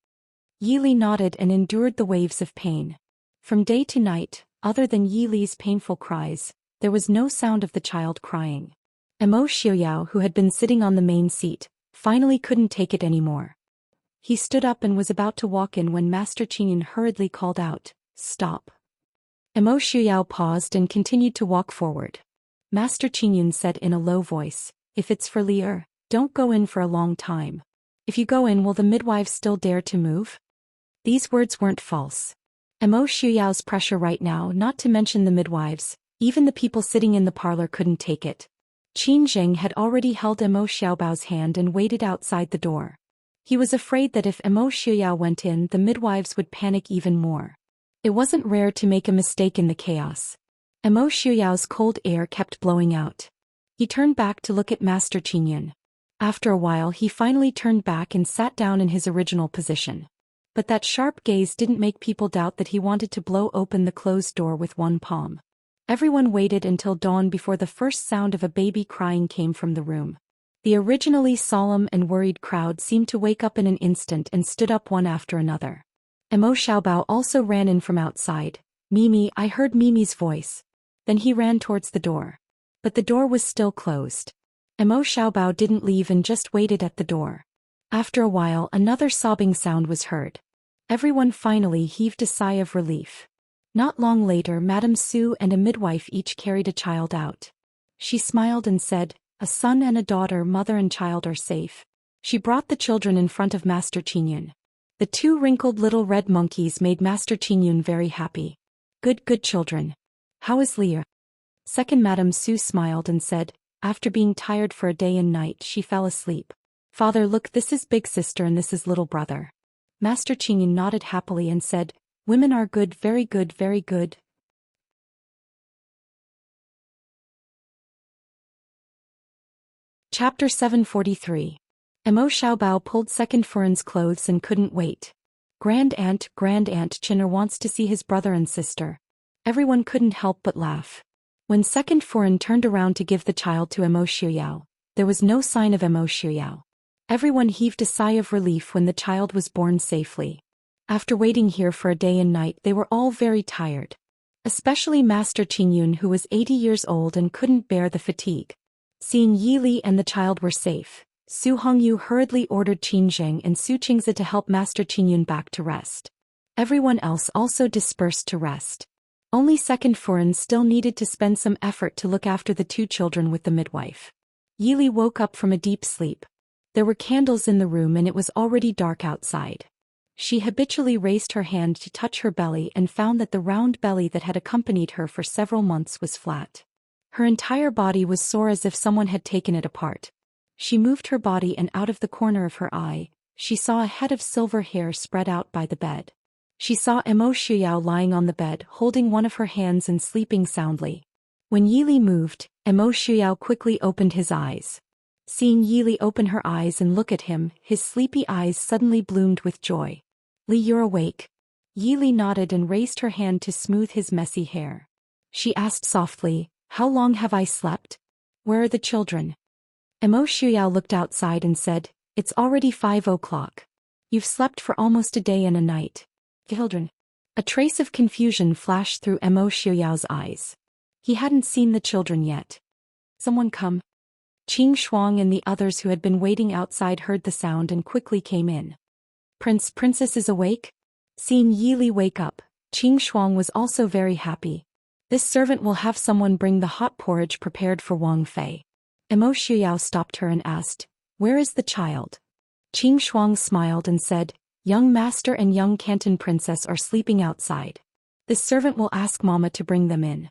Yili nodded and endured the waves of pain. From day to night, other than Yili's painful cries, there was no sound of the child crying. Mo Xiuyao, who had been sitting on the main seat, finally couldn't take it anymore. He stood up and was about to walk in when Master Qingyun hurriedly called out, "Stop." Mo Xiuyao paused and continued to walk forward. Master Qingyun said in a low voice, "If it's for Lier, don't go in for a long time. If you go in, will the midwives still dare to move?" These words weren't false. Mo Xiuyao's pressure right now, not to mention the midwives, even the people sitting in the parlor couldn't take it. Qin Zheng had already held Mo Xiaobao's hand and waited outside the door. He was afraid that if Emo Xiuyao went in, the midwives would panic even more. It wasn't rare to make a mistake in the chaos. Emo Xiuyao's cold air kept blowing out. He turned back to look at Master Qingyun. After a while he finally turned back and sat down in his original position. But that sharp gaze didn't make people doubt that he wanted to blow open the closed door with one palm. Everyone waited until dawn before the first sound of a baby crying came from the room. The originally solemn and worried crowd seemed to wake up in an instant and stood up one after another. Emo Xiaobao also ran in from outside. "Mimi, I heard Mimi's voice." Then he ran towards the door. But the door was still closed. Emo Xiaobao didn't leave and just waited at the door. After a while another sobbing sound was heard. Everyone finally heaved a sigh of relief. Not long later Madame Su and a midwife each carried a child out. She smiled and said, "A son and a daughter, mother and child are safe." She brought the children in front of Master Qingyun. The two wrinkled little red monkeys made Master Qingyun very happy. Good children. How is Leah?" Second Madame Su smiled and said, "After being tired for a day and night she fell asleep." "Father, look, this is big sister and this is little brother." Master Qingyun nodded happily and said, "Women are good, very good, very good." Chapter 743. Emo Xiaobao pulled second Furin's clothes and couldn't wait. Grand Aunt Chinner wants to see his brother and sister." Everyone couldn't help but laugh. When second Furin turned around to give the child to Emo Xiuyao, there was no sign of Emo Xiuyao. Everyone heaved a sigh of relief when the child was born safely. After waiting here for a day and night they were all very tired. Especially Master Qingyun, who was 80 years old and couldn't bear the fatigue. Seeing Yi Li and the child were safe, Su Hongyu hurriedly ordered Qin Zheng and Su Qingzi to help Master Qingyun back to rest. Everyone else also dispersed to rest. Only second Furin still needed to spend some effort to look after the two children with the midwife. Yi Li woke up from a deep sleep. There were candles in the room and it was already dark outside. She habitually raised her hand to touch her belly and found that the round belly that had accompanied her for several months was flat. Her entire body was sore as if someone had taken it apart. She moved her body and out of the corner of her eye, she saw a head of silver hair spread out by the bed. She saw Emo Xiuyao lying on the bed holding one of her hands and sleeping soundly. When Yi Li moved, Emo Xiuyao quickly opened his eyes. Seeing Yi Li open her eyes and look at him, his sleepy eyes suddenly bloomed with joy. "Li, you're awake." Yi Li nodded and raised her hand to smooth his messy hair. She asked softly, "How long have I slept? Where are the children?" Emo Xiuyao looked outside and said, "It's already 5 o'clock. You've slept for almost a day and a night. Children." A trace of confusion flashed through Emo Xiuyao's eyes. He hadn't seen the children yet. "Someone come." Qing Shuang and the others who had been waiting outside heard the sound and quickly came in. Princess is awake?" Seeing Yi Li wake up, Qing Shuang was also very happy. "This servant will have someone bring the hot porridge prepared for Wang Fei." Emo Xiuyao stopped her and asked, "Where is the child?" Qing Shuang smiled and said, "Young master and young Canton princess are sleeping outside. This servant will ask Mama to bring them in."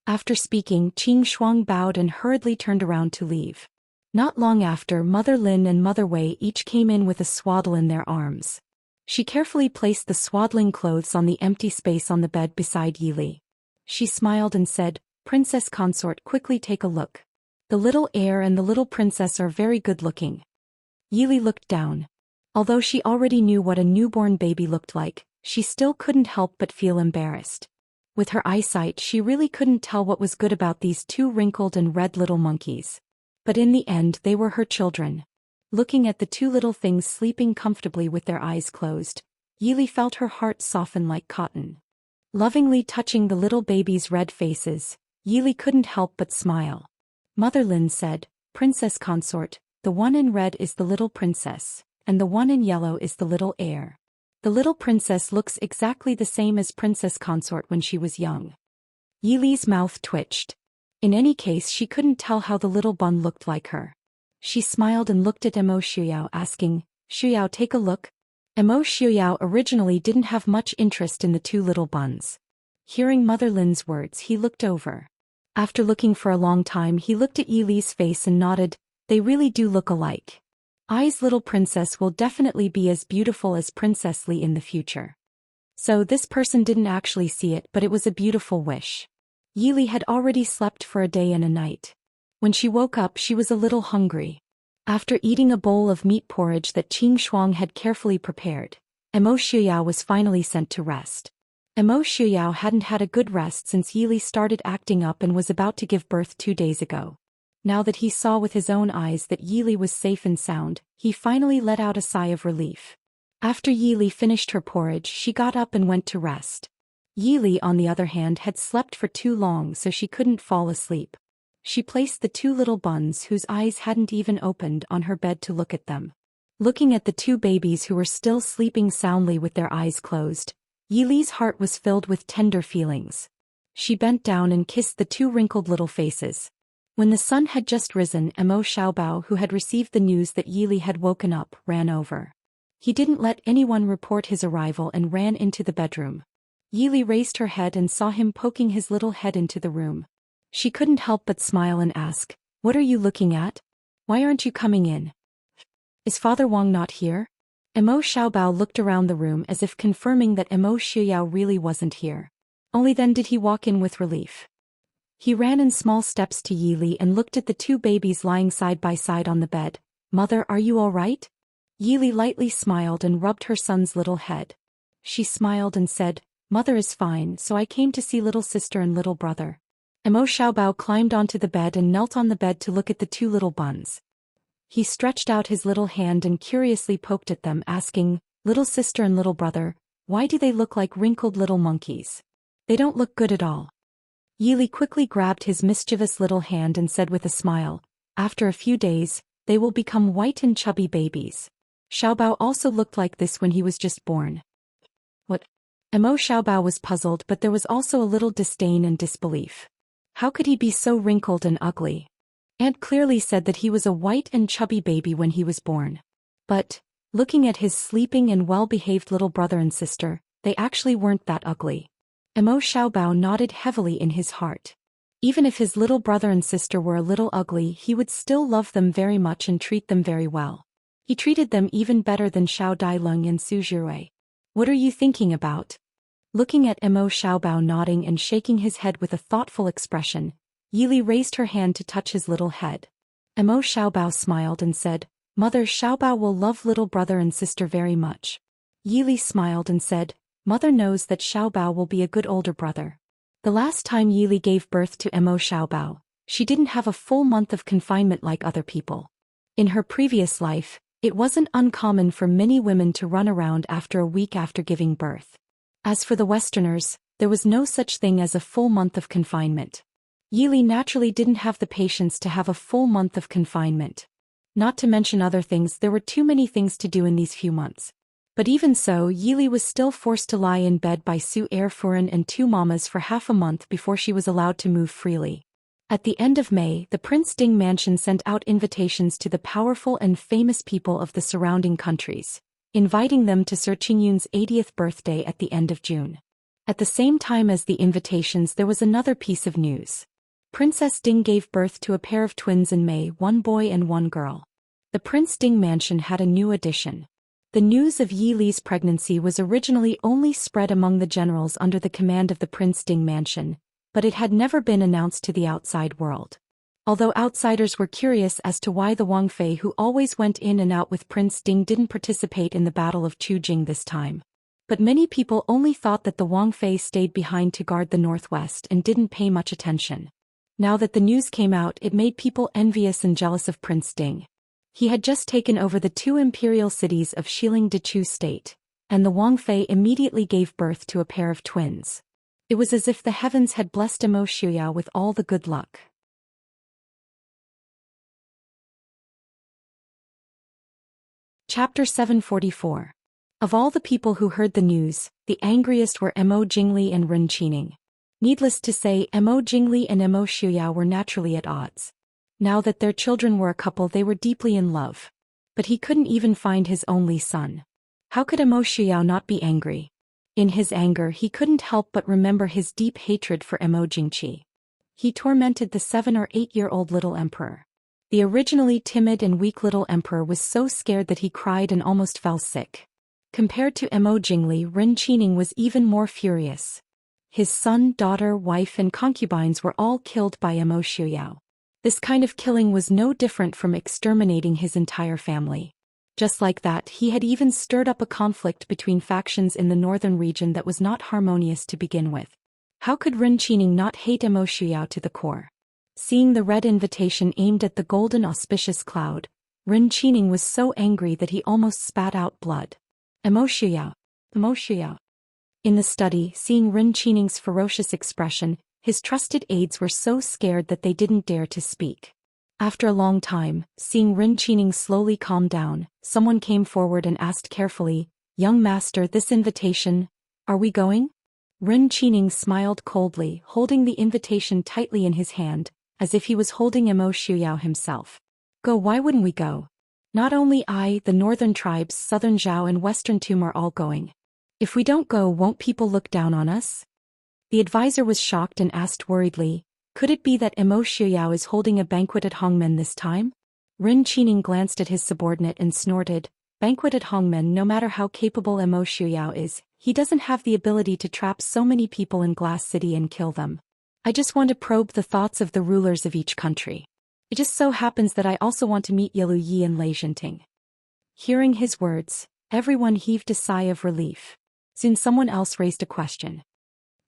After speaking, Qing Shuang bowed and hurriedly turned around to leave. Not long after, Mother Lin and Mother Wei each came in with a swaddle in their arms. She carefully placed the swaddling clothes on the empty space on the bed beside Yi Li. She smiled and said, "Princess consort, quickly take a look. The little heir and the little princess are very good looking." Yi Li looked down. Although she already knew what a newborn baby looked like, she still couldn't help but feel embarrassed. With her eyesight she really couldn't tell what was good about these two wrinkled and red little monkeys. But in the end they were her children. Looking at the two little things sleeping comfortably with their eyes closed, Yi Li felt her heart soften like cotton. Lovingly touching the little babies' red faces, Yi Li couldn't help but smile. Mother Lin said, "Princess consort, the one in red is the little princess, and the one in yellow is the little heir. The little princess looks exactly the same as Princess consort when she was young." Yi Li's mouth twitched. In any case she couldn't tell how the little bun looked like her. She smiled and looked at Emo Xiuyao asking, "Xiuyao, take a look." Emo Xiuyao originally didn't have much interest in the two little buns. Hearing Mother Lin's words he looked over. After looking for a long time he looked at Yi Li's face and nodded, "They really do look alike." Ai's little princess will definitely be as beautiful as Princess Li in the future. So this person didn't actually see it, but it was a beautiful wish. Yi Li had already slept for a day and a night. When she woke up, she was a little hungry. After eating a bowl of meat porridge that Qing Shuang had carefully prepared, Emo Shuyao was finally sent to rest. Emo Shuyao hadn't had a good rest since Yi Li started acting up and was about to give birth 2 days ago. Now that he saw with his own eyes that Yi Li was safe and sound, he finally let out a sigh of relief. After Yi Li finished her porridge, she got up and went to rest. Yi Li, on the other hand, had slept for too long, so she couldn't fall asleep. She placed the 2 little buns, whose eyes hadn't even opened, on her bed to look at them. Looking at the 2 babies who were still sleeping soundly with their eyes closed, Yi Li's heart was filled with tender feelings. She bent down and kissed the 2 wrinkled little faces. When the sun had just risen, Emo Xiaobao, who had received the news that Yi Li had woken up, ran over. He didn't let anyone report his arrival and ran into the bedroom. Yi Li raised her head and saw him poking his little head into the room. She couldn't help but smile and ask, "What are you looking at? Why aren't you coming in? Is Father Wang not here?" Emo Xiaobao looked around the room as if confirming that Emo Shuyao really wasn't here. Only then did he walk in with relief. He ran in small steps to Yi Li and looked at the 2 babies lying side by side on the bed. "Mother, are you all right?" Yi Li lightly smiled and rubbed her son's little head. She smiled and said, "Mother is fine, so I came to see little sister and little brother." Emo Xiaobao climbed onto the bed and knelt on the bed to look at the 2 little buns. He stretched out his little hand and curiously poked at them, asking, "Little sister and little brother, why do they look like wrinkled little monkeys? They don't look good at all." Yi Li quickly grabbed his mischievous little hand and said with a smile, "After a few days, they will become white and chubby babies. Xiaobao also looked like this when he was just born." What? Emo Xiaobao was puzzled, but there was also a little disdain and disbelief. How could he be so wrinkled and ugly? Aunt clearly said that he was a white and chubby baby when he was born. But, looking at his sleeping and well-behaved little brother and sister, they actually weren't that ugly. Emo Xiaobao nodded heavily in his heart. Even if his little brother and sister were a little ugly, he would still love them very much and treat them very well. He treated them even better than Xiao Daileng and Su Zhiwei. "What are you thinking about?" Looking at Emo Xiaobao nodding and shaking his head with a thoughtful expression, Yi Li raised her hand to touch his little head. Emo Xiaobao smiled and said, "Mother, Xiaobao will love little brother and sister very much." Yi Li smiled and said, "Mother knows that Xiaobao will be a good older brother." The last time Yi Li gave birth to Emo Xiaobao, she didn't have a full month of confinement like other people. In her previous life, it wasn't uncommon for many women to run around after a week after giving birth. As for the Westerners, there was no such thing as a full month of confinement. Yi Li naturally didn't have the patience to have a full month of confinement. Not to mention other things, there were too many things to do in these few months. But even so, Yi Li was still forced to lie in bed by Su Erfuren and 2 mamas for half a month before she was allowed to move freely. At the end of May, the Prince Ding mansion sent out invitations to the powerful and famous people of the surrounding countries, inviting them to Sir Qingyun's 80th birthday at the end of June. At the same time as the invitations, there was another piece of news. Princess Ding gave birth to a pair of twins in May, 1 boy and 1 girl. The Prince Ding mansion had a new addition. The news of Yi Li's pregnancy was originally only spread among the generals under the command of the Prince Ding mansion, but it had never been announced to the outside world. Although outsiders were curious as to why the Wang Fei who always went in and out with Prince Ding didn't participate in the Battle of Chujing this time. But many people only thought that the Wang Fei stayed behind to guard the northwest and didn't pay much attention. Now that the news came out, it made people envious and jealous of Prince Ding. He had just taken over the 2 imperial cities of Xiling Dechu State, and the Wang Fei immediately gave birth to a pair of twins. It was as if the heavens had blessed Emo Shuyao with all the good luck. Chapter 744. Of all the people who heard the news, the angriest were Emo Jingli and Ren Qining. Needless to say, Emo Jingli and Emo Shuyao were naturally at odds. Now that their children were a couple, they were deeply in love. But he couldn't even find his only son. How could Emo Shuyao not be angry? In his anger, he couldn't help but remember his deep hatred for Emo Jingqi. He tormented the 7 or 8-year-old little emperor. The originally timid and weak little emperor was so scared that he cried and almost fell sick. Compared to Mo Jingli, Ren Qining was even more furious. His son, daughter, wife and concubines were all killed by Mo Shuyao. This kind of killing was no different from exterminating his entire family. Just like that, he had even stirred up a conflict between factions in the northern region that was not harmonious to begin with. How could Ren Qining not hate Mo Shuyao to the core? Seeing the red invitation aimed at the golden auspicious cloud, Ren Qining was so angry that he almost spat out blood. Mo Shuyao. Mo Shuyao. In the study, seeing Ren Qining's ferocious expression, his trusted aides were so scared that they didn't dare to speak. After a long time, seeing Ren Qining slowly calm down, someone came forward and asked carefully, "Young master, this invitation, are we going?" Ren Qining smiled coldly, holding the invitation tightly in his hand, as if he was holding Mo Shuyao himself. "Go, why wouldn't we go? Not only I, the northern tribes, southern Zhao and western Tum are all going. If we don't go, won't people look down on us?" The advisor was shocked and asked worriedly, "Could it be that Mo Shuyao is holding a banquet at Hongmen this time?" Ren Qining glanced at his subordinate and snorted, "Banquet at Hongmen, no matter how capable Mo Shuyao is, he doesn't have the ability to trap so many people in Glass City and kill them. I just want to probe the thoughts of the rulers of each country. It just so happens that I also want to meet Yilu Yi and Lei Jinting." Hearing his words, everyone heaved a sigh of relief. Soon someone else raised a question.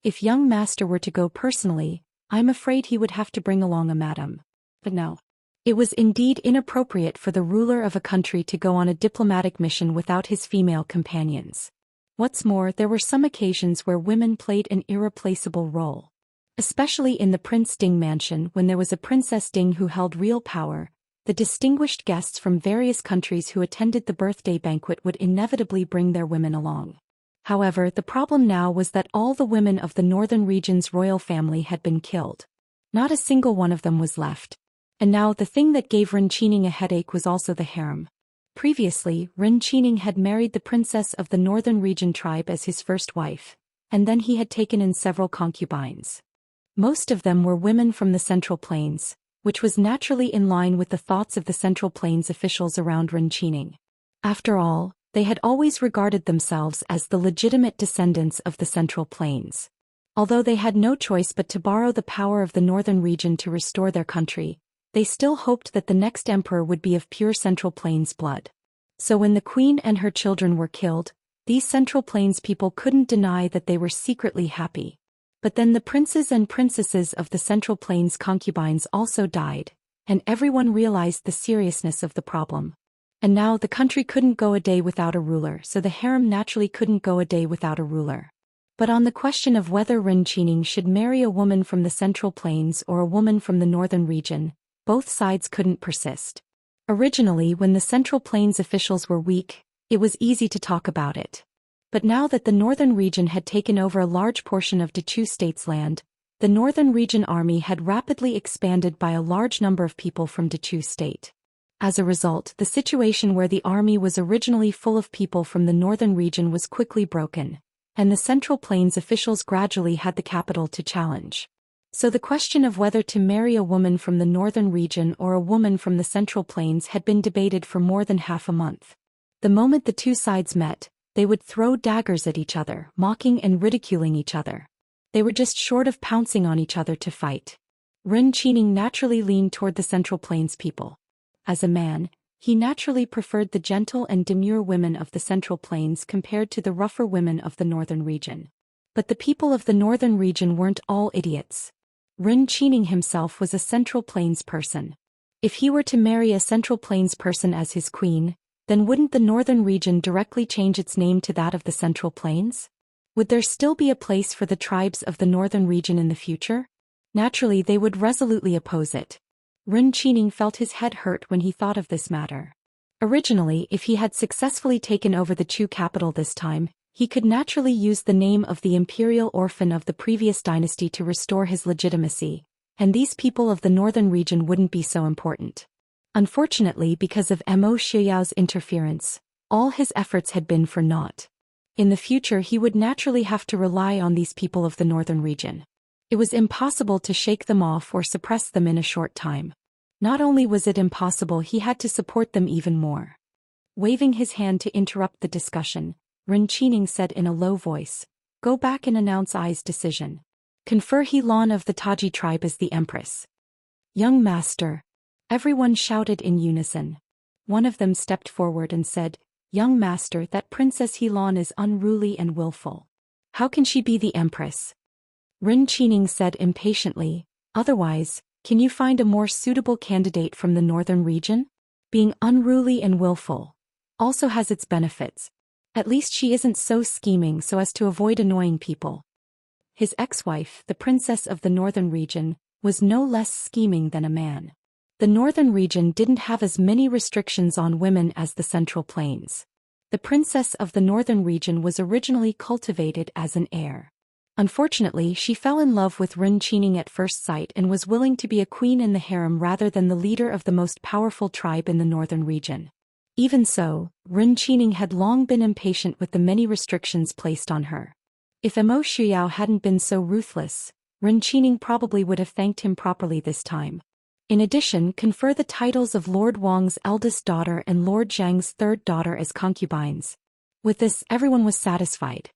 "If young master were to go personally, I'm afraid he would have to bring along a madam." But no. It was indeed inappropriate for the ruler of a country to go on a diplomatic mission without his female companions. What's more, there were some occasions where women played an irreplaceable role. Especially in the Prince Ding mansion when there was a Princess Ding who held real power, the distinguished guests from various countries who attended the birthday banquet would inevitably bring their women along. However, the problem now was that all the women of the northern region's royal family had been killed. Not a single one of them was left. And now the thing that gave Ren Qining a headache was also the harem. Previously, Ren Qining had married the princess of the northern region tribe as his first wife, and then he had taken in several concubines. Most of them were women from the Central Plains, which was naturally in line with the thoughts of the Central Plains officials around Ren Qining. After all, they had always regarded themselves as the legitimate descendants of the Central Plains. Although they had no choice but to borrow the power of the northern region to restore their country, they still hoped that the next emperor would be of pure Central Plains blood. So when the queen and her children were killed, these Central Plains people couldn't deny that they were secretly happy. But then the princes and princesses of the Central Plains concubines also died, and everyone realized the seriousness of the problem. And now the country couldn't go a day without a ruler, so the harem naturally couldn't go a day without a ruler. But on the question of whether Ren Qining should marry a woman from the Central Plains or a woman from the northern region, both sides couldn't persist. Originally, when the Central Plains officials were weak, it was easy to talk about it. But now that the northern region had taken over a large portion of Dechu State's land, the northern region army had rapidly expanded by a large number of people from Dechu State. As a result, the situation where the army was originally full of people from the northern region was quickly broken, and the Central Plains officials gradually had the capital to challenge. So the question of whether to marry a woman from the northern region or a woman from the Central Plains had been debated for more than half a month. The moment the two sides met, they would throw daggers at each other, mocking and ridiculing each other. They were just short of pouncing on each other to fight. Ren Qining naturally leaned toward the Central Plains people. As a man, he naturally preferred the gentle and demure women of the Central Plains compared to the rougher women of the northern region. But the people of the northern region weren't all idiots. Ren Qining himself was a Central Plains person. If he were to marry a Central Plains person as his queen, then wouldn't the northern region directly change its name to that of the Central Plains? Would there still be a place for the tribes of the northern region in the future? Naturally, they would resolutely oppose it. Ren Qining felt his head hurt when he thought of this matter. Originally, if he had successfully taken over the Chu capital this time, he could naturally use the name of the imperial orphan of the previous dynasty to restore his legitimacy, and these people of the northern region wouldn't be so important. Unfortunately, because of Mo Shiyao's interference, all his efforts had been for naught. In the future, he would naturally have to rely on these people of the northern region. It was impossible to shake them off or suppress them in a short time. Not only was it impossible, he had to support them even more. Waving his hand to interrupt the discussion, Enchanting said in a low voice, "Go back and announce Ai's decision. Confer Helan of the Taji tribe as the empress." "Young master." Everyone shouted in unison. One of them stepped forward and said, "Young master, that Princess Helan is unruly and willful. How can she be the empress?" Enchanting said impatiently, "Otherwise, can you find a more suitable candidate from the northern region? Being unruly and willful also has its benefits. At least she isn't so scheming so as to avoid annoying people." His ex-wife, the princess of the northern region, was no less scheming than a man. The northern region didn't have as many restrictions on women as the Central Plains. The princess of the northern region was originally cultivated as an heir. Unfortunately, she fell in love with Enchanting at first sight and was willing to be a queen in the harem rather than the leader of the most powerful tribe in the northern region. Even so, Enchanting had long been impatient with the many restrictions placed on her. If Emo Xiao hadn't been so ruthless, Enchanting probably would have thanked him properly this time. In addition, confer the titles of Lord Wang's eldest daughter and Lord Zhang's third daughter as concubines. With this, everyone was satisfied.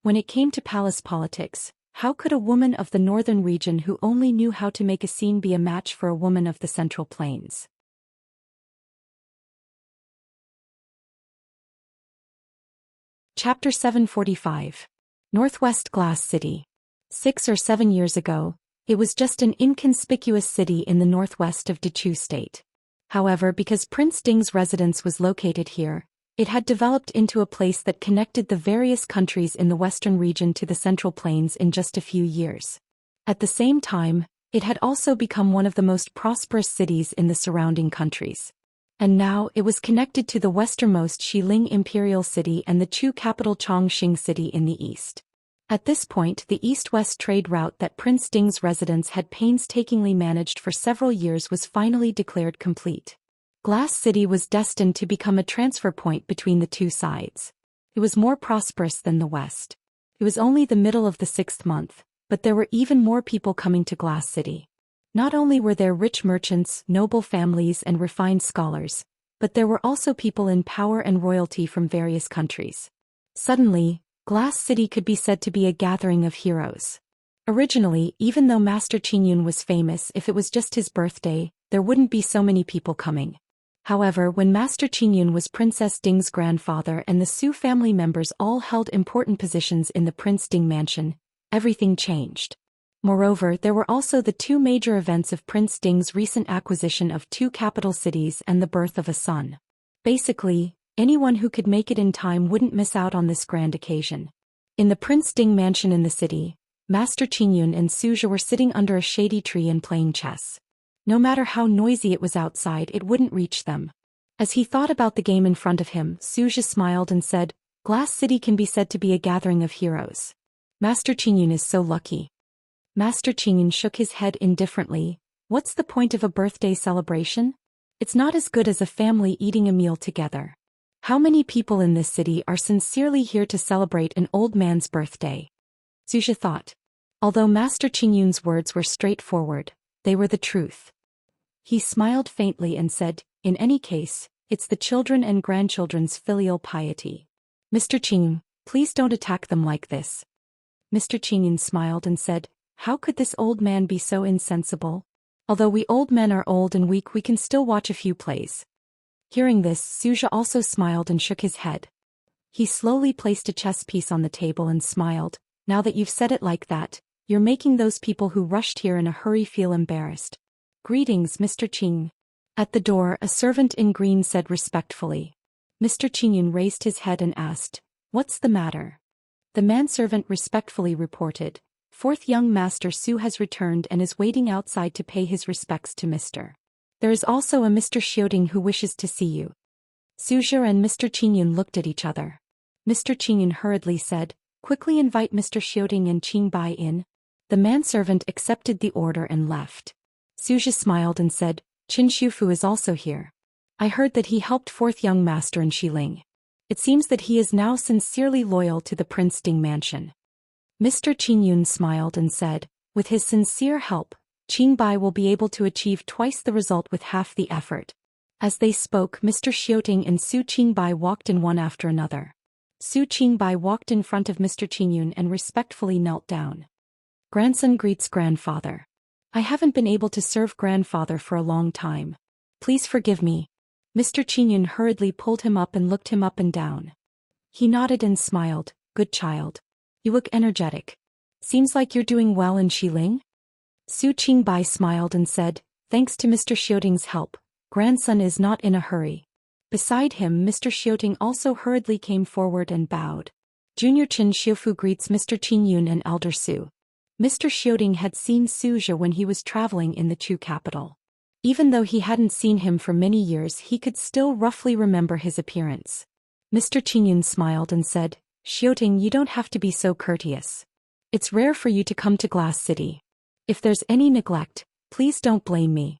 When it came to palace politics, how could a woman of the northern region who only knew how to make a scene be a match for a woman of the Central Plains? Chapter 745. Northwest Glass City. 6 or 7 years ago, it was just an inconspicuous city in the northwest of Dechu State. However, because Prince Ding's residence was located here, it had developed into a place that connected the various countries in the western region to the Central Plains in just a few years. At the same time, it had also become one of the most prosperous cities in the surrounding countries. And now it was connected to the westernmost Xiling Imperial City and the Chu capital Chongqing City in the east. At this point, the east-west trade route that Prince Ding's residence had painstakingly managed for several years was finally declared complete. Glass City was destined to become a transfer point between the two sides. It was more prosperous than the west. It was only the middle of the 6th month, but there were even more people coming to Glass City. Not only were there rich merchants, noble families and refined scholars, but there were also people in power and royalty from various countries. Suddenly, Glass City could be said to be a gathering of heroes. Originally, even though Master Qingyun was famous, if it was just his birthday, there wouldn't be so many people coming. However, when Master Qingyun was Princess Ding's grandfather and the Su family members all held important positions in the Prince Ding mansion, everything changed. Moreover, there were also the two major events of Prince Ding's recent acquisition of 2 capital cities and the birth of a son. Basically, anyone who could make it in time wouldn't miss out on this grand occasion. In the Prince Ding mansion in the city, Master Qingyun and Suja were sitting under a shady tree and playing chess. No matter how noisy it was outside, it wouldn't reach them. As he thought about the game in front of him, Suja smiled and said, "Glass City can be said to be a gathering of heroes. Master Qingyun is so lucky." Master Qingyun shook his head indifferently. "What's the point of a birthday celebration? It's not as good as a family eating a meal together. How many people in this city are sincerely here to celebrate an old man's birthday?" Suja thought. Although Master Qingyun's words were straightforward, they were the truth. He smiled faintly and said, "In any case, it's the children and grandchildren's filial piety. Mr. Qingyun, please don't attack them like this." Mr. Qingyun smiled and said, "How could this old man be so insensible? Although we old men are old and weak, we can still watch a few plays." Hearing this, Suja also smiled and shook his head. He slowly placed a chess piece on the table and smiled. "Now that you've said it like that, you're making those people who rushed here in a hurry feel embarrassed. Greetings, Mr. Qing." At the door, a servant in green said respectfully. Mr. Qingyun raised his head and asked, "What's the matter?" The manservant respectfully reported, "Fourth young Master Su has returned and is waiting outside to pay his respects to Mr. There is also a Mr. Xiaoding who wishes to see you." Suja and Mr. Qingyun looked at each other. Mr. Qingyun hurriedly said, "Quickly invite Mr. Xiaoding and Qingbai in." The manservant accepted the order and left. Suja smiled and said, "Qin Shufu is also here. I heard that he helped fourth young master in Xiling. It seems that he is now sincerely loyal to the Prince Ding mansion." Mr. Qingyun smiled and said, "With his sincere help, Qingbai will be able to achieve twice the result with half the effort. As they spoke, Mr. Xiaoting and Su Qingbai walked in one after another. Su Qingbai walked in front of Mr. Qingyun and respectfully knelt down. Grandson greets grandfather. I haven't been able to serve grandfather for a long time. Please forgive me. Mr. Qingyun hurriedly pulled him up and looked him up and down. He nodded and smiled. Good child. You look energetic. Seems like you're doing well in Xiling? Su Qingbai smiled and said, thanks to Mr. Xiaoting's help, grandson is not in a hurry. Beside him, Mr. Xiaoting also hurriedly came forward and bowed. Junior Chen Xiufu greets Mr. Qingyun and Elder Su. Mr. Xiaoting had seen Su Zhe when he was traveling in the Chu capital. Even though he hadn't seen him for many years, he could still roughly remember his appearance. Mr. Qingyun smiled and said, Xiaoting, you don't have to be so courteous. It's rare for you to come to Glass City. If there's any neglect, please don't blame me.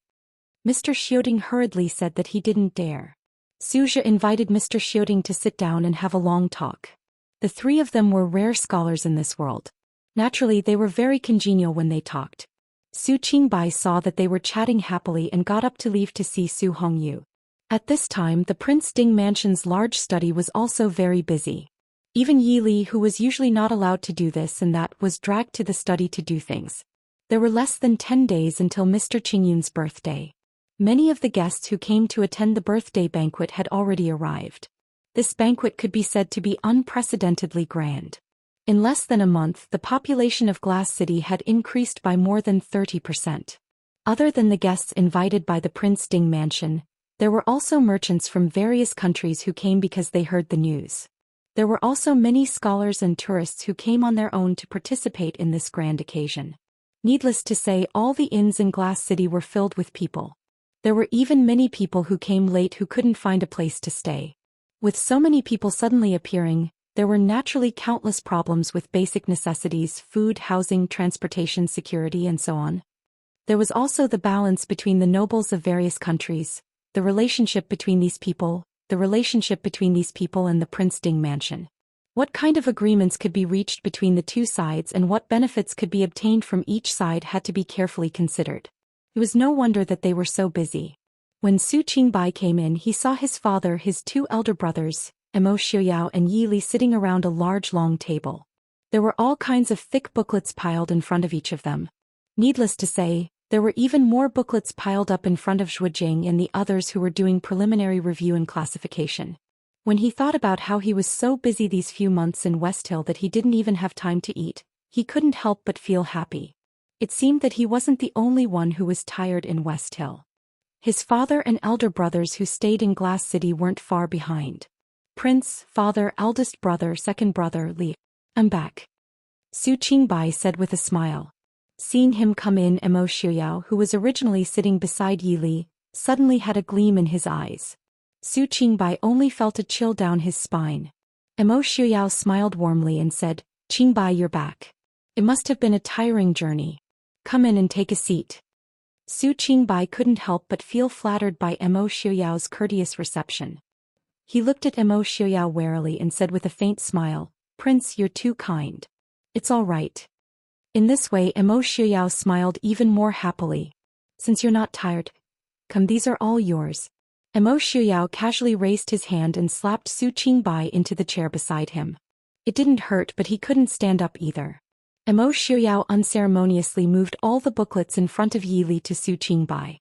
Mr. Xiaoting hurriedly said that he didn't dare. Su Zhe invited Mr. Xiaoting to sit down and have a long talk. The three of them were rare scholars in this world. Naturally, they were very congenial when they talked. Su Qingbai saw that they were chatting happily and got up to leave to see Su Hongyu. At this time, the Prince Ding Mansion's large study was also very busy. Even Yi Li, who was usually not allowed to do this and that, was dragged to the study to do things. There were less than 10 days until Mr. Qingyun's birthday. Many of the guests who came to attend the birthday banquet had already arrived. This banquet could be said to be unprecedentedly grand. In less than a month, the population of Glass City had increased by more than 30%. Other than the guests invited by the Prince Ding Mansion, there were also merchants from various countries who came because they heard the news. There were also many scholars and tourists who came on their own to participate in this grand occasion. Needless to say, all the inns in Glass City were filled with people. There were even many people who came late who couldn't find a place to stay. With so many people suddenly appearing, there were naturally countless problems with basic necessities, food, housing, transportation, security, and so on. There was also the balance between the nobles of various countries, the relationship between these people and the Prince Ding Mansion. What kind of agreements could be reached between the two sides and what benefits could be obtained from each side had to be carefully considered. It was no wonder that they were so busy. When Su Qingbai came in, he saw his father, his two elder brothers, Mo Xiuyao and Yi Li, sitting around a large long table. There were all kinds of thick booklets piled in front of each of them. Needless to say, there were even more booklets piled up in front of Zhuo Jing and the others who were doing preliminary review and classification. When he thought about how he was so busy these few months in West Hill that he didn't even have time to eat, he couldn't help but feel happy. It seemed that he wasn't the only one who was tired in West Hill. His father and elder brothers who stayed in Glass City weren't far behind. Prince, father, eldest brother, second brother, Li. I'm back. Su Qingbai said with a smile. Seeing him come in, Mo Xiuyao, who was originally sitting beside Yi Li, suddenly had a gleam in his eyes. Su Qingbai only felt a chill down his spine. Mo Xiuyao smiled warmly and said, Qingbai, you're back. It must have been a tiring journey. Come in and take a seat. Su Qingbai couldn't help but feel flattered by Mo Xiuyao's courteous reception. He looked at Mo Xiuyao warily and said with a faint smile, Prince, you're too kind. It's all right. In this way, Mo Xiuyao smiled even more happily. Since you're not tired, come, these are all yours. Mo Xiuyao casually raised his hand and slapped Su Qingbai into the chair beside him. It didn't hurt, but he couldn't stand up either. Mo Xiuyao unceremoniously moved all the booklets in front of Yi Li to Su Qingbai.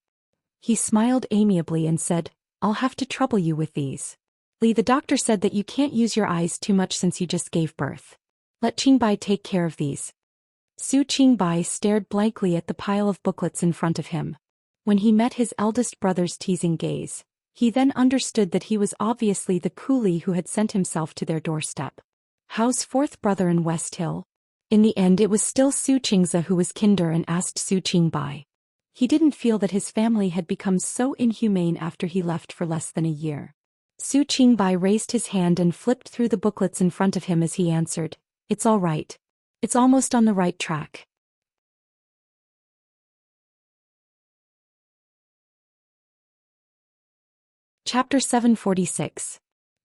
He smiled amiably and said, I'll have to trouble you with these. Li, the doctor said that you can't use your eyes too much since you just gave birth. Let Qingbai take care of these. Su Qingbai stared blankly at the pile of booklets in front of him. When he met his eldest brother's teasing gaze, he then understood that he was obviously the coolie who had sent himself to their doorstep. How's fourth brother in West Hill? In the end, it was still Su Qingze who was kinder and asked Su Qingbai. He didn't feel that his family had become so inhumane after he left for less than a year. Su Qingbai raised his hand and flipped through the booklets in front of him as he answered, It's all right. It's almost on the right track. Chapter 746.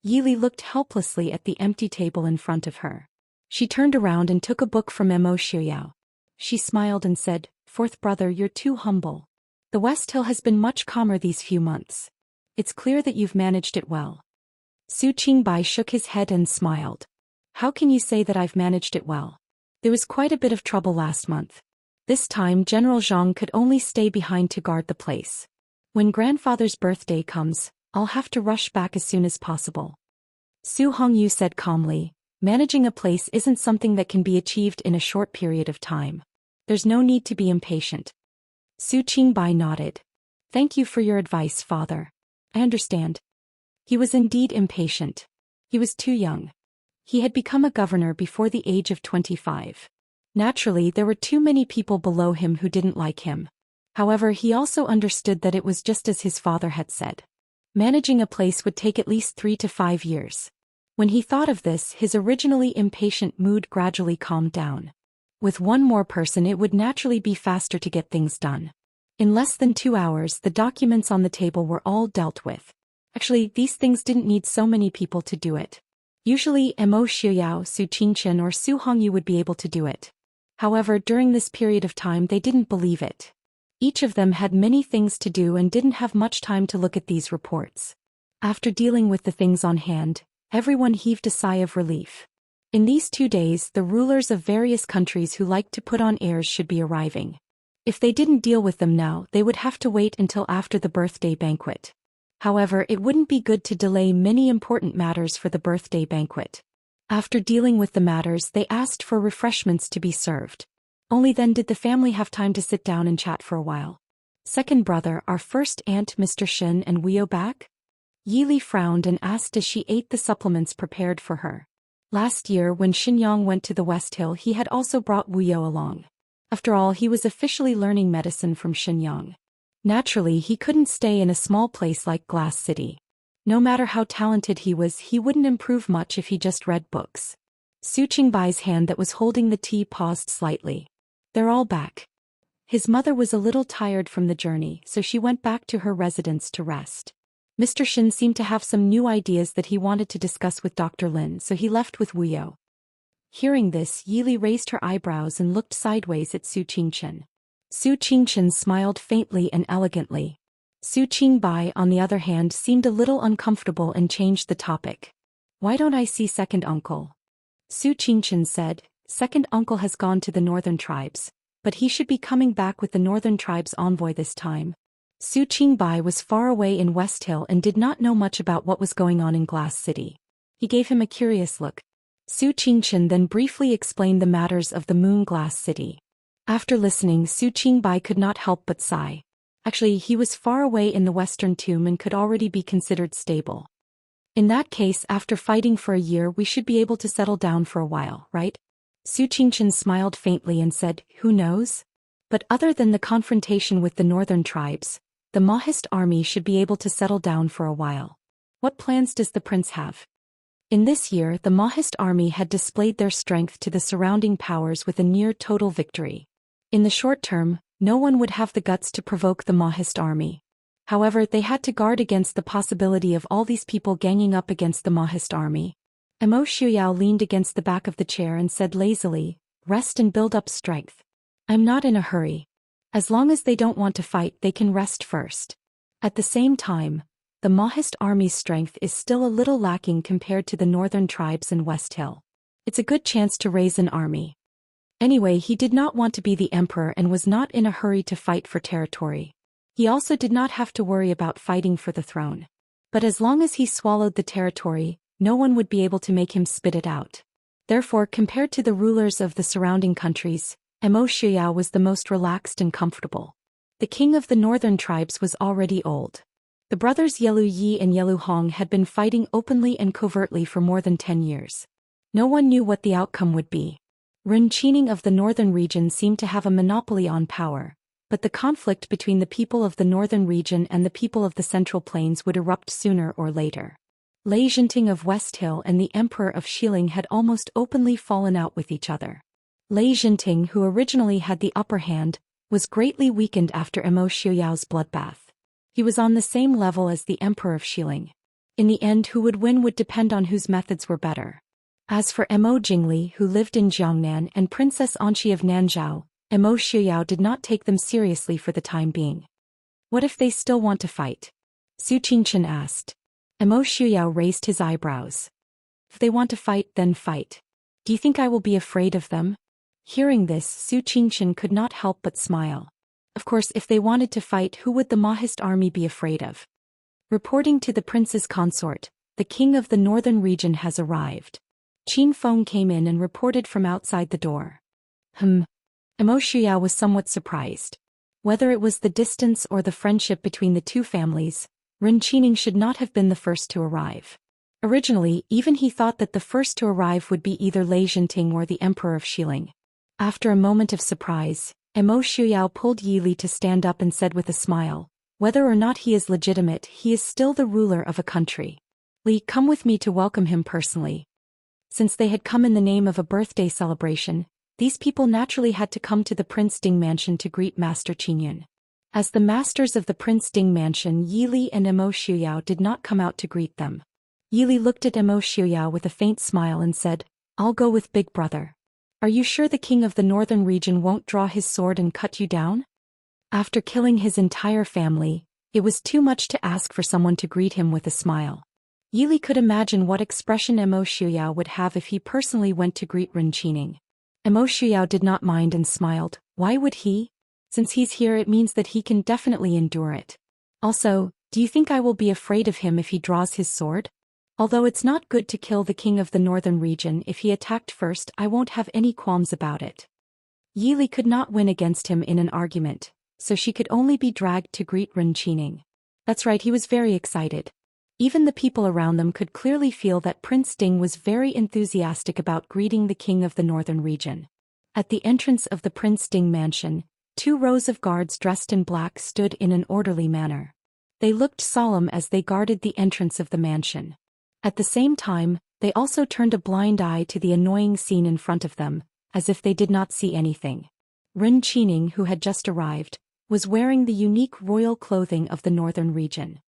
Yi Li looked helplessly at the empty table in front of her. She turned around and took a book from Mo Xiuyao. She smiled and said, fourth brother, you're too humble. The West Hill has been much calmer these few months. It's clear that you've managed it well. Su Qingbai shook his head and smiled. How can you say that I've managed it well? There was quite a bit of trouble last month. This time General Zhang could only stay behind to guard the place. When grandfather's birthday comes, I'll have to rush back as soon as possible. Su Hongyu said calmly, managing a place isn't something that can be achieved in a short period of time. There's no need to be impatient. Su Qingbai nodded. Thank you for your advice, father. I understand. He was indeed impatient. He was too young. He had become a governor before the age of 25. Naturally, there were too many people below him who didn't like him. However, he also understood that it was just as his father had said. Managing a place would take at least 3 to 5 years. When he thought of this, his originally impatient mood gradually calmed down. With one more person, it would naturally be faster to get things done. In less than 2 hours, the documents on the table were all dealt with. Actually, these things didn't need so many people to do it. Usually, Mo Xiuyao, Su Qingchen or Su Hongyu would be able to do it. However, during this period of time they didn't believe it. Each of them had many things to do and didn't have much time to look at these reports. After dealing with the things on hand, everyone heaved a sigh of relief. In these 2 days, the rulers of various countries who liked to put on airs should be arriving. If they didn't deal with them now, they would have to wait until after the birthday banquet. However, it wouldn't be good to delay many important matters for the birthday banquet. After dealing with the matters, they asked for refreshments to be served. Only then did the family have time to sit down and chat for a while. Second brother, our first aunt Mr. Shin and Weo back? Yi Li frowned and asked as she ate the supplements prepared for her. Last year when Xinyang went to the West Hill, he had also brought Wu Yo along. After all, he was officially learning medicine from Xinyang. Naturally, he couldn't stay in a small place like Glass City. No matter how talented he was, he wouldn't improve much if he just read books. Su Qingbai's hand that was holding the tea paused slightly. They're all back. His mother was a little tired from the journey, so she went back to her residence to rest. Mr. Shin seemed to have some new ideas that he wanted to discuss with Dr. Lin, so he left with Wu Yo. Hearing this, Yi Li raised her eyebrows and looked sideways at Su Qingchen. Su Qingchen smiled faintly and elegantly. Su Qingbai, on the other hand, seemed a little uncomfortable and changed the topic. Why don't I see second uncle? Su Qingchen said, second uncle has gone to the northern tribes, but he should be coming back with the northern tribes envoy this time. Su Qingbai was far away in West Hill and did not know much about what was going on in Glass City. He gave him a curious look. Su Qingchen then briefly explained the matters of the Moon Glass City. After listening, Su Qingbai could not help but sigh. Actually, he was far away in the Western Tomb and could already be considered stable. In that case, after fighting for a year, we should be able to settle down for a while, right? Su Qingchen smiled faintly and said, who knows? But other than the confrontation with the northern tribes, the Mahist army should be able to settle down for a while. What plans does the prince have? In this year, the Mahist army had displayed their strength to the surrounding powers with a near total victory. In the short term, no one would have the guts to provoke the Mahist army. However, they had to guard against the possibility of all these people ganging up against the Mahist army. Mo Xiuyao leaned against the back of the chair and said lazily, rest and build up strength. I'm not in a hurry. As long as they don't want to fight, they can rest first. At the same time, the Mahist army's strength is still a little lacking compared to the northern tribes in West Hill. It's a good chance to raise an army. Anyway, he did not want to be the emperor and was not in a hurry to fight for territory. He also did not have to worry about fighting for the throne. But as long as he swallowed the territory, no one would be able to make him spit it out. Therefore, compared to the rulers of the surrounding countries, Mo Xiuyao was the most relaxed and comfortable. The king of the northern tribes was already old. The brothers Yelu Yi and Yelu Hong had been fighting openly and covertly for more than 10 years. No one knew what the outcome would be. Ren Qining of the northern region seemed to have a monopoly on power, but the conflict between the people of the northern region and the people of the central plains would erupt sooner or later. Lei Zhenting of West Hill and the Emperor of Xiling had almost openly fallen out with each other. Lei Zhenting, who originally had the upper hand, was greatly weakened after Mo Xiuyao's bloodbath. He was on the same level as the Emperor of Xiling. In the end, who would win would depend on whose methods were better. As for Mo Jingli, who lived in Jiangnan, and Princess Anqi of Nanzhao, Emo Shuyao did not take them seriously for the time being. What if they still want to fight? Su Qingchen asked. Emo Shuyao raised his eyebrows. If they want to fight, then fight. Do you think I will be afraid of them? Hearing this, Su Qingchen could not help but smile. Of course, if they wanted to fight, who would the Mahist army be afraid of? Reporting to the prince's consort, the king of the northern region has arrived. Qin Feng came in and reported from outside the door. Emo Shuyao was somewhat surprised. Whether it was the distance or the friendship between the two families, Ren Qining should not have been the first to arrive. Originally, even he thought that the first to arrive would be either Lei Zhenting or the Emperor of Xiling. After a moment of surprise, Emo Shuyao pulled Yi Li to stand up and said with a smile, whether or not he is legitimate, he is still the ruler of a country. Li, come with me to welcome him personally. Since they had come in the name of a birthday celebration, these people naturally had to come to the Prince Ding mansion to greet Master Qingyun. As the masters of the Prince Ding mansion, Yi Li and Emo Shuyao did not come out to greet them. Yi Li looked at Emo Shuyao with a faint smile and said, I'll go with Big Brother. Are you sure the king of the northern region won't draw his sword and cut you down? After killing his entire family, it was too much to ask for someone to greet him with a smile. Yi Li could imagine what expression Emo Shuyao would have if he personally went to greet Ren Qining. Emo Shuyao did not mind and smiled. Why would he? Since he's here, it means that he can definitely endure it. Also, do you think I will be afraid of him if he draws his sword? Although it's not good to kill the king of the northern region, if he attacked first, I won't have any qualms about it. Yi Li could not win against him in an argument, so she could only be dragged to greet Ren Qining. That's right, he was very excited. Even the people around them could clearly feel that Prince Ding was very enthusiastic about greeting the king of the northern region. At the entrance of the Prince Ding mansion, 2 rows of guards dressed in black stood in an orderly manner. They looked solemn as they guarded the entrance of the mansion. At the same time, they also turned a blind eye to the annoying scene in front of them, as if they did not see anything. Ren Qining, who had just arrived, was wearing the unique royal clothing of the northern region.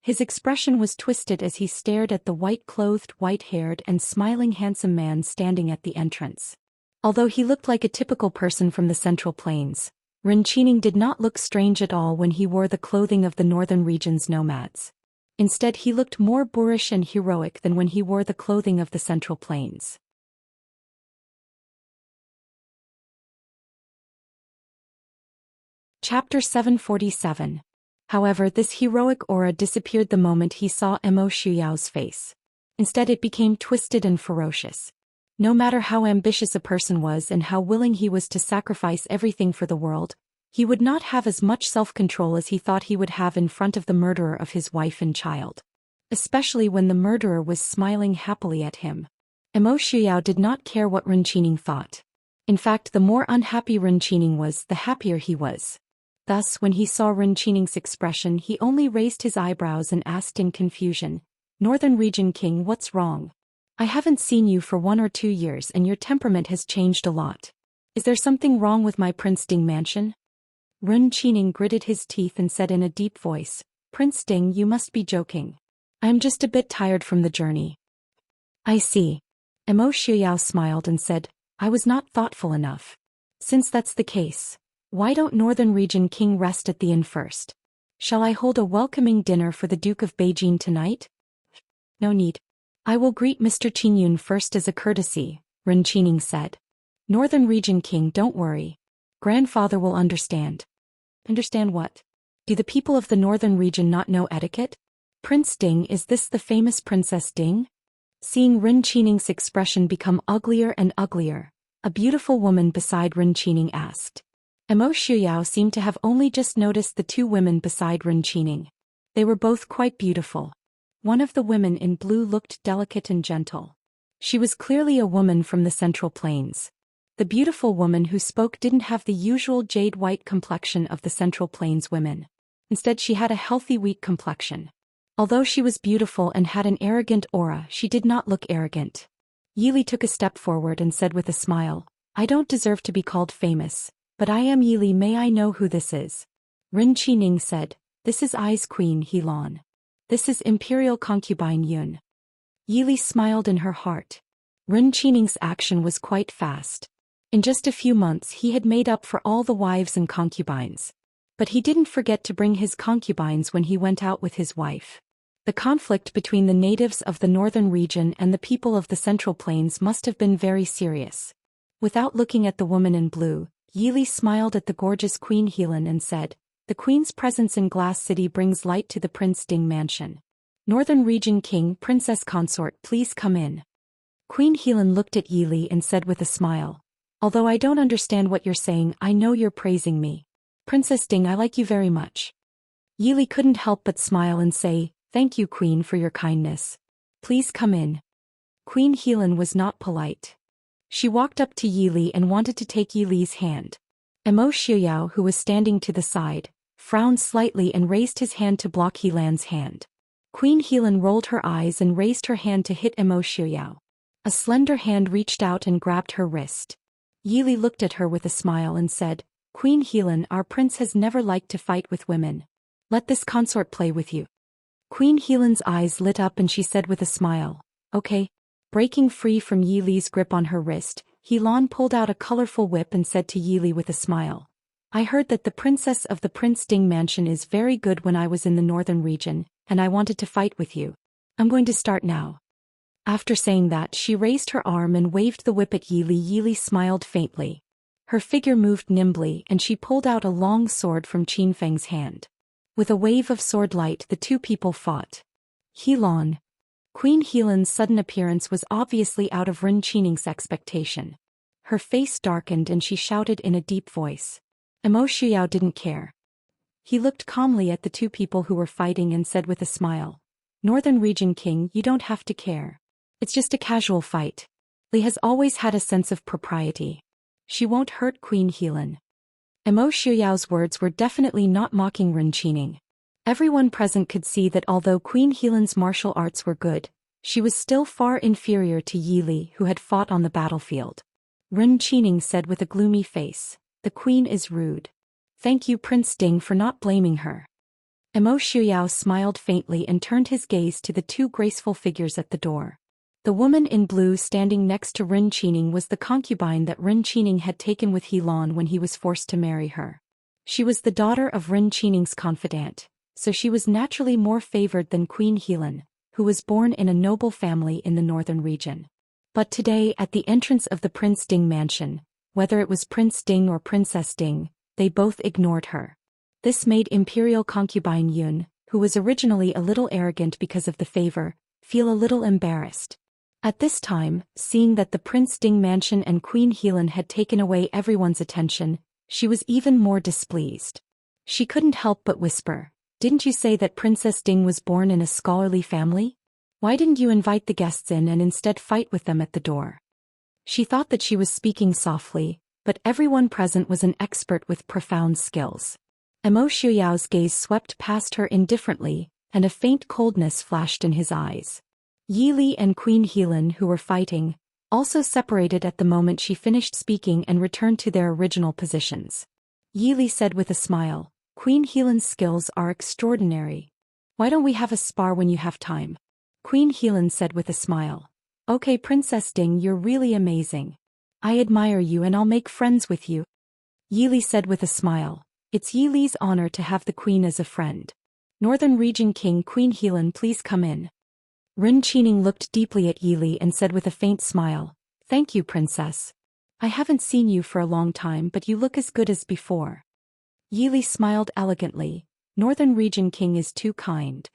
His expression was twisted as he stared at the white-clothed, white-haired and smiling handsome man standing at the entrance. Although he looked like a typical person from the Central Plains, Ren Qining did not look strange at all when he wore the clothing of the northern region's nomads. Instead, he looked more boorish and heroic than when he wore the clothing of the Central Plains. Chapter 747. However, this heroic aura disappeared the moment he saw Emo Shuyao's face. Instead, it became twisted and ferocious. No matter how ambitious a person was and how willing he was to sacrifice everything for the world, he would not have as much self-control as he thought he would have in front of the murderer of his wife and child. Especially when the murderer was smiling happily at him. Emo Shuyao did not care what Ren Qining thought. In fact, the more unhappy Ren Qining was, the happier he was. Thus, when he saw Ren Qining's expression, he only raised his eyebrows and asked in confusion, Northern Region King, what's wrong? I haven't seen you for 1 or 2 years and your temperament has changed a lot. Is there something wrong with my Prince Ding mansion? Ren Qining gritted his teeth and said in a deep voice, Prince Ding, you must be joking. I am just a bit tired from the journey. I see. Emo Shuyao smiled and said, I was not thoughtful enough. Since that's the case, why don't Northern Region King rest at the inn first? Shall I hold a welcoming dinner for the Duke of Beijing tonight? No need. I will greet Mr. Qingyun first as a courtesy, Ren Qining said. Northern Region King, don't worry. Grandfather will understand. Understand what? Do the people of the Northern Region not know etiquette? Prince Ding, is this the famous Princess Ding? Seeing Ren Qining's expression become uglier and uglier, a beautiful woman beside Ren Qining asked. Emo Shuyao seemed to have only just noticed the 2 women beside Ren Qining. They were both quite beautiful. One of the women in blue looked delicate and gentle. She was clearly a woman from the Central Plains. The beautiful woman who spoke didn't have the usual jade-white complexion of the Central Plains women. Instead, she had a healthy wheat complexion. Although she was beautiful and had an arrogant aura, she did not look arrogant. Yi Li took a step forward and said with a smile, I don't deserve to be called famous, but I am Yi Li, may I know who this is? Ren Qining said, This is Ai's queen, He Lan. This is imperial concubine Yun. Yi Li smiled in her heart. Ren Qining's action was quite fast. In just a few months he had made up for all the wives and concubines. But he didn't forget to bring his concubines when he went out with his wife. The conflict between the natives of the northern region and the people of the Central Plains must have been very serious. Without looking at the woman in blue, Yili smiled at the gorgeous Queen Helan and said, "The Queen's presence in Glass City brings light to the Prince Ding mansion. Northern Region King Princess Consort, please come in." Queen Helan looked at Yili and said with a smile, "Although I don't understand what you're saying, I know you're praising me. Princess Ding, I like you very much." Yili couldn't help but smile and say, "Thank you, Queen, for your kindness. Please come in." Queen Helan was not polite. She walked up to Yili and wanted to take Yili's hand. Emo Xiuyao, who was standing to the side, frowned slightly and raised his hand to block Helan's hand. Queen Helan rolled her eyes and raised her hand to hit Emo Xiuyao. A slender hand reached out and grabbed her wrist. Yili looked at her with a smile and said, "Queen Helan, our prince has never liked to fight with women. Let this consort play with you." Queen Helan's eyes lit up and she said with a smile, "Okay." Breaking free from Yili's grip on her wrist, Helan pulled out a colorful whip and said to Yili with a smile, "I heard that the princess of the Prince Ding mansion is very good when I was in the northern region, and I wanted to fight with you. I'm going to start now." After saying that, she raised her arm and waved the whip at Yili. Yili smiled faintly. Her figure moved nimbly and she pulled out a long sword from Qin Feng's hand. With a wave of sword light, the two people fought. Helan. Queen Helan's sudden appearance was obviously out of Ren Qining's expectation. Her face darkened and she shouted in a deep voice. Emo Xiuyao didn't care. He looked calmly at the two people who were fighting and said with a smile, "Northern Region King, you don't have to care. It's just a casual fight. Li has always had a sense of propriety. She won't hurt Queen Helan." Emo Xiuyao's words were definitely not mocking Ren Qining. Everyone present could see that although Queen Helan's martial arts were good, she was still far inferior to Yili, who had fought on the battlefield. Ren Qining said with a gloomy face, "The queen is rude. Thank you, Prince Ding, for not blaming her." Emo Xiuyao smiled faintly and turned his gaze to the two graceful figures at the door. The woman in blue standing next to Ren Qining was the concubine that Ren Qining had taken with Helan when he was forced to marry her. She was the daughter of Ren Qining's confidant, so she was naturally more favored than Queen Helan, who was born in a noble family in the northern region. But today, at the entrance of the Prince Ding mansion, whether it was Prince Ding or Princess Ding, they both ignored her. This made imperial concubine Yun, who was originally a little arrogant because of the favor, feel a little embarrassed. At this time, seeing that the Prince Ding mansion and Queen Helan had taken away everyone's attention, she was even more displeased. She couldn't help but whisper, "Didn't you say that Princess Ding was born in a scholarly family? Why didn't you invite the guests in and instead fight with them at the door?" She thought that she was speaking softly, but everyone present was an expert with profound skills. Emo Xiuyao's gaze swept past her indifferently, and a faint coldness flashed in his eyes. Yili and Queen Helan, who were fighting, also separated at the moment she finished speaking and returned to their original positions. Yili said with a smile, "Queen Helan's skills are extraordinary. Why don't we have a spar when you have time?" Queen Helan said with a smile, "Okay, Princess Ding, you're really amazing. I admire you and I'll make friends with you." Yili said with a smile, "It's Yili's honor to have the queen as a friend. Northern Region King Queen Helan, please come in." Ren Qining looked deeply at Yili and said with a faint smile, "Thank you, Princess. I haven't seen you for a long time, but you look as good as before." Yili smiled elegantly. "Northern Region King is too kind."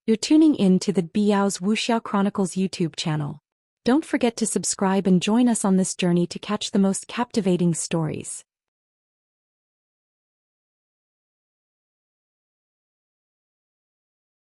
You're tuning in to the Biao's Wuxiao Chronicles YouTube channel. Don't forget to subscribe and join us on this journey to catch the most captivating stories.